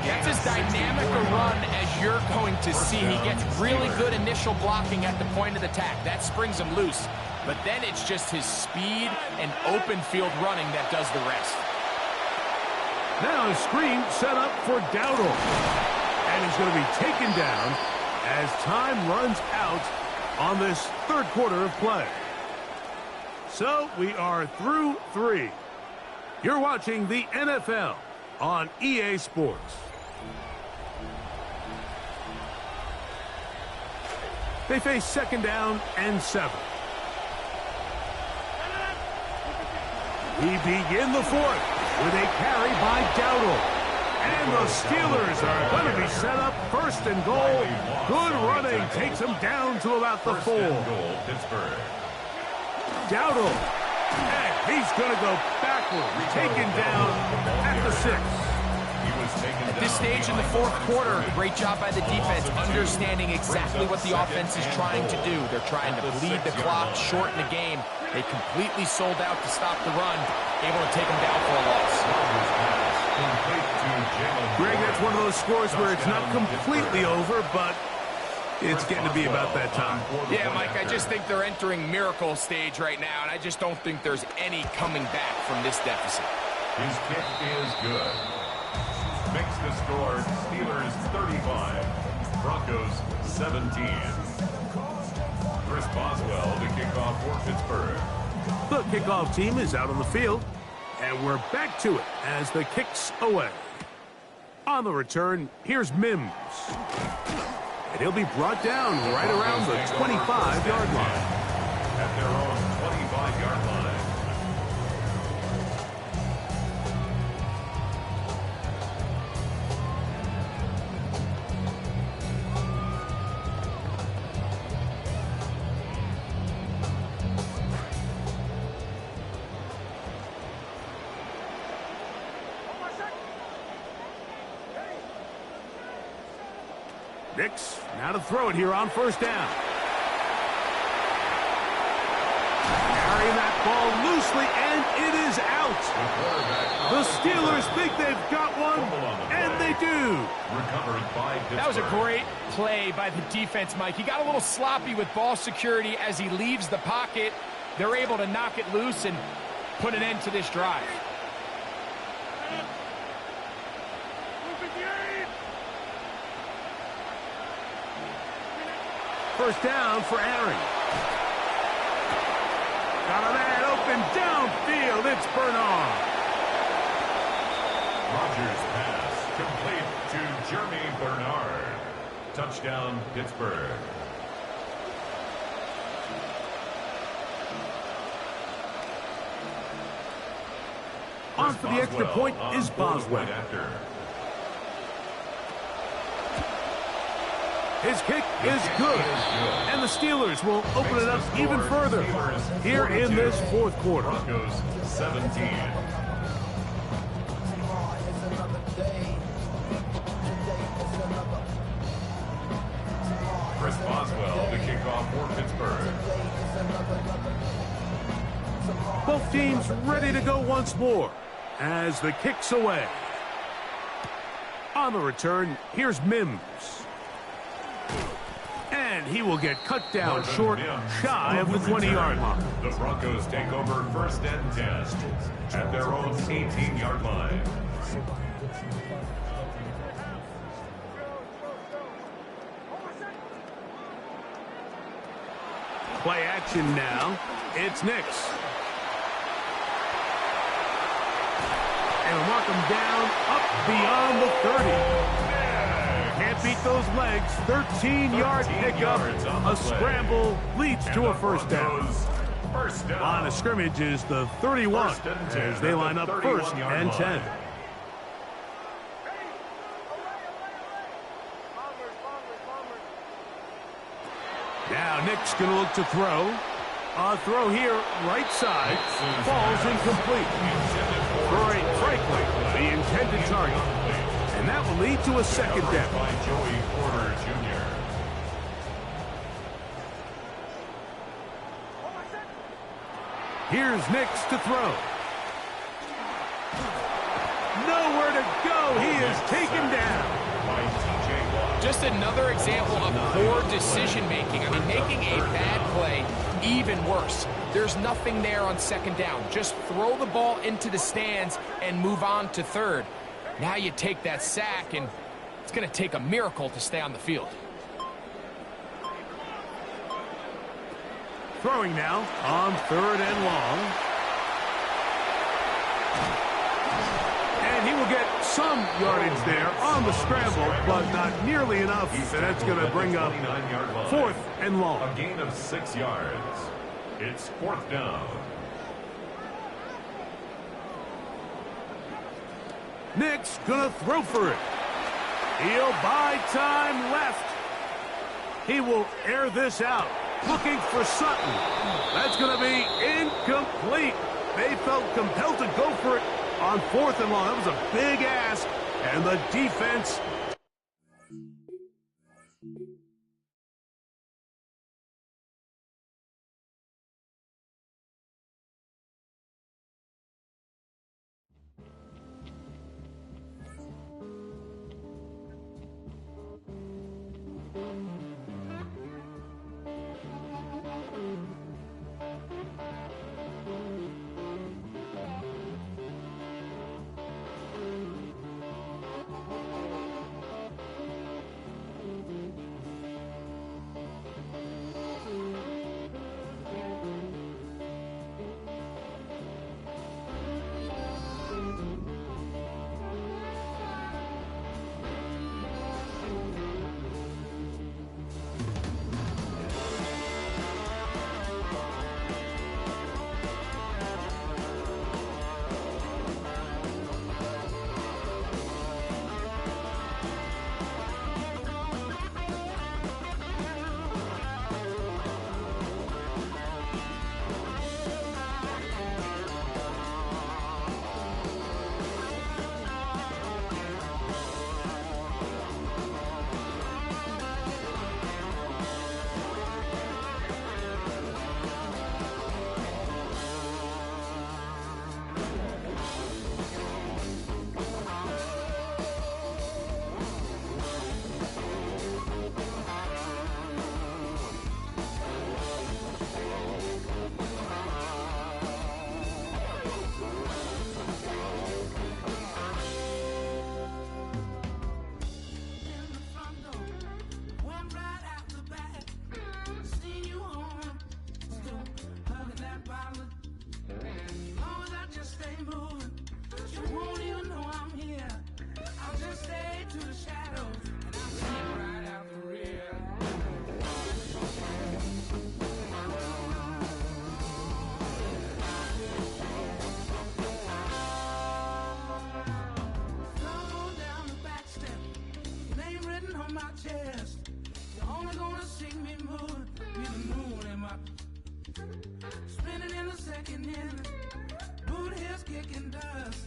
That's as dynamic a run as you're going to see. He gets really good initial blocking at the point of the attack. That springs him loose. But then it's just his speed and open field running that does the rest. Now a screen set up for Dowdle. And he's going to be taken down as time runs out on this 3rd quarter of play. So we are through 3. You're watching the NFL on EA Sports. They face 2nd down and 7. We begin the 4th with a carry by Dowdle. And the Steelers are going to be set up 1st and goal. Good running takes them down to about the 4. Goal, Pittsburgh. Dowdle. And he's going to go backward. Taken down at the 6. At this stage in the 4th quarter, great job by the defense, understanding exactly what the offense is trying to do. They're trying to bleed the clock, shorten the game. They completely sold out to stop the run, able to take them down for a loss. Greg, that's one of those scores where it's not completely over, but it's getting to be about that time. Yeah, Mike, I just think they're entering miracle stage right now, and I just don't think there's any coming back from this deficit. His kick is good. Makes the score Steelers 35, Broncos 17. Chris Boswell to kick off for Pittsburgh. The kickoff team is out on the field, and we're back to it as the kick's away. On the return, here's Mims. And he'll be brought down right around the 25-yard line. At their own 25-yard line. Nix, now to throw it here on first down. Carrying that ball loosely, and it is out. The Steelers think they've got one, and they do. That was a great play by the defense, Mike. He got a little sloppy with ball security as he leaves the pocket. They're able to knock it loose and put an end to this drive. First down for Aaron. Got a man open downfield. It's Bernard. Rodgers' pass complete to Jeremy Bernard. Touchdown, Pittsburgh. On for the extra point is Boswell. His kick is good, and the Steelers will open it up even further here in this fourth quarter. Broncos 17. Chris Boswell to kick off for Pittsburgh. Both teams ready to go once more as the kick's away. On the return, here's Mims. And he will get cut down short, shy of the 20-yard line. The Broncos take over first and 10 at their own 18-yard line. Play action now. It's Nix. And mark him down up beyond the 30. Can't beat those legs. 13-yard pickup. A scramble leads to a first down. Line of scrimmage is the 31 as they line up first and 10. Now Nick's going to look to throw. A throw here, right side, falls incomplete. Throwing Franklin, the intended target. And that will lead to a second down. By Joey Porter Jr. Here's Nix to throw. Nowhere to go. He is taken down. Just another example of poor decision-making. I mean, making a bad play even worse. There's nothing there on second down. Just throw the ball into the stands and move on to third. Now you take that sack, and it's going to take a miracle to stay on the field. Throwing now on third and long. And he will get some yardage there on the scramble, but not nearly enough. And that's going to bring up fourth and long. A gain of 6 yards. It's fourth down. Nick's gonna throw for it. He'll buy time left. He will air this out. Looking for Sutton. That's gonna be incomplete. They felt compelled to go for it on fourth and long. That was a big ask, and the defense. me moving. You won't even know I'm here. I'll just stay to the shadows, and I'll sneak right out the rear. Come down the back step, name written on my chest. You're only gonna see me moving with the moon in my spinning in the second inning. Boot heels kicking dust.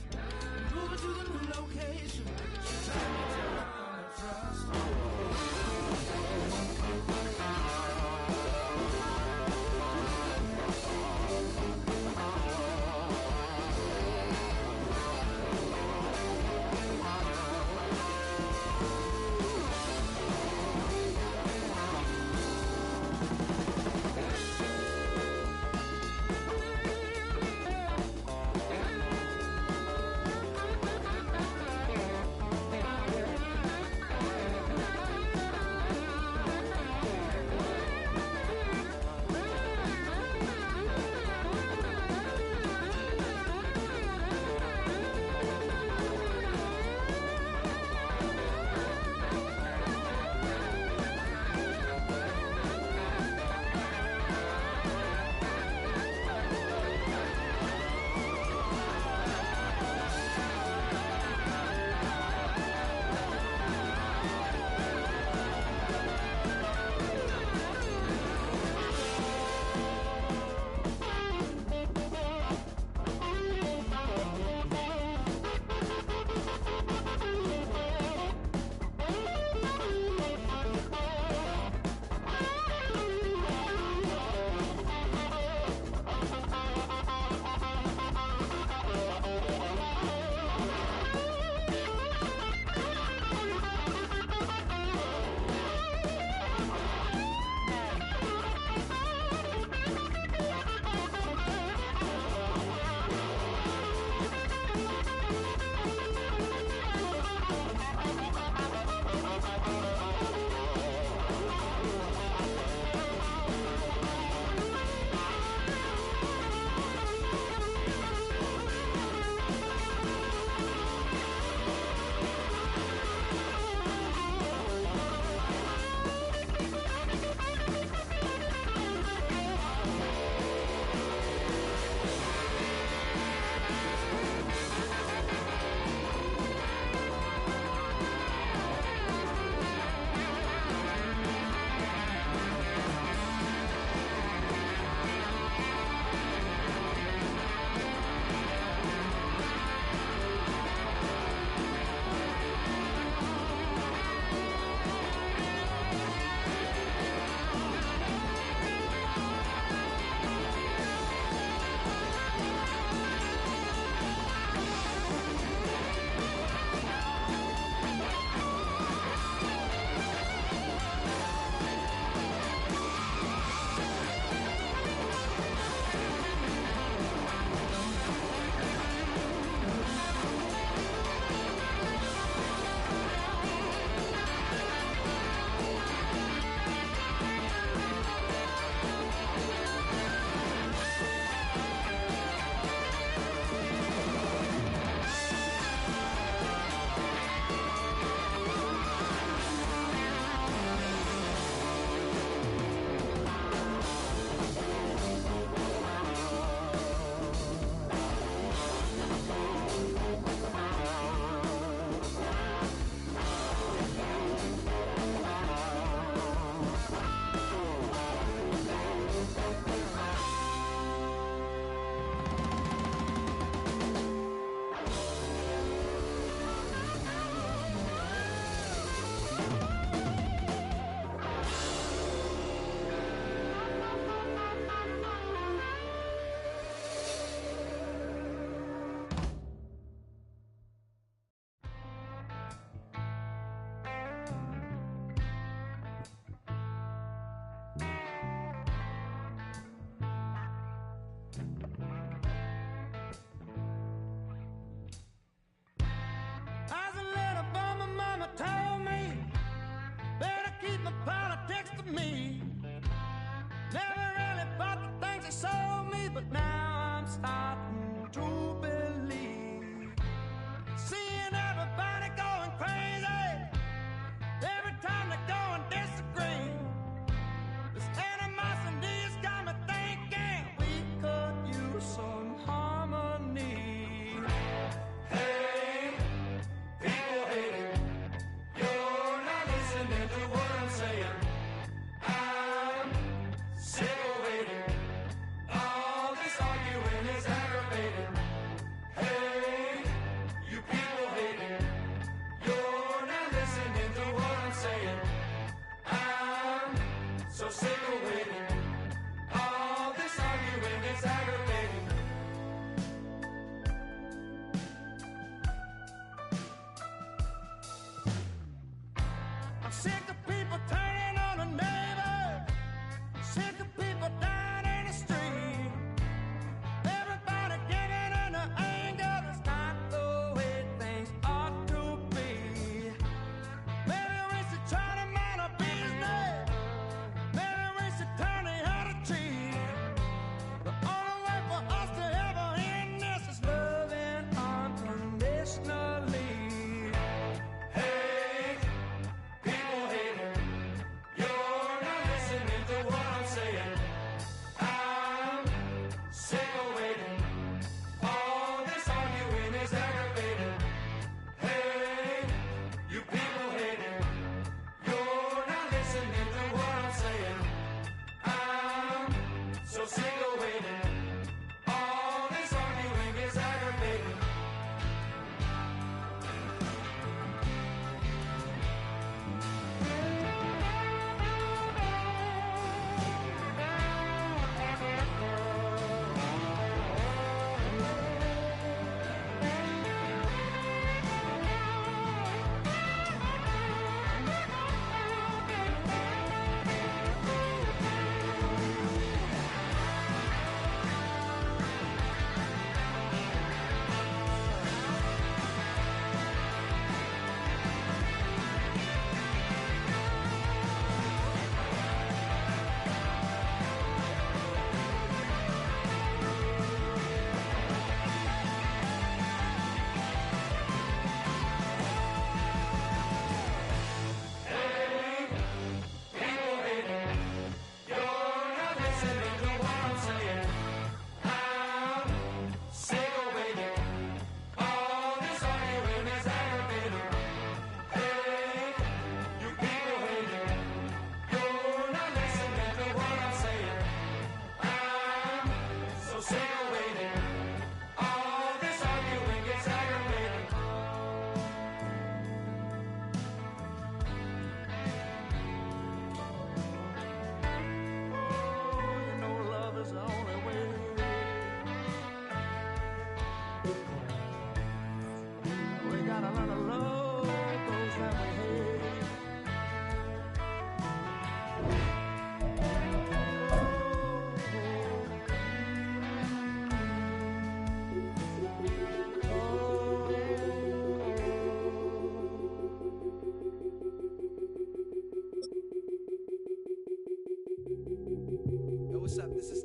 Moving to the new location. She turned me to her on the trust. Never really bought the things they sold me, but now I'm starting to believe.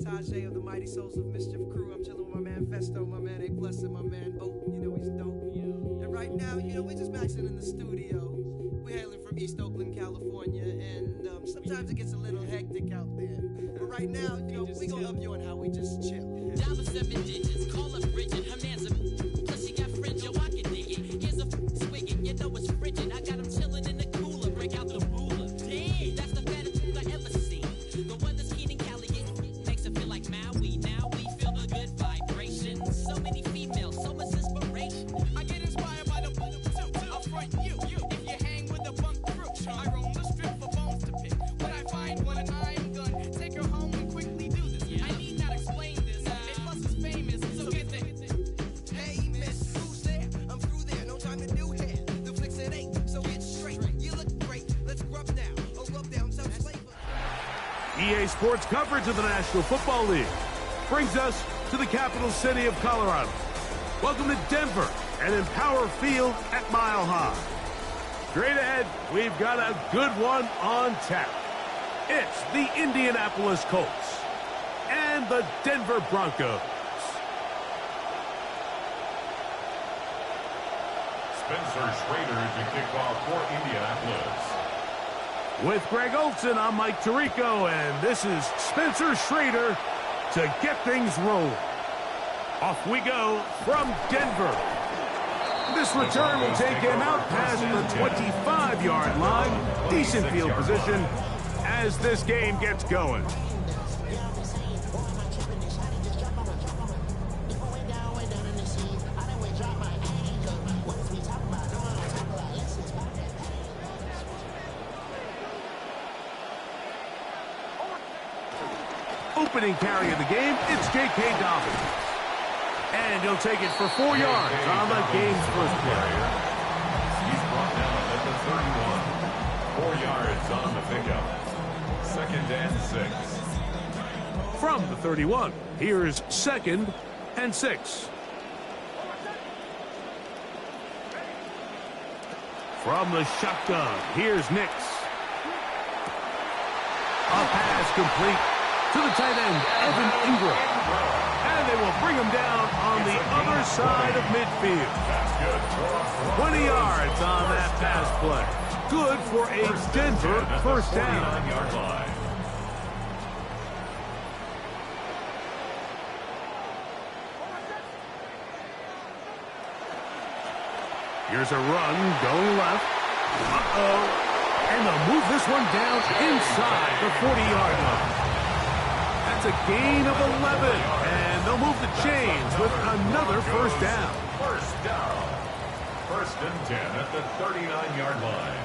Tajay of the Mighty Souls of Mischief crew. I'm chilling with my man Festo, my man A Plus, and my man Oak. You know he's dope. And right now, you know, we're just maxing in the studio. We're hailing from East Oakland, California, and sometimes it gets a little hectic out there. But right now, you know, we gonna up you on how we just chill. Dollar 7 digits, call up Bridget, her man's a plus she got fringe, yo, I can dig it. Here's a swig, you know it's frigid. I got him chilling in the cooler, break out the ruler. Damn, that's the fattest I ever seen. The weather's keen in Cali, it makes it feel like Maui. Now we feel the good vibrations. So many females, so much inspiration. I get inspired by the I'll front you. If you hang with the bunk crew, I roam the strip for bones to pick. When I find one, I'm gonna take her home and quickly do this. I need not explain this. A Plus is famous, so get the. Hey, miss, who's there? I'm through there, no time to do hair. The flicks at 8, so get straight. You look great, let's rub now. Oh, rub down, some flavor. EA Sports coverage of the National Football League brings us to the capital city of Colorado. Welcome to Denver and Empower Field at Mile High. Straight ahead, we've got a good one on tap. It's the Indianapolis Colts and the Denver Broncos. Spencer Schrader to kick off for Indianapolis. With Greg Olson, I'm Mike Tirico, and this is Spencer Schrader to get things rolling. Off we go from Denver. This return will take him out past the 25-yard line. Decent field position as this game gets going. Opening carry of the game, it's J.K. Dobbins. And he'll take it for 4 yards on the game's first play. He's brought down at the 31. 4 yards on the pickup. Second and 6. From the 31, here's second and 6. From the shotgun, here's Nix. A pass complete to the tight end, Evan Ingram. And they will bring him down on the other side of midfield. 20 yards on that pass play. Good for a Denver first down. Here's a run going left. And they'll move this one down inside the 40-yard line. That's a gain of 11, and they'll move the chains with another first down. First down. First and 10 at the 39-yard line.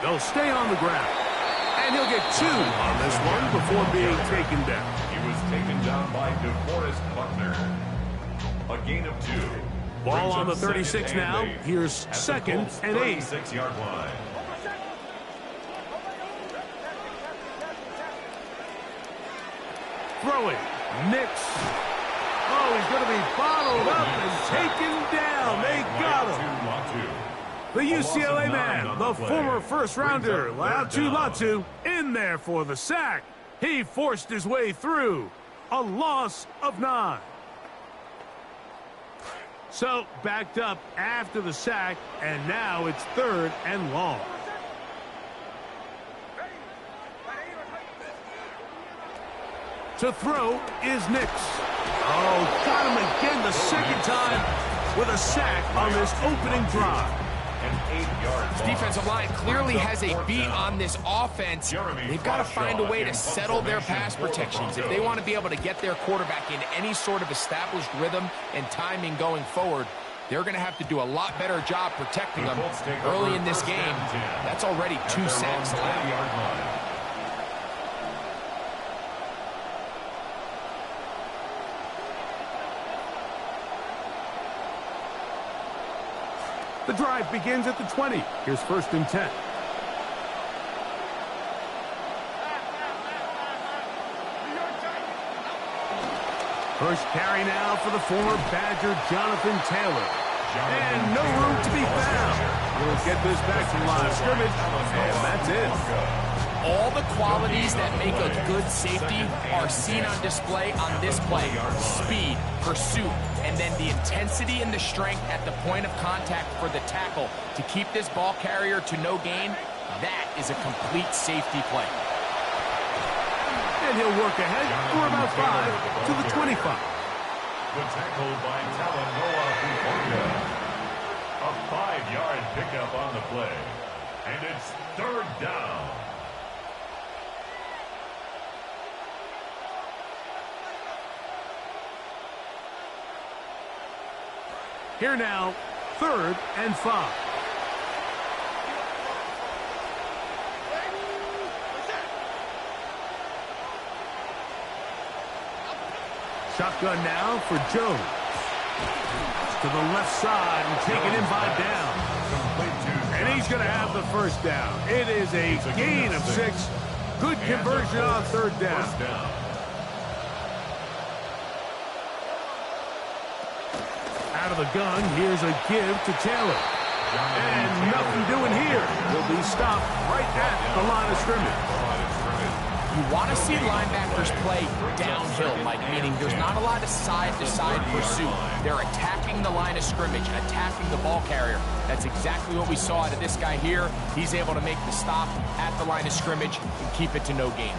They'll stay on the ground, and he'll get 2 on this one before being taken down. He was taken down by DeForest Buckner. A gain of 2. Ball on the 36 now. Here's second and 8. 36-yard line. Throwing, Nix. Oh, he's going to be bottled up and taken down. They got him. The UCLA man, the former first-rounder, Latu Latu, in there for the sack. He forced his way through. A loss of 9. So, backed up after the sack, and now it's third and long. To throw is Nix. Oh, got him again the second time with a sack on this opening drive. This defensive line clearly has a beat on this offense. They've got to find a way to settle their pass protections. If they want to be able to get their quarterback in any sort of established rhythm and timing going forward, they're going to have to do a lot better job protecting them early in this game. That's already 2 sacks allowed. The drive begins at the 20. Here's first and 10. First carry now for the former Badger Jonathan Taylor. And no room to be found. We'll get this back to line of scrimmage, and that's it. All the qualities that make a good safety are seen on display on this play. Speed, pursuit, and then the intensity and the strength at the point of contact for the tackle to keep this ball carrier to no gain. That is a complete safety play. And he'll work ahead for about 5 to the 25. The tackle by Talanoa Hufanga. A 5-yard pickup on the play. And it's 3rd down. Here now, 3rd and 5. Shotgun now for Jones. To the left side and taken in by down. And he's going to have the first down. It is a gain of 6. Good conversion on 3rd down. Out of the gun, here's a give to Taylor. And nothing doing here. He'll be stopped right at the line of scrimmage. You want to see linebackers play downhill, Mike, meaning there's not a lot of side-to-side pursuit. They're attacking the line of scrimmage, attacking the ball carrier. That's exactly what we saw out of this guy here. He's able to make the stop at the line of scrimmage and keep it to no gain.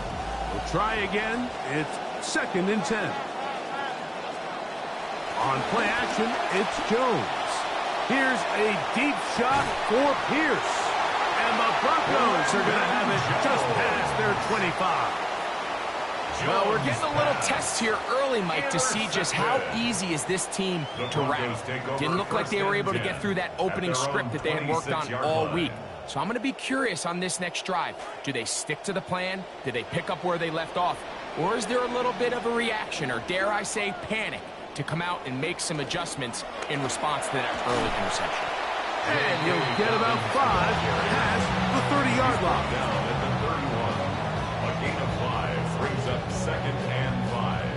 We'll try again. It's 2nd and 10. On play action, it's Jones. Here's a deep shot for Pierce. And the Broncos are going to have it just past their 25. Well, we're getting a little test here early, Mike, to see just how easy is this team to wrap. Didn't look like they were able to get through that opening script that they had worked on all week. So I'm going to be curious on this next drive. Do they stick to the plan? Do they pick up where they left off? Or is there a little bit of a reaction, or dare I say panic, to come out and make some adjustments in response to that early interception? And he'll get about 5 past the 30-yard line. Down at the 31. A gain of 5 brings up 2nd and 5.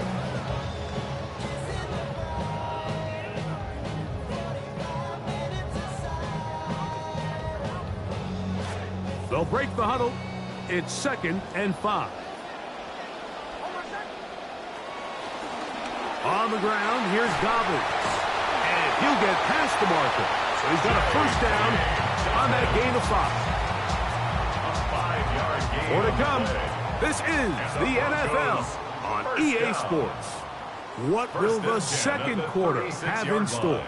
They'll break the huddle. It's 2nd and 5. On the ground, here's Dobbins. And he'll get past the marker. So he's got a first down on that gain of 5. 5-yard gain. More to come. This is the NFL on EA Sports. What will the second quarter have in store?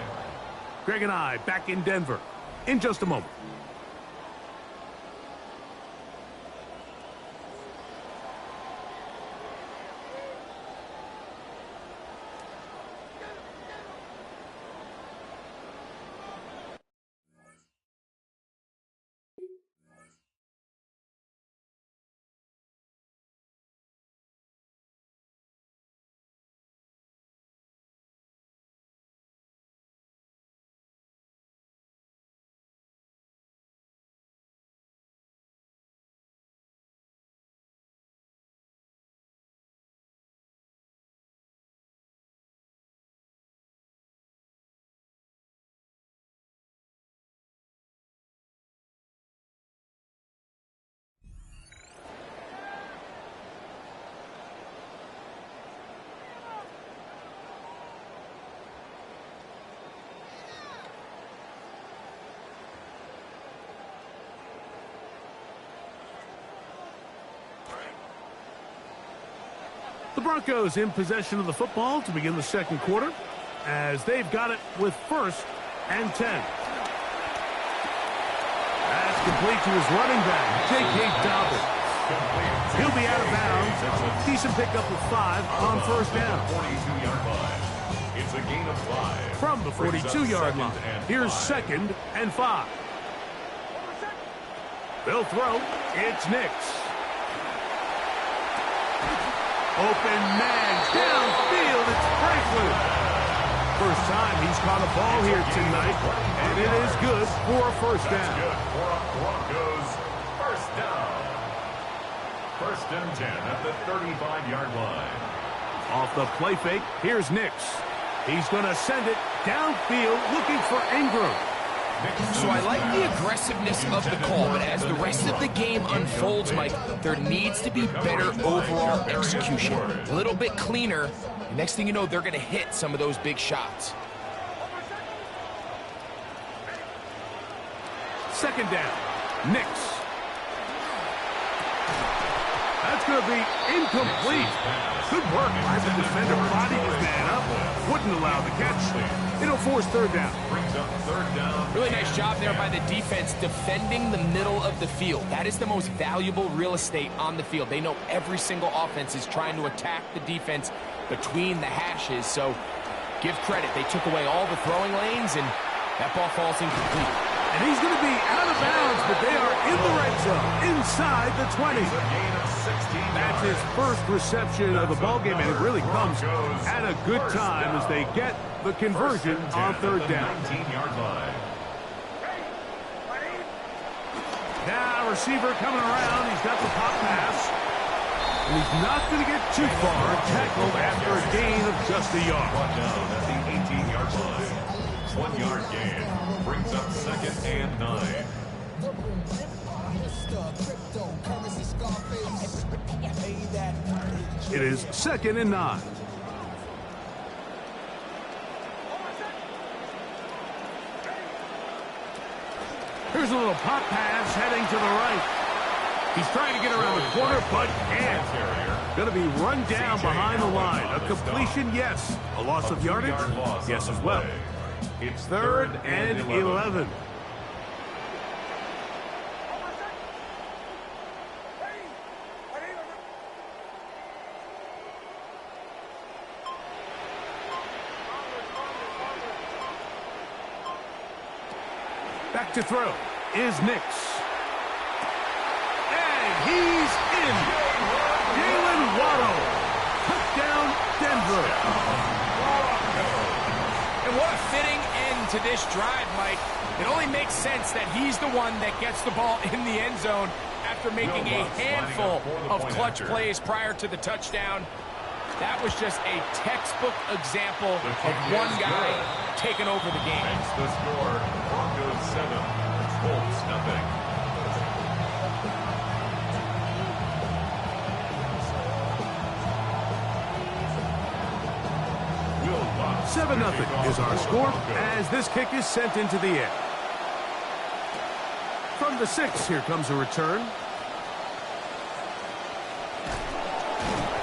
Greg and I back in Denver in just a moment. The Broncos in possession of the football to begin the second quarter as they've got it with 1st and 10. That's complete to his running back, J.K. Dobbins. He'll be out of bounds. Decent pickup of 5 on first down. 42-yard line. It's a gain of 5. From the 42-yard line, here's 2nd and 5. They'll throw. It's Nix. Open man, downfield, it's Franklin. First time he's caught a ball here tonight, and it is good for a first down. Good for a Broncos first down. 1st and 10 at the 35-yard line. Off the play fake, here's Nix. He's going to send it downfield looking for Ingram. So I like the aggressiveness of the call, but as the rest of the game unfolds, Mike, there needs to be better overall execution. A little bit cleaner. Next thing you know, they're going to hit some of those big shots. Second down. Nix. That's going to be incomplete. Good work by the defender. Bodied his man up. Wouldn't allow the catch. It'll force third down. Brings up third down. Really nice job there by the defense defending the middle of the field. That is the most valuable real estate on the field. They know every single offense is trying to attack the defense between the hashes. So give credit. They took away all the throwing lanes, and that ball falls incomplete. And he's going to be out of bounds, but they are in the red zone, inside the 20. That's his first reception of the ballgame, and it really comes at a good time as they get the conversion on third down. 19-yard line. Now, receiver coming around. He's got the pop pass. And he's not going to get too far. Tackled after a gain of just a yard. Brought down at the 18-yard line. 1 yard gain. Brings up second and 9. It is second and 9. Here's a little pop pass heading to the right. He's trying to get around the corner, but can't. Going to be run down behind the line. A completion, yes. A loss of yardage, yes as well. It's Third and 11. Back to throw is Nix. And he's in. Jalen Waddle. Touchdown, Denver. And what a fitting end to this drive, Mike. It only makes sense that he's the one that gets the ball in the end zone after making a handful of clutch plays prior to the touchdown. That was just a textbook example of one guy taking over the game. Makes the score. Broncos 7, Colts nothing. Will Lutz 7-0 is our score as this kick is sent into the air. From the 6, here comes a return.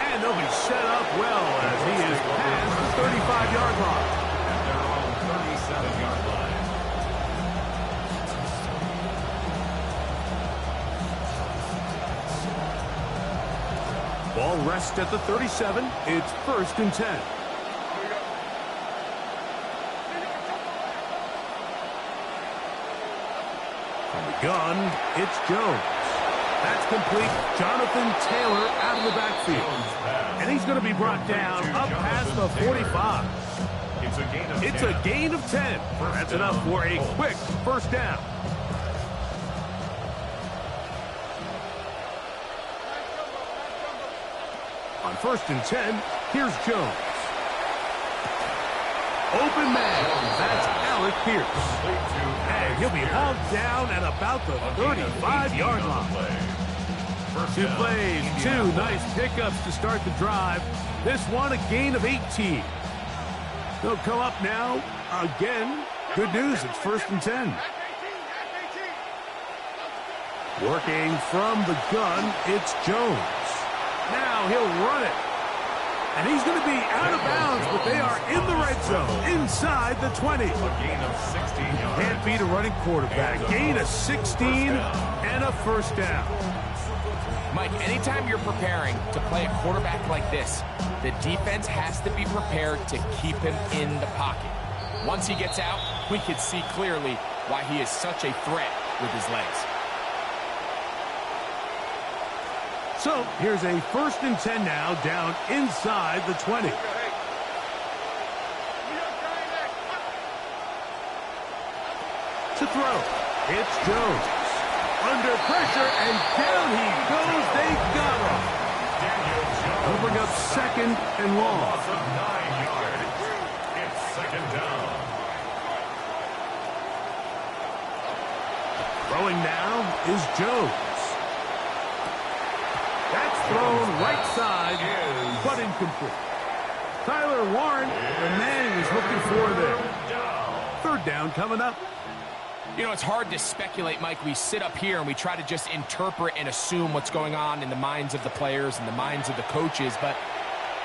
And they'll be set up well as he is past the 35-yard line. At their own 37-yard line. Ball rests at the 37. It's first and 10. From the gun, it's Jones. That's complete. Jonathan Taylor out of the backfield. And he's going to be brought down up past the 45. It's a gain of 10. That's enough for a quick first down. On first and 10, here's Jones. Open man. That's Alec Pierce. And he'll be hauled down at about the 35-yard line. 2 plays, 2 nice pickups to start the drive. This one a gain of 18. They'll come up now again. Good news, it's first and 10. Working from the gun, it's Jones. Now he'll run it. And he's going to be out of bounds, but they are in the red zone, inside the 20. Can't beat a running quarterback. Gain of 16 and a first down. Mike, anytime you're preparing to play a quarterback like this, the defense has to be prepared to keep him in the pocket. Once he gets out, we can see clearly why he is such a threat with his legs. So here's a first and 10 now, down inside the 20. To throw, it's Jones. Under pressure, and down he goes. They got him. They'll bring up second and long. Loss of 9 yards. It's second down. Throwing now is Jones. That's thrown right side, but incomplete. Tyler Warren, the man he was looking for there. Third down coming up. You know, it's hard to speculate, Mike. We sit up here and we try to just interpret and assume what's going on in the minds of the players and the minds of the coaches, but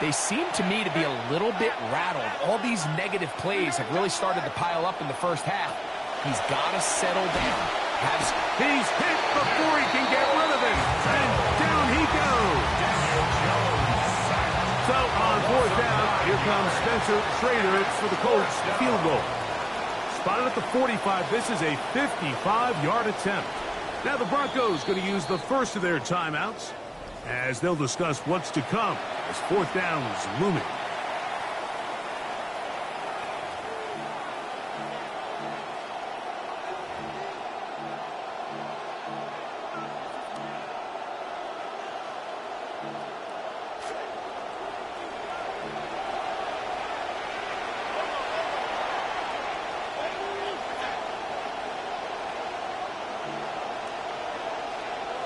they seem to me to be a little bit rattled. All these negative plays have really started to pile up in the first half. He's got to settle down. He's hit before he can get rid of it, and down he goes. So on fourth down, here comes Spencer Schrader for the Colts field goal. Spotted at the 45. This is a 55-yard attempt. Now the Broncos going to use the first of their timeouts as they'll discuss what's to come as fourth down is looming.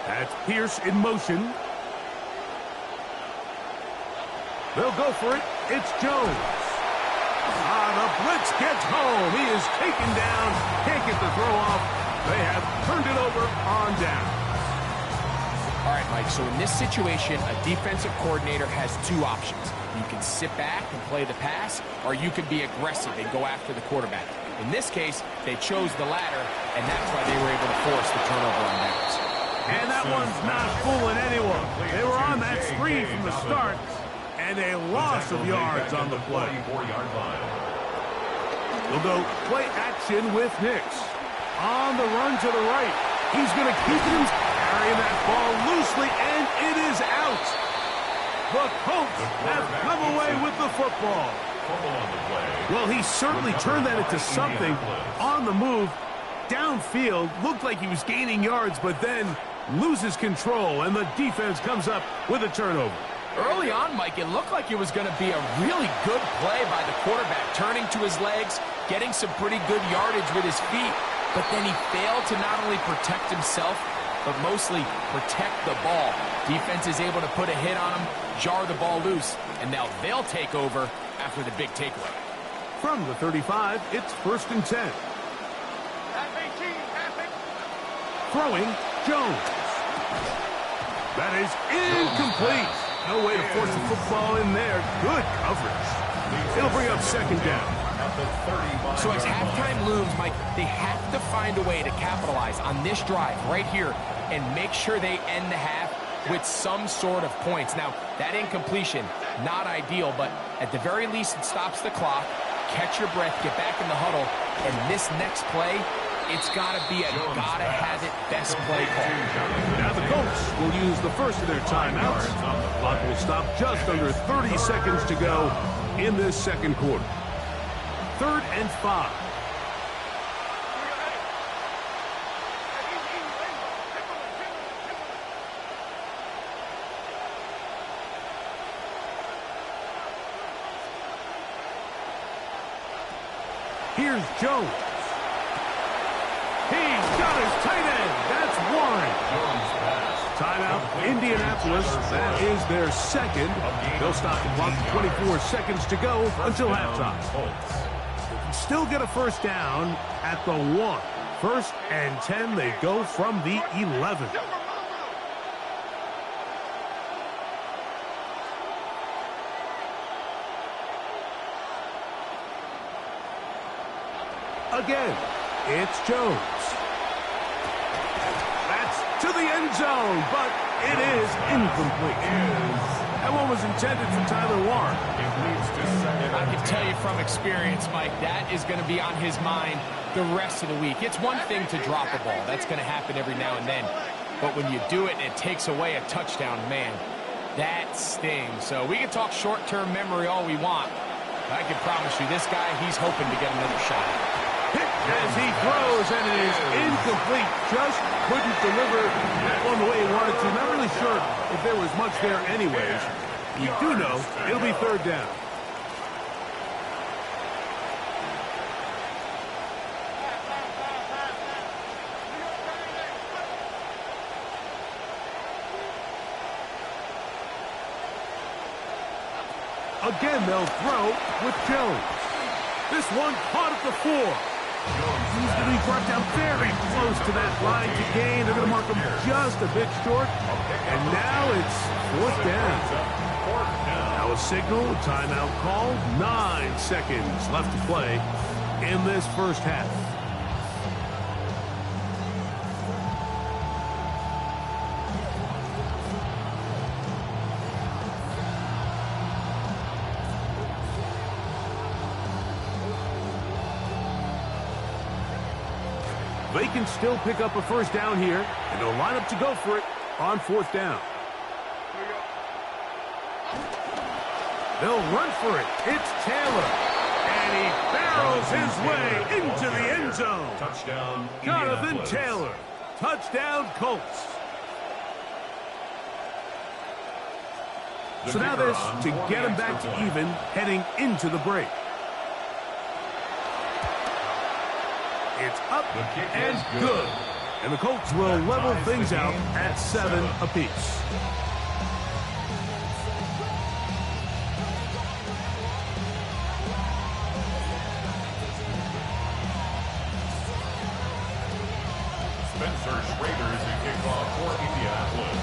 That's Pierce in motion. They'll go for it. It's Jones. The blitz gets home. He is taken down. Can't get the throw off. They have turned it over on down. All right, Mike, so in this situation, a defensive coordinator has two options. You can sit back and play the pass, or you can be aggressive and go after the quarterback. In this case, they chose the latter, and that's why they were able to force the turnover on downs. And that one's not fooling anyone. They were on that screen from the start, and a loss of yards on the play. We'll go play action with Nix. On the run to the right. He's going to keep him carrying that ball loosely, and it is out. The Colts have come away with the football. Well, he certainly turned that into something on the move. Downfield, looked like he was gaining yards, but then loses control, and the defense comes up with a turnover. Early on, Mike, it looked like it was going to be a really good play by the quarterback, turning to his legs, getting some pretty good yardage with his feet, but then he failed to not only protect himself, but mostly protect the ball. Defense is able to put a hit on him, jar the ball loose, and now they'll take over after the big takeaway. From the 35, it's 1st and 10. Throwing, Jones. That is incomplete. No way to force the football in there. Good coverage. It'll bring up 2nd down. So as halftime looms, Mike, they have to find a way to capitalize on this drive right here and make sure they end the half with some sort of points. Now, that incompletion, not ideal, but at the very least, it stops the clock. Catch your breath, get back in the huddle, and this next play, it's got to be a gotta-have-it best play call. Now the Colts will use the first of their timeouts. The clock will stop just under 30 seconds to go in this second quarter. 3rd and 5. Here's Jones. He's got his tight end. That's Warren. Timeout, Indianapolis. That is their second. They'll stop the clock. 24 seconds to go until halftime. They can still get a first down at the 1. 1st and 10. They go from the 11. Again, it's Jones. That's to the end zone, but it is incomplete. That one was intended for Tyler Warren. I can tell you from experience, Mike, that is going to be on his mind the rest of the week. It's one thing to drop a ball. That's going to happen every now and then. But when you do it and it takes away a touchdown, man, that stings. So we can talk short-term memory all we want. But I can promise you, this guy, he's hoping to get another shot. As he throws, and it is incomplete. Just couldn't deliver that one the way he wanted to. Not really sure if there was much there anyways. We do know it'll be 3rd down. Again, they'll throw with Jones. This one caught at the 4. He's going to be brought down very close to that line to gain. They're going to mark him just a bit short. And now it's 4th down. Now a signal, a timeout called. 9 seconds left to play in this first half. They can still pick up a first down here, and they'll line up to go for it on 4th down. They'll run for it. It's Taylor. And he barrels his way into the end zone. Touchdown, Jonathan Taylor. Touchdown, Colts. So now this to get him back to even heading into the break. It's up and good. And the Colts will level things out at 7 apiece. Spencer Schrader is the kickoff for Indianapolis.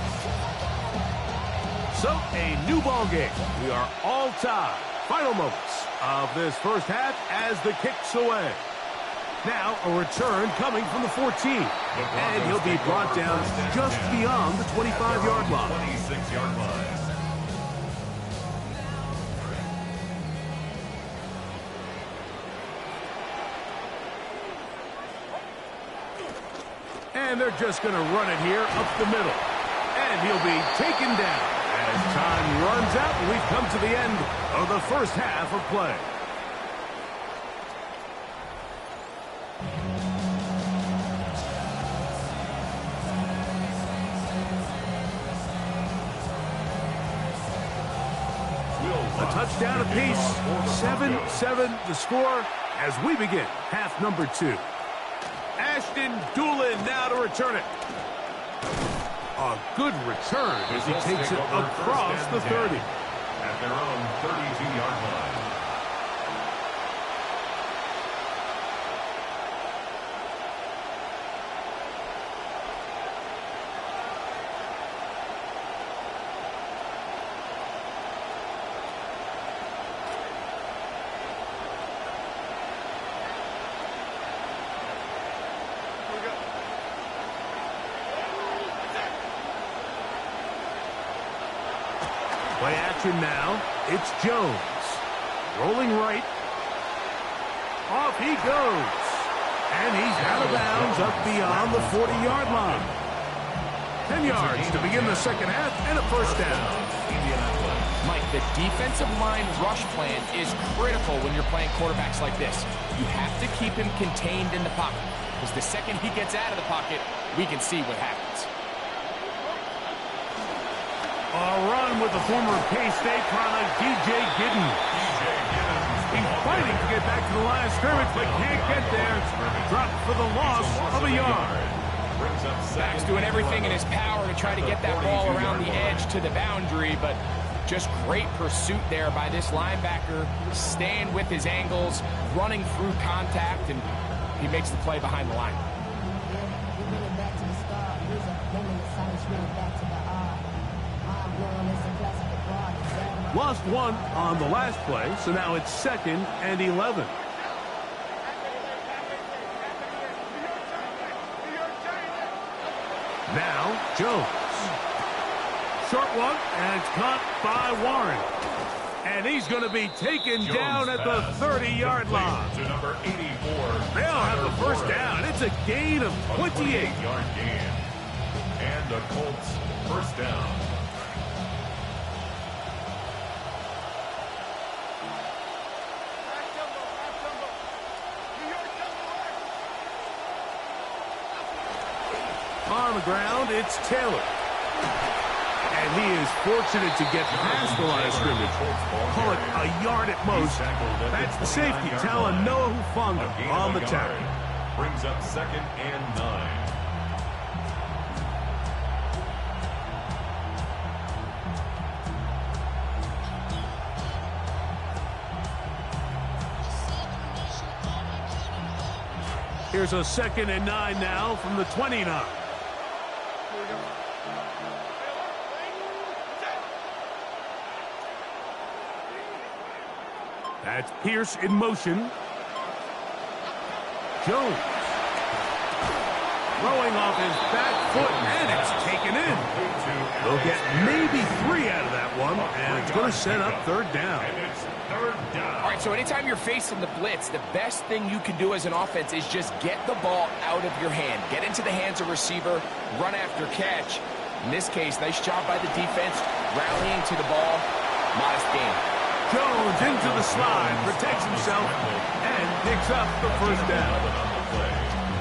So, a new ball game. We are all tied. Final moments of this first half as the kick's away. Now, a return coming from the 14. And he'll be brought down just beyond the 25-yard line. 26-yard line. And they're just going to run it here up the middle. And he'll be taken down as time runs out and we've come to the end of the first half of play. A touchdown apiece, 7-7 the score as we begin half number 2. Ashton Doolin now to return it. A good return as he takes it across the 30. At their own 32-yard line. Play action now. It's Jones. Rolling right. Off he goes. And he's out of bounds up beyond the 40-yard line. 10 yards to begin the second half and a first down. Mike, the defensive line rush plan is critical when you're playing quarterbacks like this. You have to keep him contained in the pocket, because the second he gets out of the pocket, we can see what happens. A run with the former K-State product, D.J. Gidden. He's fighting to get back to the line of scrimmage, but can't get there. Dropped for the loss of a yard. Back's doing everything in his power to try to get that ball around the edge to the boundary, but just great pursuit there by this linebacker, staying with his angles, running through contact, and he makes the play behind the line. Lost one on the last play, so now it's 2nd and 11. Now, Jones. Short one, and it's caught by Warren. And he's going to be taken down at the 30-yard line. To number 84. They'll have the first down. It's a gain of 28. 28-yard gain. And the Colts first down. On the ground, it's Taylor. And he is fortunate to get past the line of scrimmage. Call it a yard at most. That's the safety, Talanoa Hufanga on the tackle. Brings up 2nd and 9. Here's a 2nd and 9 now from the 29. That's Pierce in motion. Jones. Throwing off his back foot, and it's taken in. They'll get maybe 3 out of that one, and it's going to set up 3rd down. All right, so anytime you're facing the blitz, the best thing you can do as an offense is just get the ball out of your hand. Get into the hands of receiver, run after catch. In this case, nice job by the defense, rallying to the ball. Modest gain. Jones into the slide, protects himself, and picks up the 1st down.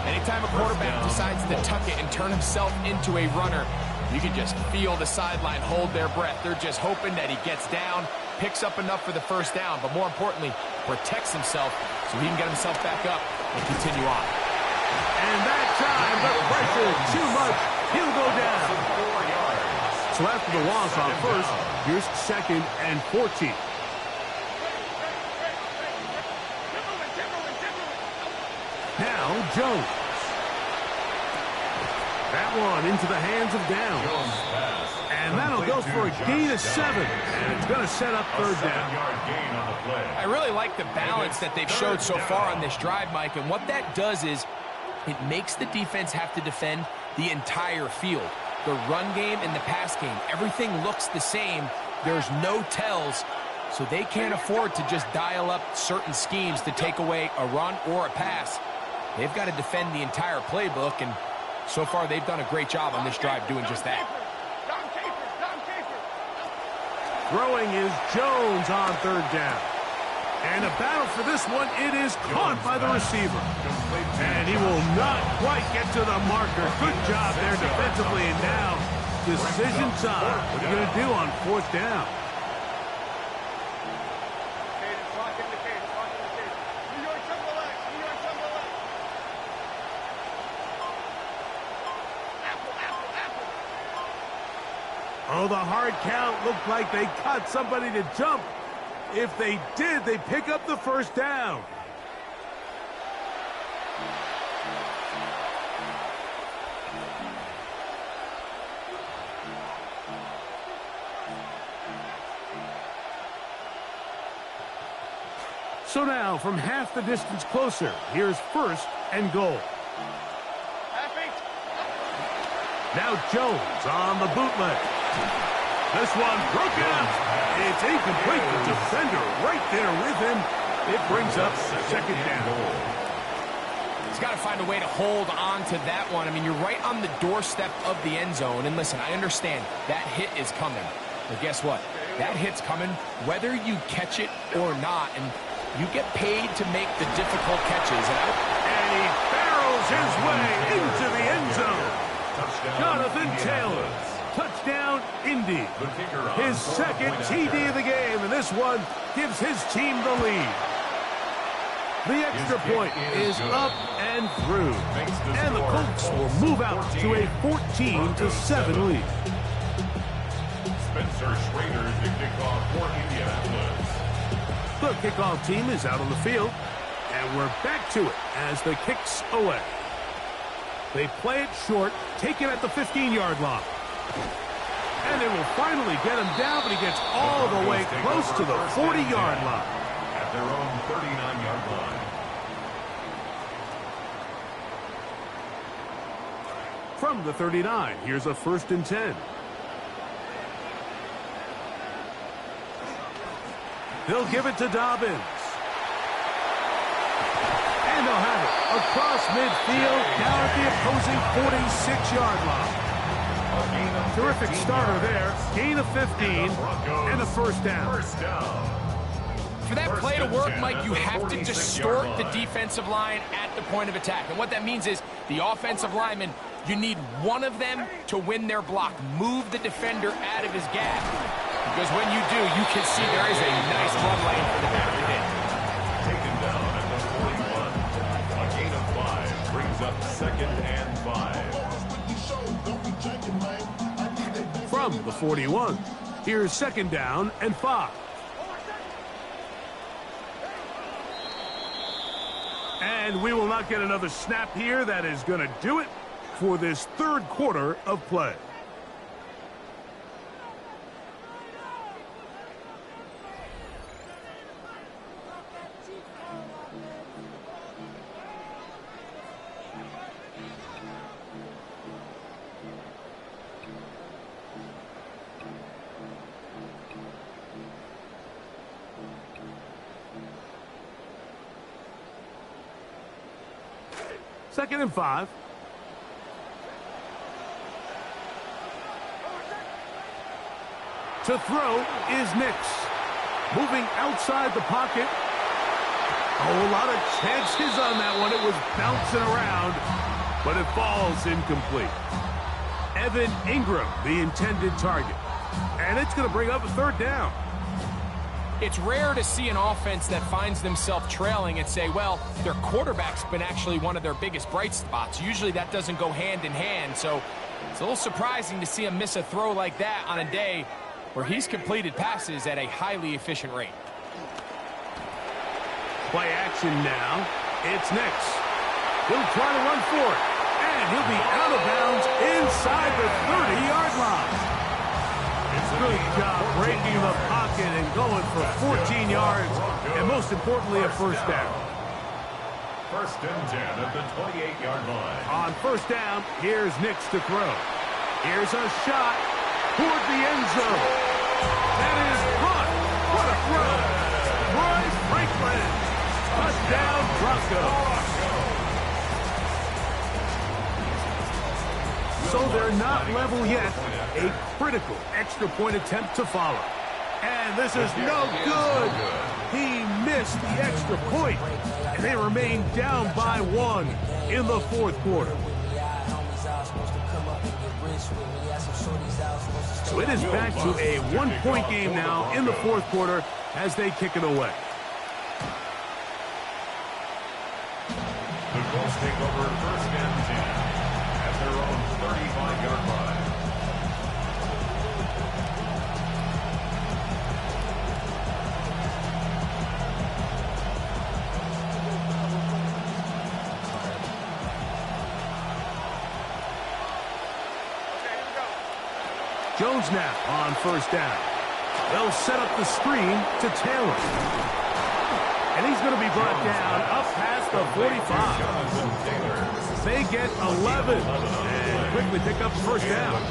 Anytime a quarterback decides to tuck it and turn himself into a runner, you can just feel the sideline hold their breath. They're just hoping that he gets down, picks up enough for the 1st down, but more importantly, protects himself so he can get himself back up and continue on. And that time, the pressure too much. He'll go down. So after the loss on 1st, here's 2nd and 14. Now Jones. That one into the hands of Downs. And that'll go for a gain of 7. And it's going to set up 3rd down. I really like the balance that they've showed so far on this drive, Mike. And what that does is it makes the defense have to defend the entire field. The run game and the pass game, everything looks the same. There's no tells. So they can't afford to just dial up certain schemes to take away a run or a pass. They've got to defend the entire playbook, and so far they've done a great job on this drive doing just that. Throwing is Jones on 3rd down. And a battle for this one. It is caught by the receiver. And he will not quite get to the marker. Good job there defensively, and now decision time. What are you going to do on 4th down? Oh, the hard count looked like they cut somebody to jump. If they did, they pick up the 1st down. So now, from half the distance closer, here's 1st and goal. Now Jones on the bootleg. This one broken up. It's incomplete. The defender right there with him. It brings up 2nd down. He's got to find a way to hold on to that one. I mean, you're right on the doorstep of the end zone. And listen, I understand that hit is coming. But guess what? That hit's coming whether you catch it or not. And you get paid to make the difficult catches. And he barrels his way into the end zone. Jonathan Taylor. Touchdown, Indy. His 2nd TD of the game, and this one gives his team the lead. The extra point is up and through, and the Colts will move out to a 14-7 lead. Spencer Schrader is the kickoff for Indianapolis. The kickoff team is out on the field, and we're back to it as the kick's away. They play it short, take it at the 15-yard line. And they will finally get him down, but he gets all the way close to the 40-yard line. At their own 39-yard line. From the 39, here's a 1st and 10. They'll give it to Dobbins. And they'll have it across midfield, down at the opposing 46-yard line. Terrific starter there. Gain of 15 and a 1st down. For that play to work, Mike, you have to distort the defensive line at the point of attack. And what that means is the offensive lineman, you need one of them to win their block. Move the defender out of his gap. Because when you do, you can see there is a nice run lane for the back of it. Taken down at the 41. A gain of 5 brings up 2nd and 5. From the 41, here's 2nd down and 5. And we will not get another snap here. That is going to do it for this third quarter of play. Second and 5. To throw is Nix. Moving outside the pocket. A whole lot of chances on that one. It was bouncing around, but it falls incomplete. Evan Ingram, the intended target. And it's going to bring up a third down. It's rare to see an offense that finds themselves trailing and say, well, their quarterback's been actually one of their biggest bright spots. Usually that doesn't go hand in hand, so it's a little surprising to see him miss a throw like that on a day where he's completed passes at a highly efficient rate. Play action now. It's Nix. He'll try to run for it, and he'll be out of bounds inside the 30-yard line. Good job breaking the pocket and going for 14 yards, and most importantly, a first down. First and 10 at the 28-yard line. On first down, here's Nix to throw. Here's a shot toward the end zone. That is caught. What a throw. Royce Franklin. Touchdown, Broncos. So they're not level yet. A critical extra point attempt to follow. And this is no good. He missed the extra point. And they remain down by 1 in the fourth quarter. So it is back to a 1-point game now in the fourth quarter as they kick it away. The Colts take over first and 10 at their own 35-yard line. Jones now on first down. They'll set up the screen to Taylor. And he's going to be brought down up past the 45. They get 11 and quickly pick up first down.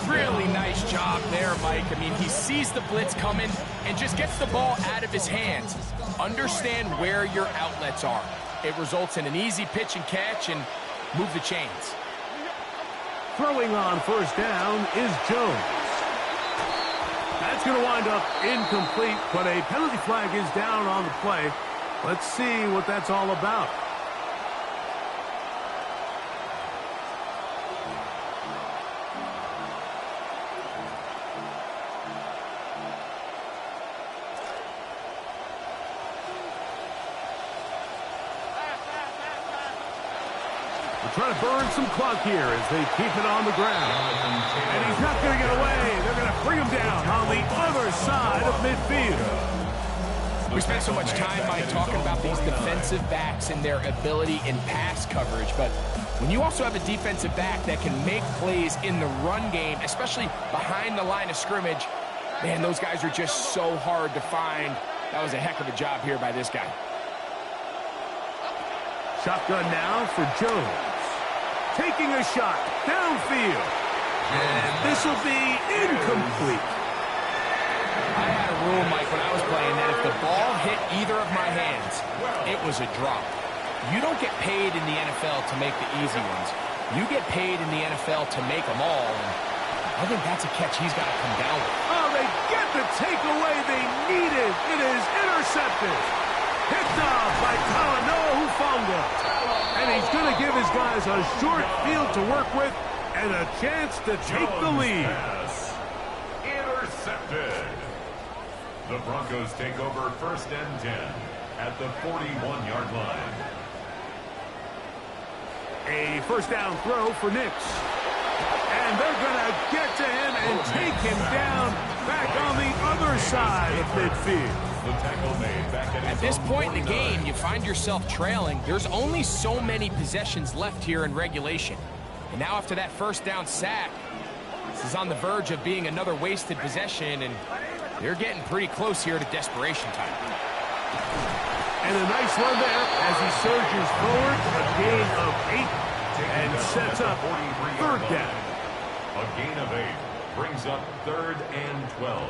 Really nice job there, Mike. I mean, he sees the blitz coming and just gets the ball out of his hands. Understand where your outlets are. It results in an easy pitch and catch and move the chains. Throwing on first down is Jones. That's going to wind up incomplete, but a penalty flag is down on the play. Let's see what that's all about. Trying to burn some clock here as they keep it on the ground. And he's not going to get away. They're going to bring him down on the other side of midfield. We spent so much time, Mike, talking about these defensive backs and their ability in pass coverage. But when you also have a defensive back that can make plays in the run game, especially behind the line of scrimmage, man, those guys are just so hard to find. That was a heck of a job here by this guy. Shotgun now for Jones. Taking a shot downfield. And this will be incomplete. I had a rule, Mike, when I was playing that if the ball hit either of my hands, it was a drop. You don't get paid in the NFL to make the easy ones. You get paid in the NFL to make them all. And I think that's a catch he's got to come down with. Oh, they get the takeaway they needed. It is intercepted. Picked off by Talanoa Hufanga. And he's going to give his guys a short field to work with and a chance to take the lead. Intercepted. The Broncos take over first and 10 at the 41-yard line. A first down throw for Nix. And and they're going to get to him and take him down back on the other side of midfield. At this point in the game, you find yourself trailing. There's only so many possessions left here in regulation. And now after that first down sack, this is on the verge of being another wasted possession, and they're getting pretty close here to desperation time. And a nice run there as he surges forward, a gain of 8, and sets up third down. A gain of 8 brings up 3rd and 12.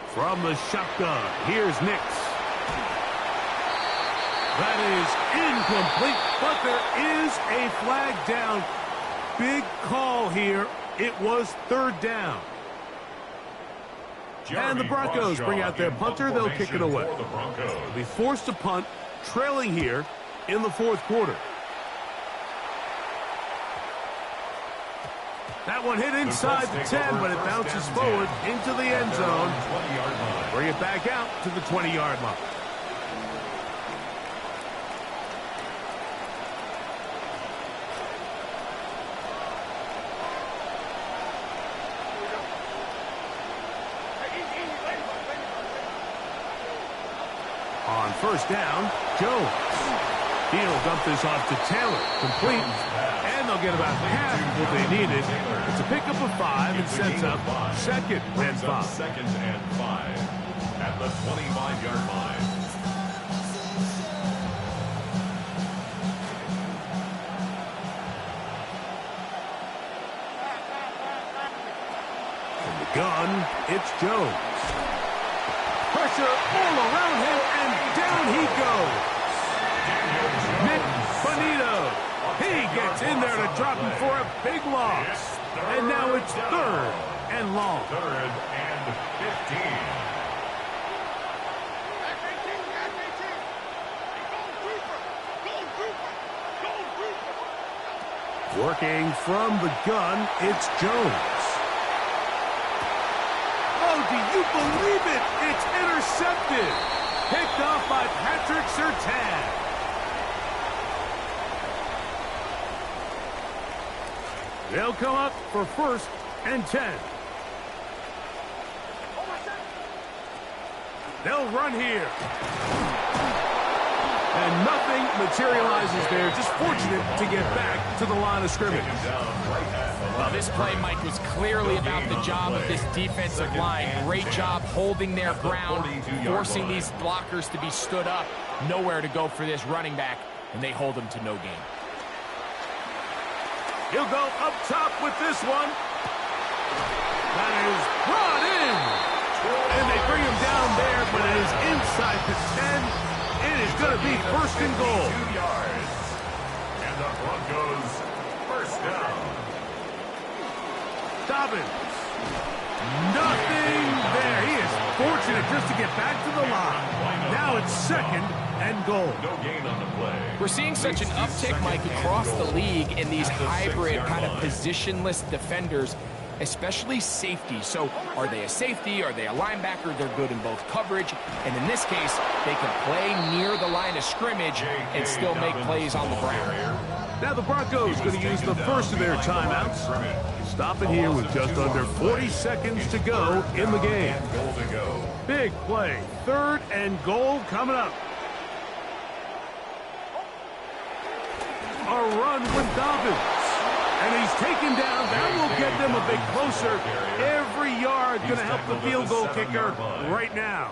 From the shotgun, here's Nix. That is incomplete, but there is a flag down. Big call here. It was 3rd down. And the Broncos bring out their punter. They'll kick it away. They'll be forced to punt, trailing here in the 4th quarter. That one hit inside the 10, but it bounces forward into the end zone. Bring it back out to the 20-yard line. On first down, Jones. He'll dump this off to Taylor. Complete. And they'll get about half what they needed. It's a pickup of 5 and sets up 2nd and 5. 2nd and 5 at the 25-yard line. From the gun, it's Jones. Pressure all around him, and down he goes. Nick Bonito. He gets in there to drop him for a big loss. And now it's 3rd and long. 3rd and 15. Working from the gun, it's Jones. Oh, do you believe it? It's intercepted. Picked off by Patrick Surtain. They'll come up for 1st and 10. They'll run here. And nothing materializes there. Just fortunate to get back to the line of scrimmage. Well, this play, Mike, was clearly about the job of this defensive line. Great job holding their ground, forcing these blockers to be stood up. Nowhere to go for this running back, and they hold him to no gain. He'll go up top with this one. That is brought in. And they bring him down there, but it is inside the 10. It is going to be 1st and goal. 2 yards. And the Broncos first down. Dobbins. Nothing there. He is fortunate just to get back to the line. Now it's 2nd and goal. No gain on the play. We're seeing such an uptick, Mike, across the league in these hybrid kind of positionless defenders, especially safety. So are they a safety? Are they a linebacker? They're good in both coverage. And in this case, they can play near the line of scrimmage and still make plays on the ground. Now the Broncos going to use the first of their timeouts. Stop it here with just under 40 seconds to go in the game. Big play. 3rd and goal coming up. A run with Dobbins. And he's taken down. That will get them a bit closer. Every yard going to help the field goal kicker right now.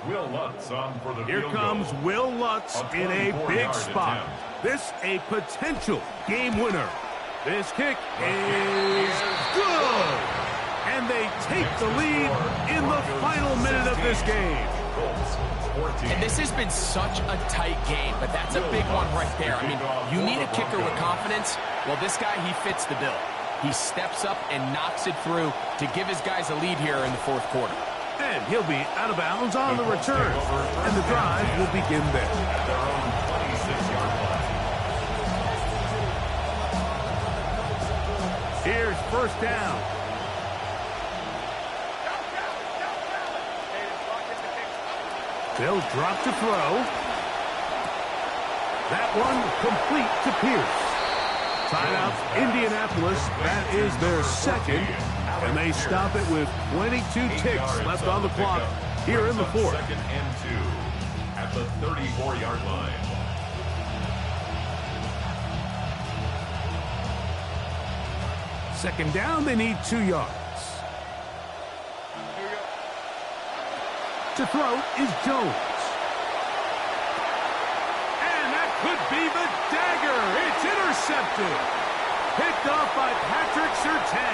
Here comes Will Lutz in a big spot. This a potential game winner. This kick is good. And they take the lead in the final minute of this game. And this has been such a tight game, but that's a big one right there. I mean, you need a kicker with confidence. Well, this guy, he fits the bill. He steps up and knocks it through to give his guys a lead here in the 4th quarter. And he'll be out of bounds on the return. And the drive will begin there. At their own 26-yard line. Here's 1st down. They'll drop to throw. That one complete to Pierce. Timeout, Indianapolis. That is their second. And they stop it with 22 ticks left on the clock here in the fourth. Second and 2 at the 34-yard line. Second down, they need 2 yards. To throw is Jones. And that could be the dagger. It's intercepted. Picked off by Patrick Surtain.